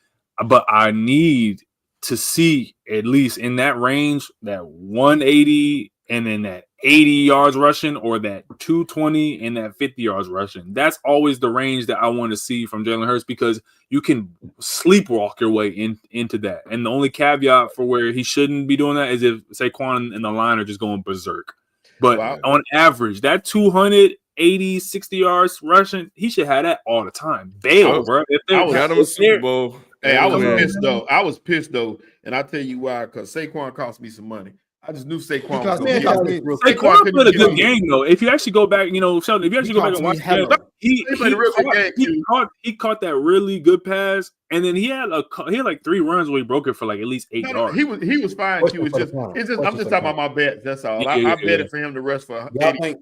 But I need to see, at least in that range, that 180 and then that 80 yards rushing, or that 220 and that 50 yards rushing. That's always the range that I want to see from Jalen Hurts, because you can sleepwalk your way into that. And the only caveat for where he shouldn't be doing that is if Saquon and the line are just going berserk. But on average, that 280, 60 yards rushing, he should have that all the time. Bail, bro. I got him a Super Bowl. Hey, I was pissed though. And I'll tell you why, because Saquon cost me some money. I just knew Saquon was Because going Man, to y'all get think it. real Saquon couldn't played a get good it. game though. If you actually go back, Sheldon, if you actually go back and watch the game, He played a real good game, he caught that really good pass, and then he had like 3 runs where he broke it for like at least 8 No, yards. he was fine. Question Q. for the panel. It's just I'm Question just for the talking about my bets. That's all. I Yeah. betted for him to rush for Y'all 80. think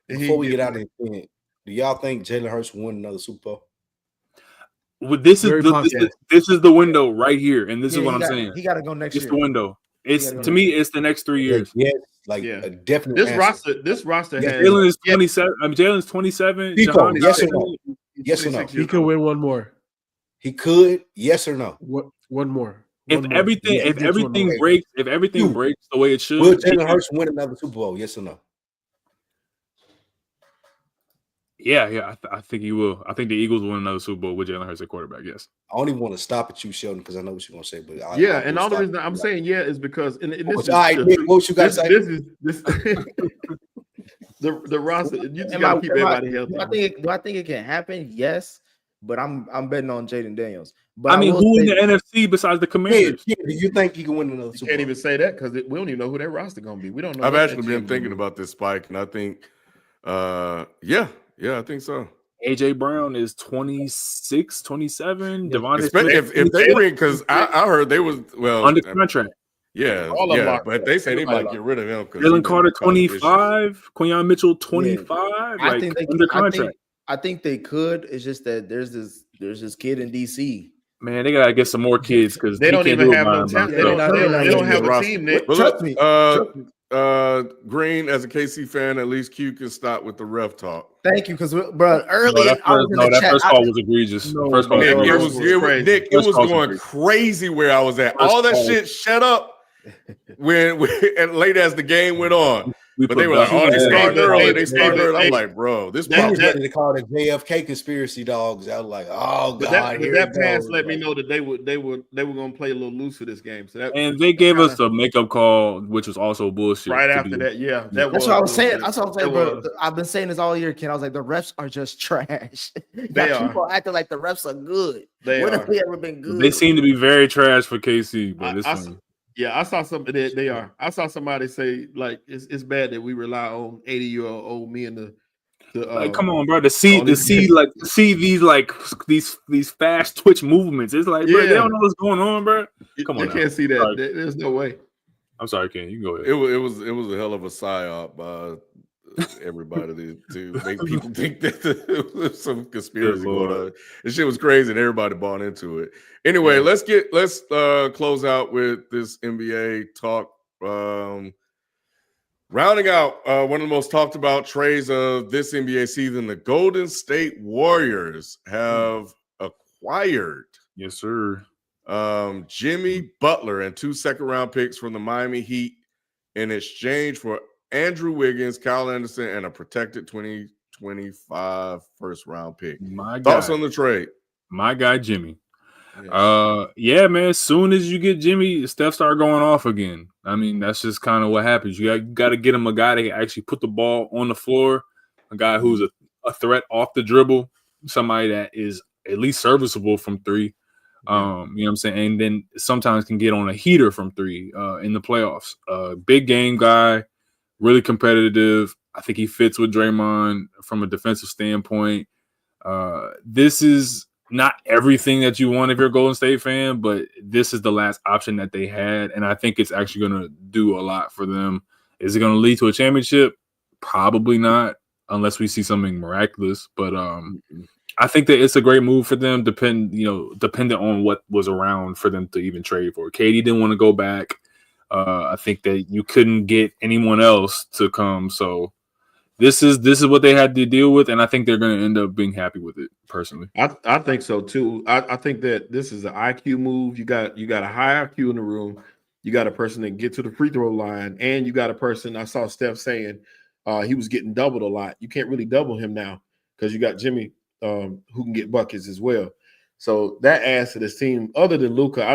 and before he we get did out of here, do y'all think Jalen Hurts will win another Super Bowl? Well, this is Very the possible. this is the window right here, and this is what I'm saying. He got to go next It's year. the window. It's gotta to go me, it's the next 3 years. Yes, like Yeah. a definite This answer. roster Yes, has Jalen is 27. Jalen's 27. Pico, Jahan is yes or 7. no? Yes or no? 26 He years could old. win one more. He could, yes or no? One more. If One more. everything He gets one more. breaks, You. breaks the way it should, Will Jalen Hurts win another Super Bowl? Yes or no? yeah, I think he will. I think the Eagles will win another Super Bowl with Jalen Hurts at quarterback. Yes. I don't even want to stop at you, Sheldon, because I know what you're gonna say. But And all the reason I'm saying is because and this is all right, Nick, what you got to say? this the roster. You just got to keep everybody healthy. Do I think it can happen? Yes, but I'm betting on Jaden Daniels. But I mean, will who in say- the NFC besides the Commanders? Yeah, do you think he can win another You Super can't Bowl? even say that because we don't even know who their roster going to be. We don't know. I've what actually that been team thinking gonna be. about this, Spike, and I think, yeah, I think so. AJ Brown is 26, 27. Yeah. Devontae If they bring, because I heard they was under contract. yeah, All of them yeah, are. but they say they Everybody might get rid of him because Jalen Carter 25, Quinyon Mitchell 25, I like think they under contract. I think they could. It's just that there's this kid in DC. Man, they gotta get some more kids because They don't even have no talent. They don't have a roster. team. Nick. But Trust look, me. Green, as a KC fan, at least Q can stop with the ref talk. Thank you, because bro, early that first call was egregious. No, The first call Nick, was it egregious. was crazy. Nick, it First was call's going crazy. crazy where I was at. First All that call. shit shut up when and late as the game went on. But they were like, put "Oh, they Bell- started early. They Hey, started early." I'm hey, like, "Bro, this He that- was probably ready to call the JFK conspiracy dogs. I was like, oh But God, here that it pass goes. let me know that they were going to play a little loose for this game. So that And they gave us a makeup call, which was also bullshit. right to after be- that, yeah, That's what I was saying. bullshit. That's what I'm saying, bro. I've been saying this all year, Ken. I was like, the refs are just trash. They are. People acting like the refs are good. They When are. have we ever been good? They seem to be very trash for KC, but this one. Yeah, I saw something that they are. I saw somebody say like it's bad that we rely on 80-year-old old men to Like, come on, bro. To see these fast twitch movements. It's like, bro, they don't know what's going on, bro. Come on, they can't see that. Sorry. There's no way. I'm sorry, Ken. You can go ahead. it was a hell of a psyop by everybody to make people think that there was some conspiracy going on. This shit was crazy and everybody bought into it. Anyway, let's close out with this NBA talk. Rounding out one of the most talked about trades of this NBA season, the Golden State Warriors have acquired Yes, sir. Jimmy Butler and 2 second-round picks from the Miami Heat in exchange for Andrew Wiggins, Kyle Anderson, and a protected 2025 first-round pick. My Thoughts guy. on the trade? My guy, Jimmy. Yes. Yeah, man. As soon as you get Jimmy, Steph start going off again. I mean, that's just kind of what happens. You got to get him a guy that can actually put the ball on the floor, a guy who's a threat off the dribble, somebody that is at least serviceable from 3. You know what I'm saying? And then sometimes can get on a heater from 3 in the playoffs. Big game guy, really competitive. I think he fits with Draymond from a defensive standpoint. This is not everything that you want if you're a Golden State fan, but this is the last option that they had, and I think it's actually going to do a lot for them. Is it going to lead to a championship? Probably not, unless we see something miraculous. But I think that it's a great move for them, dependent on what was around for them to even trade for. KD didn't want to go back. I think that you couldn't get anyone else to come, so this is what they had to deal with, and I think they're going to end up being happy with it. Personally, I think so too. I think that this is an IQ move. You got a high IQ in the room. You got a person that get to the free throw line, and you got a person. I saw Steph saying he was getting doubled a lot. You can't really double him now because you got Jimmy who can get buckets as well. So that adds to this team. Other than Luka, I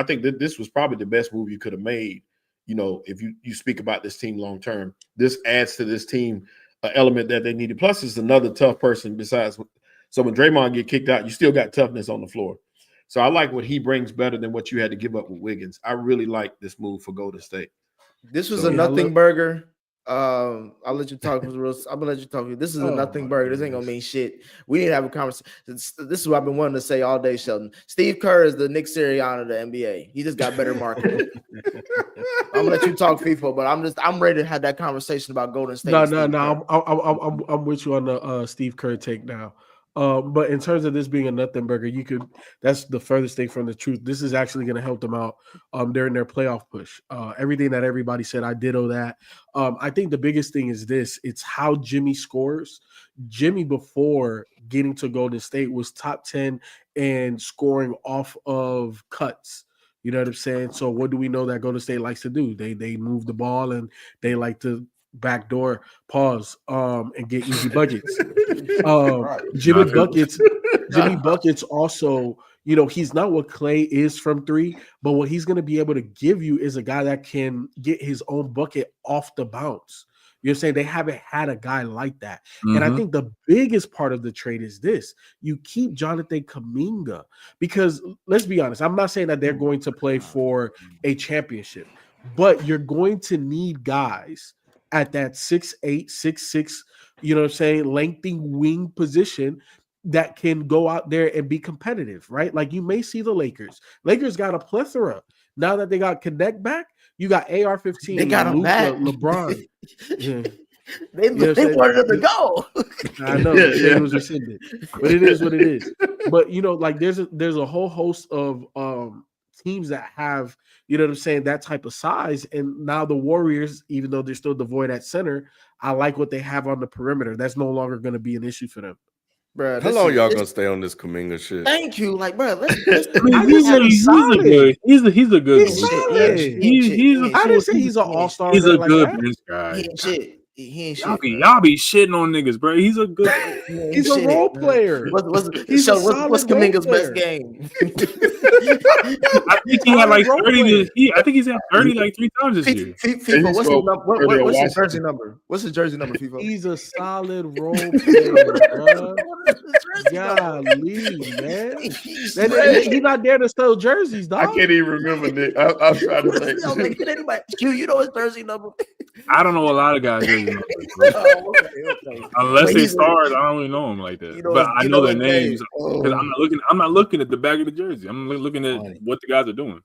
think that this was probably the best move you could have made. You know, if you speak about this team long term, this adds to this team an element that they needed. Plus, it's another tough person besides. So when Draymond get kicked out, you still got toughness on the floor. So I like what he brings better than what you had to give up with Wiggins. I really like this move for Golden State. This was So, a yeah, nothing burger. I'll let you talk. I'm gonna let you talk. This is a Oh, nothing my burger. This ain't gonna goodness. mean shit. We need to have a conversation. This is what I've been wanting to say all day, Sheldon. Steve Kerr is the Nick Sirianni of the NBA. He just got better marketing. I'm gonna let you talk FIFA, but I'm ready to have that conversation about Golden State. No, and no, Steve no. Kerr. I'm with you on the Steve Kerr take now. But in terms of this being a nothing burger, that's the furthest thing from the truth. This is actually going to help them out during their playoff push. Everything that everybody said, I ditto that. I think the biggest thing is this: it's how Jimmy scores. Jimmy, before getting to Golden State, was top 10 and scoring off of cuts. You know what I'm saying? So what do we know that Golden State likes to do? They move the ball and they like to backdoor pause and get easy buckets. Jimmy Buckets also, he's not what Clay is from three, but what he's going to be able to give you is a guy that can get his own bucket off the bounce. You're saying they haven't had a guy like that. And I think the biggest part of the trade is this: you keep Jonathan Kuminga, because let's be honest, I'm not saying that they're going to play for a championship, but you're going to need guys at that 6'8", 6'6", you know what I'm saying, lengthy wing position that can go out there and be competitive, right? Like you may see the Lakers. Lakers got a plethora. Now that they got Connect back, you got AR-15, They got him Luka, back. LeBron. Yeah. They wanted him to go. I know they said it was rescinded, but it is what it is. But like there's a whole host of teams that have, you know what I'm saying, that type of size. And now the Warriors, even though they're still devoid at center, I like what they have on the perimeter. That's no longer going to be an issue for them. Bro, how long y'all gonna stay on this Kuminga shit? Thank you. Like, bro, let's I mean, he's a good. He's a good. He's bench solid. guy. He's a I cool. didn't say he's an all-star. He's a like good that. bench guy. He ain't shit. He ain't shit. Y'all be shitting on niggas, bro. He's a good. He's a role player. What's Kuminga's best game? I think he had like 30. I think he's had 30 like 3 times this year. FIFA, what's his jersey number? What's his jersey number, FIFA? He's a solid role player, bro. Golly, man. He's not there to sell jerseys, dog. I can't even remember, Nick. I'm trying to think. You know his jersey number? I don't know a lot of guys' jersey numbers, okay. Unless they stars, I don't really know them like that. But I know their names because I'm not looking at the back of the jersey. I'm looking at what the guys are doing.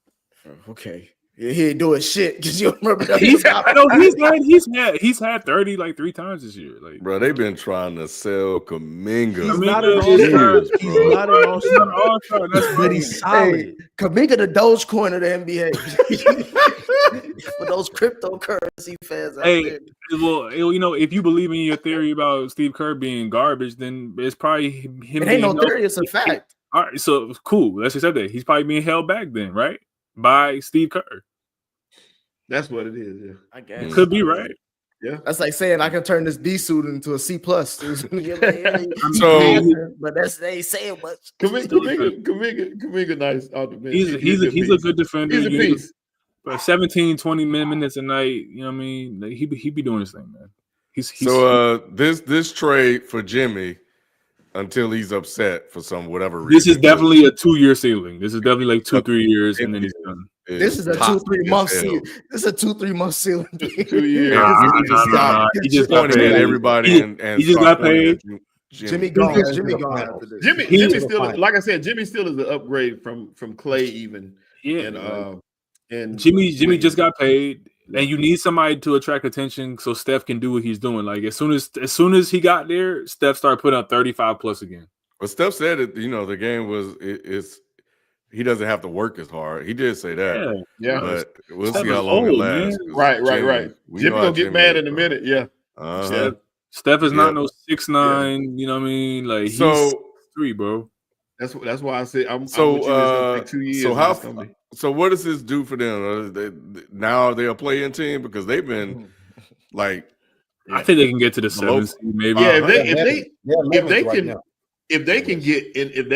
Okay. He ain't doing shit because you remember that. He's had 30 like 3 times this year. Like, bro, they've been trying to sell Kuminga. He's not an all-star. He's not an all-star. But he's solid. Hey, Kuminga the Dogecoin of the NBA. For those cryptocurrency fans out there. Well, if you believe in your theory about Steve Kerr being garbage, then it's probably him. It ain't no theory, it's a fact. All right, so cool. Let's accept that. He's probably being held back then, right? By Steve Kerr. That's what it is. Yeah, I guess could be right. Yeah, that's like saying I can turn this D suit into a C plus. So, but they ain't saying much. Kuminga, nice off the bench. He's a good defender. He's a piece. But 17, 20 minutes a night. You know what I mean? Like, he be doing his thing, man. He's this trade for Jimmy, until he's upset for whatever reason. This is definitely a 2-year ceiling. This is definitely like 2-3 years, and then he's done. This is a 2-3 month ceiling. This is a 2-3 month ceiling. 2 years. He just got paid everybody, and he just got paid. Jimmy gone after this. Jimmy still, like I said, Jimmy still is an upgrade from Clay even. Yeah, and Jimmy just got paid. And you need somebody to attract attention so Steph can do what he's doing. Like as soon as he got there, Steph started putting up 35 plus again. But Steph said it. The game was he doesn't have to work as hard. He did say that. Yeah. But we'll Steph see how long it lasts. Right. Jimmy gonna get mad in a minute. Yeah. Steph is not no 6'9". You know what I mean? Like he's 6'3", bro. That's why I said I'm. So 2 years. So what does this do for them? Now are they a play-in team because they've been like. I think they can get to the 7th seed, maybe. Yeah, if they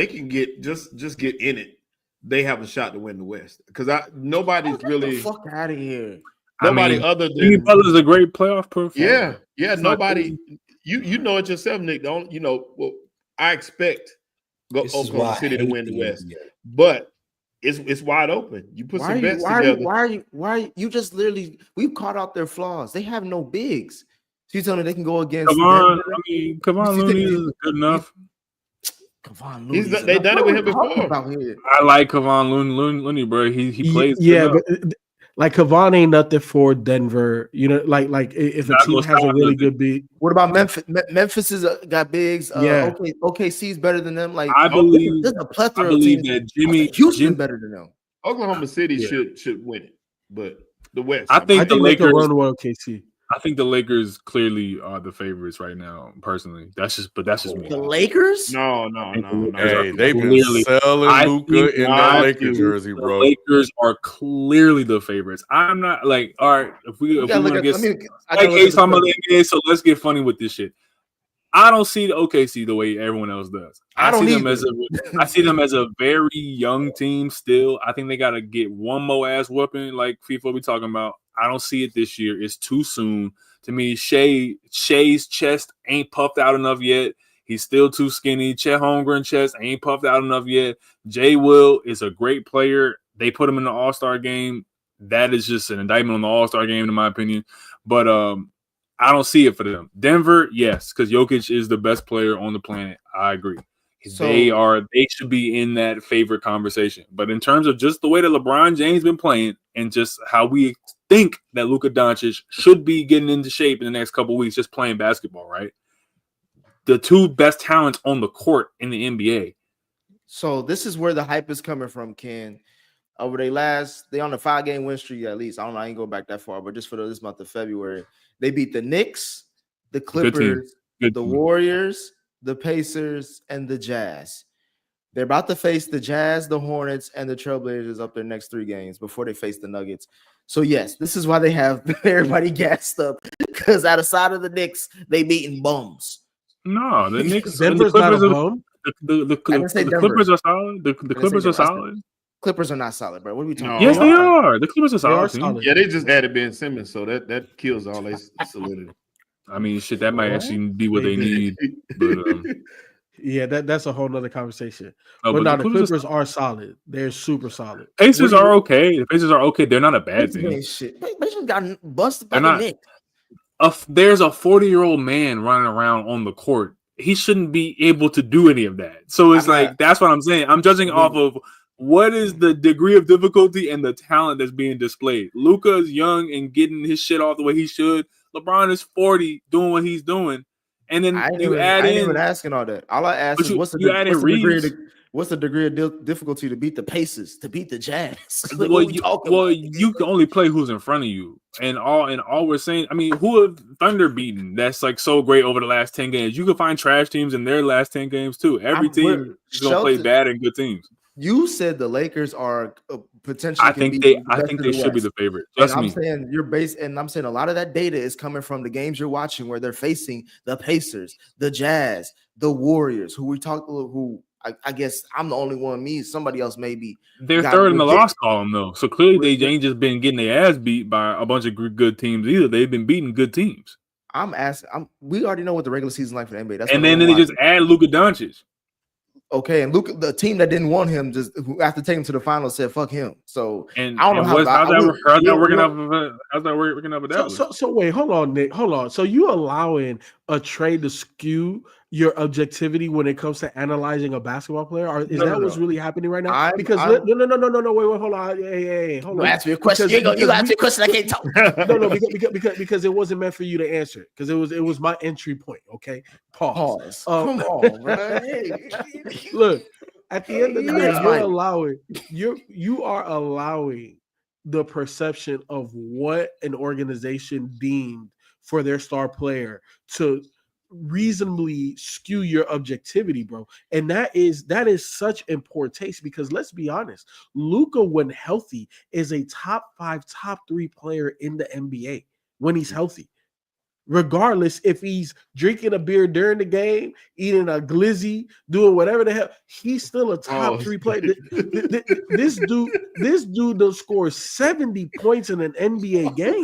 can get just get in it, they have a shot to win the West. Because nobody's really the fuck out of here. Nobody other than Jimmy Butler's a great playoff performer. Yeah. Nobody. You know it yourself, Nick. I expect Oklahoma City to win the West, but It's wide open. You put Why some are you? bets Why are together. you? Why are you? Why are you? You just literally we've caught out their flaws. They have no bigs. So you telling me they can go against Kevon, Denver? Kevon Looney is good enough. Kevon He's Looney's they enough. done it What with are him we talking before. about here? I like Kevon Looney, bro. He plays. Yeah, good but like Kevon ain't nothing for Denver. You know, like if a Not team gonna has a stop really nothing. good beat, What about Memphis? Memphis is got bigs. Yeah. OKC's better than them. Like I believe there's a plethora I of believe teams. that Jimmy Houston better than them. Oklahoma City Yeah. should win it, but the West. I think I the think they could Lakers. run well KC. I think the Lakers clearly are the favorites right now. Personally, that's just me. The Lakers? No. Hey, they've been Clearly. selling I Luka think in that I Laker think jersey, the bro. Lakers are clearly the favorites. I'm not like, all right, if we want to get like case I'm a NBA, so let's get funny with this shit. I don't see the OKC the way everyone else does. I don't see them either. I see them as a very young team still. I think they got to get one more ass whooping like FIFA we talking about. I don't see it this year. It's too soon. To me, Shea's chest ain't puffed out enough yet. He's still too skinny. Chet Holmgren chest ain't puffed out enough yet. Jay Will is a great player. They put him in the All-Star game. That is just an indictment on the All-Star game, in my opinion. But I don't see it for them. Denver, yes, because Jokic is the best player on the planet. I agree. They should be in that favorite conversation. But in terms of just the way that LeBron James been playing and just how we think that Luka Doncic should be getting into shape in the next couple of weeks, just playing basketball, right? The two best talents on the court in the NBA. So this is where the hype is coming from, Ken. Over they on a 5-game win streak at least. I don't know, I ain't going back that far, but just for this month of February, they beat the Knicks, the Clippers, the Warriors, the Pacers, and the Jazz. They're about to face the Jazz, the Hornets, and the Trailblazers up their next 3 games before they face the Nuggets. So yes, this is why they have everybody gassed up, because outside of the Knicks, they beating bums. No, the Knicks. Denver's not a bum. The Clippers are solid. The Clippers are solid. Clippers are not solid, bro. What are we talking about? Yes, they are. The Clippers are solid. Yeah, they just added Ben Simmons, so that kills all their solidity. I mean, shit, that might actually be what they need. But, yeah, that's a whole nother conversation. No, but now the Clippers are solid. They're super solid. Pacers are okay. The Pacers are okay. They're not a bad team. Shit. Pacers got busted by the Knicks. There's a 40-year-old man running around on the court. He shouldn't be able to do any of that. So it's that's what I'm saying. I'm judging off of what is the degree of difficulty and the talent that's being displayed. Luka is young and getting his shit off the way he should. LeBron is 40 doing what he's doing. And then I ain't even asking all that. All I ask is what's the degree of difficulty to beat the Pacers, to beat the Jazz? You can only play who's in front of you. And all we're saying, I mean, who have Thunder beaten that's like so great over the last 10 games? You can find trash teams in their last 10 games too. Every team is gonna play bad and good teams. You said the Lakers are potentially. I think they should be the favorite. I'm saying I'm saying a lot of that data is coming from the games you're watching where they're facing the Pacers, the Jazz, the Warriors, who I guess I'm the only one. Somebody else maybe. They're third in the loss column though, so clearly they ain't just been getting their ass beat by a bunch of good teams either. They've been beating good teams. I'm asking. We already know what the regular season like for the NBA. That's and then they just add Luka Doncic. Okay, and Luka, the team that didn't want him, just after taking him to the finals, said "fuck him." So I don't know how's that working out with that. So wait, hold on, Nick, hold on. So you allowing a trade to skew your objectivity when it comes to analyzing a basketball player? Or is that what's really happening right now? Wait, hold on, hey, hold on. You ask me a question. You ask me a question. I can't talk. No, because it wasn't meant for you to answer. Because it was my entry point. Okay, pause. Come on, bro. Look, at the end of the day, you are allowing the perception of what an organization deemed for their star player to reasonably skew your objectivity, bro. And that is such in poor taste, because let's be honest, Luka, when healthy, is a top 5, top 3 player in the NBA when he's healthy. regardless if he's drinking a beer during the game, eating a glizzy, doing whatever the hell. He's still a top 3 player. This dude does score 70 points in an NBA game.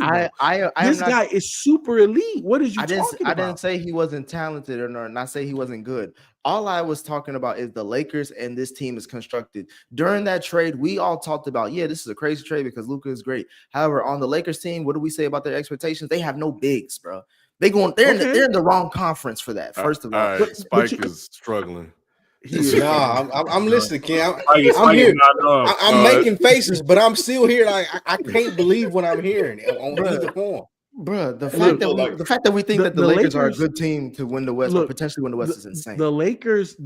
This guy is super elite. What is you talking about? I didn't say he wasn't talented or not say he wasn't good. All I was talking about is the Lakers and this team is constructed. During that trade, we all talked about, yeah, this is a crazy trade because Luka is great. However, on the Lakers team, what do we say about their expectations? They have no bigs, bro. They're in the wrong conference for that. First of all, all right, Spike is struggling. I'm listening, Ken. I'm here. I'm making faces, but I'm still here. Like I can't believe what I'm hearing on either form. Bro, the fact that we think that the Lakers are a good team to win the West or potentially win the West is insane. The Lakers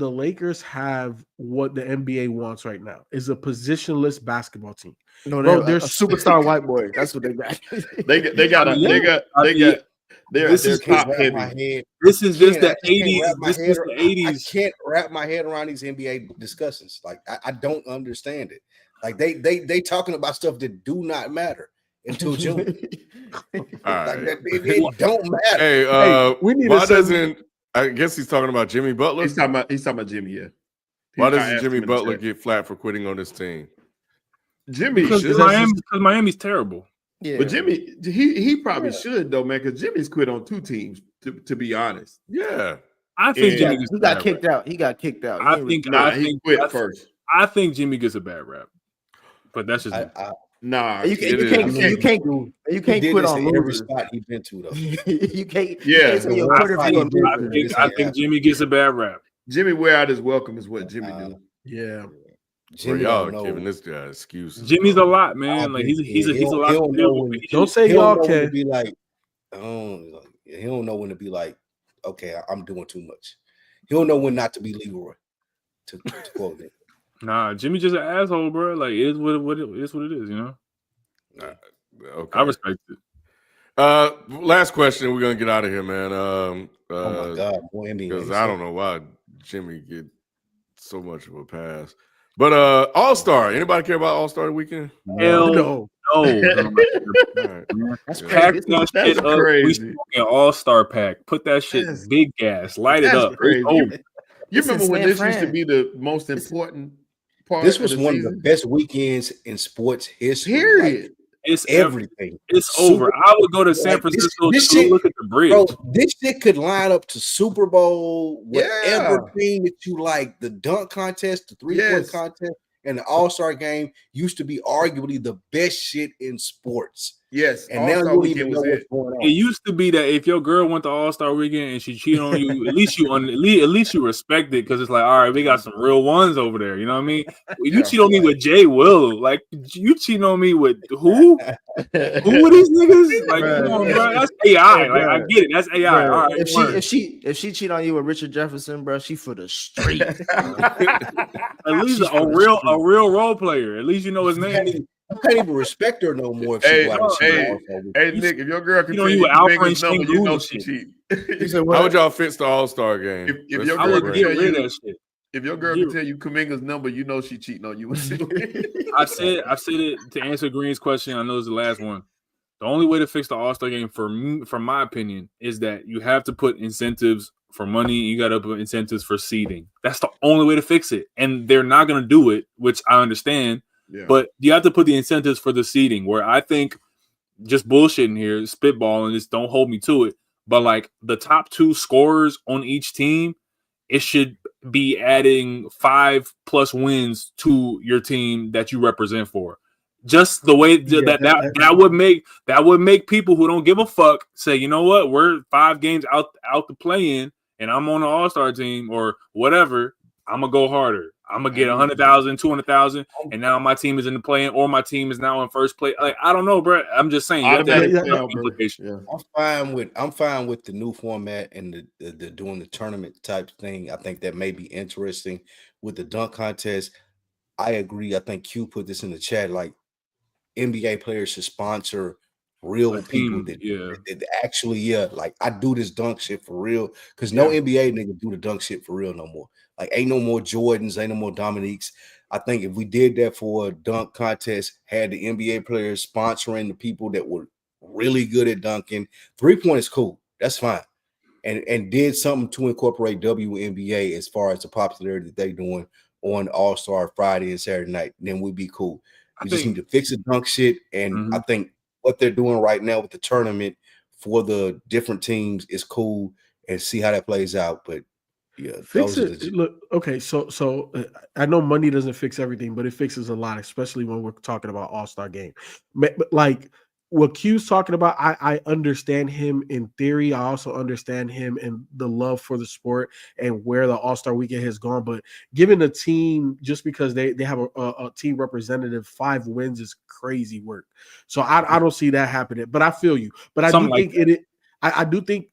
have what the NBA wants right now is a positionless basketball team. No, they're a superstar white boy. That's what they got. They're top heavy. This is just the 80s. This is the 80s. I can't wrap my head around these NBA discussions. Like I don't understand it. Like they talking about stuff that do not matter until June. All right. Like it don't matter. Hey, we need why doesn't I guess he's talking about Jimmy Butler? He's talking about Jimmy, yeah. Why doesn't Jimmy Butler get flat for quitting on this team? Jimmy because Miami's terrible. Yeah, but Jimmy, he probably should though, man, because Jimmy's quit on 2 teams. To be honest, yeah, I think Jimmy got kicked out. He got kicked out. He quit first. I think Jimmy gets a bad rap, but that's just you can't quit on every spot he's been to though. You can't. Yeah, I think Jimmy gets a bad rap. Jimmy wear out his welcome is what Jimmy do. Yeah. Jimmy, y'all giving this guy excuses. Jimmy's a lot, man. Like he's a lot. Don't say y'all can be like, he don't know when to be like, okay, I'm doing too much. He don't know when not to be Leroy. To quote it. Nah, Jimmy just an asshole, bro. Like it is what it is, you know. Okay, I respect it. Last question. We're gonna get out of here, man. Oh my God, because I don't know why Jimmy get so much of a pass. But All-Star, anybody care about All-Star weekend? Hell no. That's crazy. That's crazy. We smoking All-Star pack. Put that shit big gas. Light it up. Crazy. You remember when this used to be the most important part? This was one of the best weekends in sports history. Period. Like, it's everything. It's over. I would go to San Francisco to look at the bridge. Bro, this shit could line up to Super Bowl, whatever thing that you like. The dunk contest, the 3-point contest, and the All-Star game used to be arguably the best shit in sports. Yes, and now you don't even know what's going on. It used to be that if your girl went to All-Star weekend and she cheated on you, at least you respect it because it's like, all right, we got some real ones over there. You know what I mean? You cheat on me with Jay Will, like you cheating on me with who? Who are these niggas? Like, come on, bro, that's AI. Like, I get it, that's AI. All right, if she cheat on you with Richard Jefferson, bro, she for the street. At least a real role player. At least you know his name. I can't even respect her no more. If hey, Nick, if your girl can tell you Kuminga's number, you know she cheat. How would y'all fix the All-Star game? If your girl can tell you that shit. If your girl can tell you Kuminga's number, you know she cheating on you. I've said it to answer Green's question. I know it's the last one. The only way to fix the All-Star game, from my opinion, is that you have to put incentives for money. You got to put incentives for seeding. That's the only way to fix it. And they're not going to do it, which I understand. Yeah. But you have to put the incentives for the seeding, where I think just bullshitting here, spitballing, just don't hold me to it. But like the top 2 scorers on each team, it should be adding 5+ wins to your team that you represent for. Just the way that would make people who don't give a fuck say, you know what, we're 5 games out the play-in, and I'm on the All-Star team or whatever. I'm gonna go harder. I'm gonna get 100,000, 200,000, and now my team is in the play-in, or my team is now in first place. Like I don't know, bro. I'm just saying. Implication. I'm fine with the new format and the doing the tournament type thing. I think that may be interesting with the dunk contest. I agree. I think Q put this in the chat. Like NBA players should sponsor real people that actually, like I do this dunk shit for real. Because no NBA nigga do the dunk shit for real no more. Like ain't no more Jordans, ain't no more Dominiques. I think if we did that for a dunk contest, had the NBA players sponsoring the people that were really good at dunking, 3-point is cool. That's fine. And did something to incorporate WNBA as far as the popularity that they're doing on All-Star Friday and Saturday night, then we'd be cool. We just need to fix the dunk shit. And I think what they're doing right now with the tournament for the different teams is cool, and see how that plays out. But yeah, fix it. Look, okay, so I know money doesn't fix everything, but it fixes a lot, especially when we're talking about All-Star game. But like what Q's talking about, I understand him in theory. I also understand him in the love for the sport and where the All-Star weekend has gone. But giving a team, just because they have a team representative 5 wins is crazy work. So I don't see that happening. But I feel you. But I do think I do think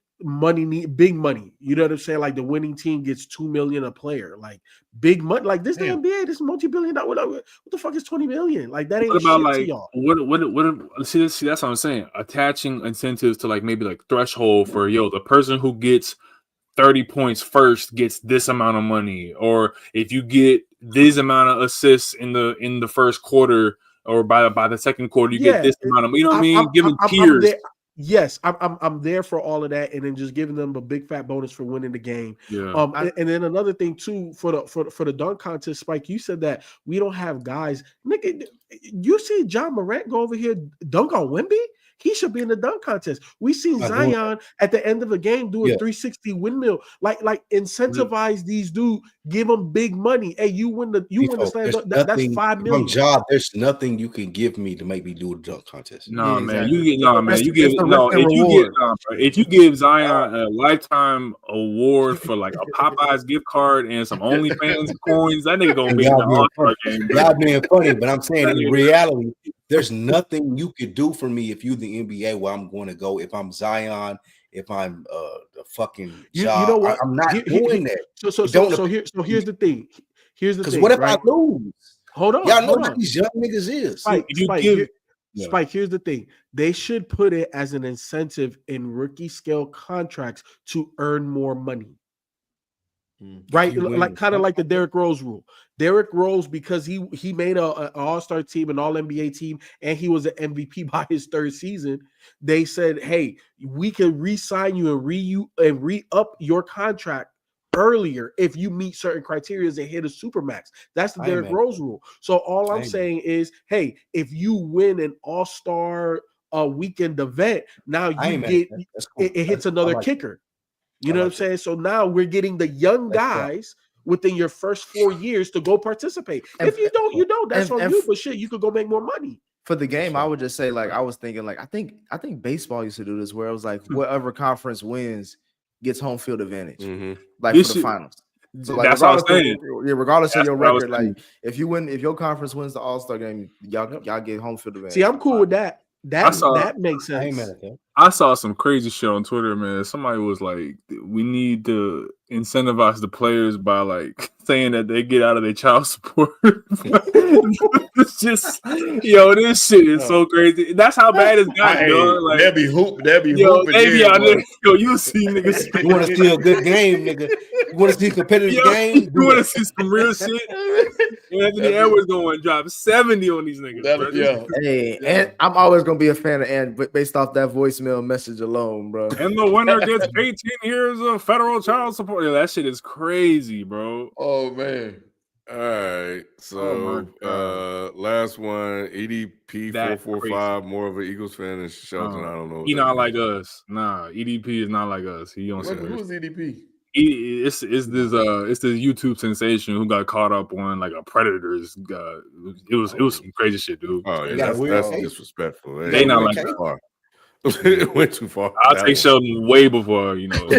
big money. You know what I'm saying? Like the winning team gets $2 million a player. Like big money. Like this the NBA. This multi-billion-dollar. What the fuck is $20 million? Like that ain't what about shit like to y'all. What? See, that's what I'm saying. Attaching incentives to like maybe like threshold for the person who gets 30 points first gets this amount of money, or if you get this amount of assists in the first quarter, or by the second quarter you get this amount of. You know what I mean? Giving tiers. Yes, I'm there for all of that, and then just giving them a big fat bonus for winning the game. Yeah. And then another thing too for the dunk contest, Spike, you said that we don't have guys. Nigga, you see John Morant go over here dunk on Wemby? He should be in the dunk contest. We seen Zion at the end of a game do a 360 windmill. Like incentivize these dudes, give them big money. Hey, you win the slam dunk. That's $5 million. Job, there's nothing you can give me to make me do a dunk contest. No, man, if you give Zion a lifetime award for like a Popeyes gift card and some OnlyFans coins, that nigga gonna be in the All-Star game. Y'all being funny, but I'm saying in reality, there's nothing you could do for me if you the NBA where I'm going to go. If I'm Zion, if I'm the fucking job, you know what? I'm not doing that. So here's the thing. Because what if I lose? Hold on. Y'all know what these young niggas is. Spike, here's the thing. They should put it as an incentive in rookie scale contracts to earn more money. Right, like kind of like the Derrick Rose rule. Derrick Rose, because he made an All-Star team, an All-NBA team, and he was an MVP by his 3rd season. They said, "Hey, we can re-sign you and re-up your contract earlier if you meet certain criteria and hit a supermax." That's the Derrick Rose rule. So all I'm saying is, hey, if you win an All-Star weekend event, now you get it hits another kicker. You know what I'm saying? So now we're getting the young guys within your first 4 years to go participate. If you don't, you don't. That's on you. But shit, you could go make more money. For the game, I would just say, like, I was thinking, like, I think baseball used to do this, where it was like whatever conference wins gets home field advantage, like for the finals. So like, that's what I was saying. Regardless of your record, like if your conference wins the All-Star game, y'all get home field advantage. See, I'm cool with that. That makes sense. I saw some crazy shit on Twitter, man. Somebody was like, we need to incentivize the players by like saying that they get out of their child support. It's just, this shit is so crazy. That's how bad it's gotten, dog. Like, they'll be hooping. You see niggas. You want to see a good game, nigga. You want to see a competitive game? You want to see some real shit? Anthony Edwards going to drop 70 on these niggas. Hey, and I'm always going to be a fan of Ant based off that voicemail message alone, bro. And the winner gets 18 years of federal child support. Yeah, that shit is crazy, bro. Oh, man. All right. So, last one, EDP 445, more of an Eagles fan than Shelton. I don't know. He not like us. Nah, EDP is not like us. He on some. Who's EDP? It's this YouTube sensation who got caught up on like a Predators. It was some crazy shit, dude. Oh yeah, that's disrespectful. They not like far. It went too far. I'll take Sheldon way before people like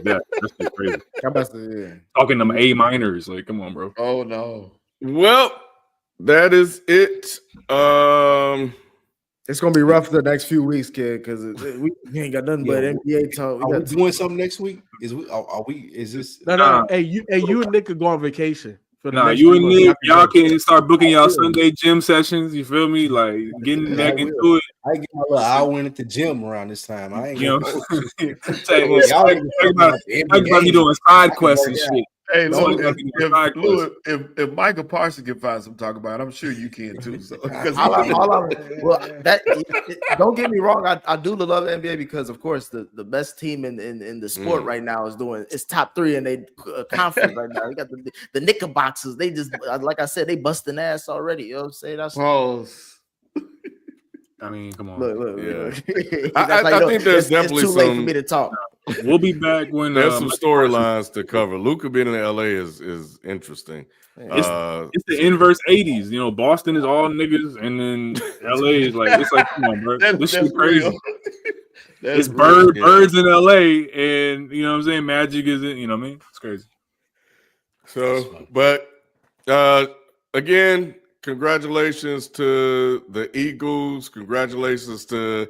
that. That's crazy. Talking them A minors, like, come on, bro. Oh no. Well, that is it. It's gonna be rough the next few weeks, kid, because we ain't got nothing but NBA talk. Are we doing something next week? Is this? No. Hey, you and Nick could go on vacation. You and Nick, y'all can start booking y'all Sunday gym sessions. You feel me? Like getting back into it. I get my little hour in at the gym around this time. I ain't y'all doing side quests and shit. Hey, Somebody Louis, got to get a side quest. if Michael Parsons can find some talk about it, I'm sure you can too. So, because Well, don't get me wrong. I do love the NBA because, of course, the best team in the sport right now is top 3 in they conference right now. You got the Knickerboxers. They just, like I said, they busting ass already. You know what I'm saying? That's pause. I mean, come on. look. Yeah. That's I think there's definitely it's too late for some- me to talk. We'll be back when There's some Michael Parsons- storylines to cover. Luka being in LA is interesting. It's the inverse 80s. You know, Boston is all niggas, and then LA is like, it's like, come on, bro. This shit crazy. real. It's real. birds in LA, and you know what I'm saying? Magic is in, you know what I mean? It's crazy. So, but again, congratulations to the Eagles. Congratulations to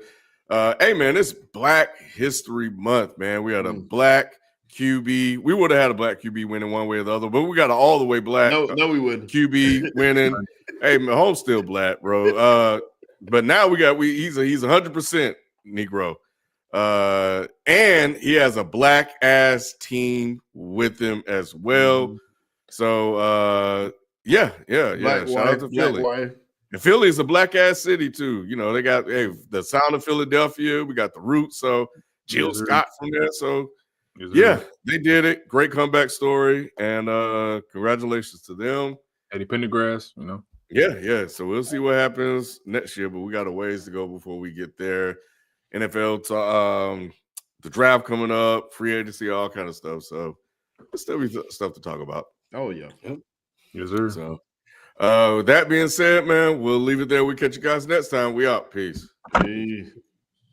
hey man, it's Black History Month, man. We had a black QB. We would have had a black QB winning one way or the other, but we got an all the way black No, we wouldn't. QB winning. Hey, Mahomes still black, bro. But now he's 100% Negro. And he has a black ass team with him as well. So yeah. Shout out to Philly. And Philly is a black ass city too. You know, they got the sound of Philadelphia. We got the roots. So Jill Scott from there. So yeah, they did it. Great comeback story. And congratulations to them. Eddie Pendergrass, you know. Yeah. So we'll see what happens next year, but we got a ways to go before we get there. NFL, the draft coming up, free agency, all kind of stuff. So there'll still be stuff to talk about. Oh yeah. Yes, sir. So with that being said, man, we'll leave it there. We catch you guys next time. We out. Peace. Peace.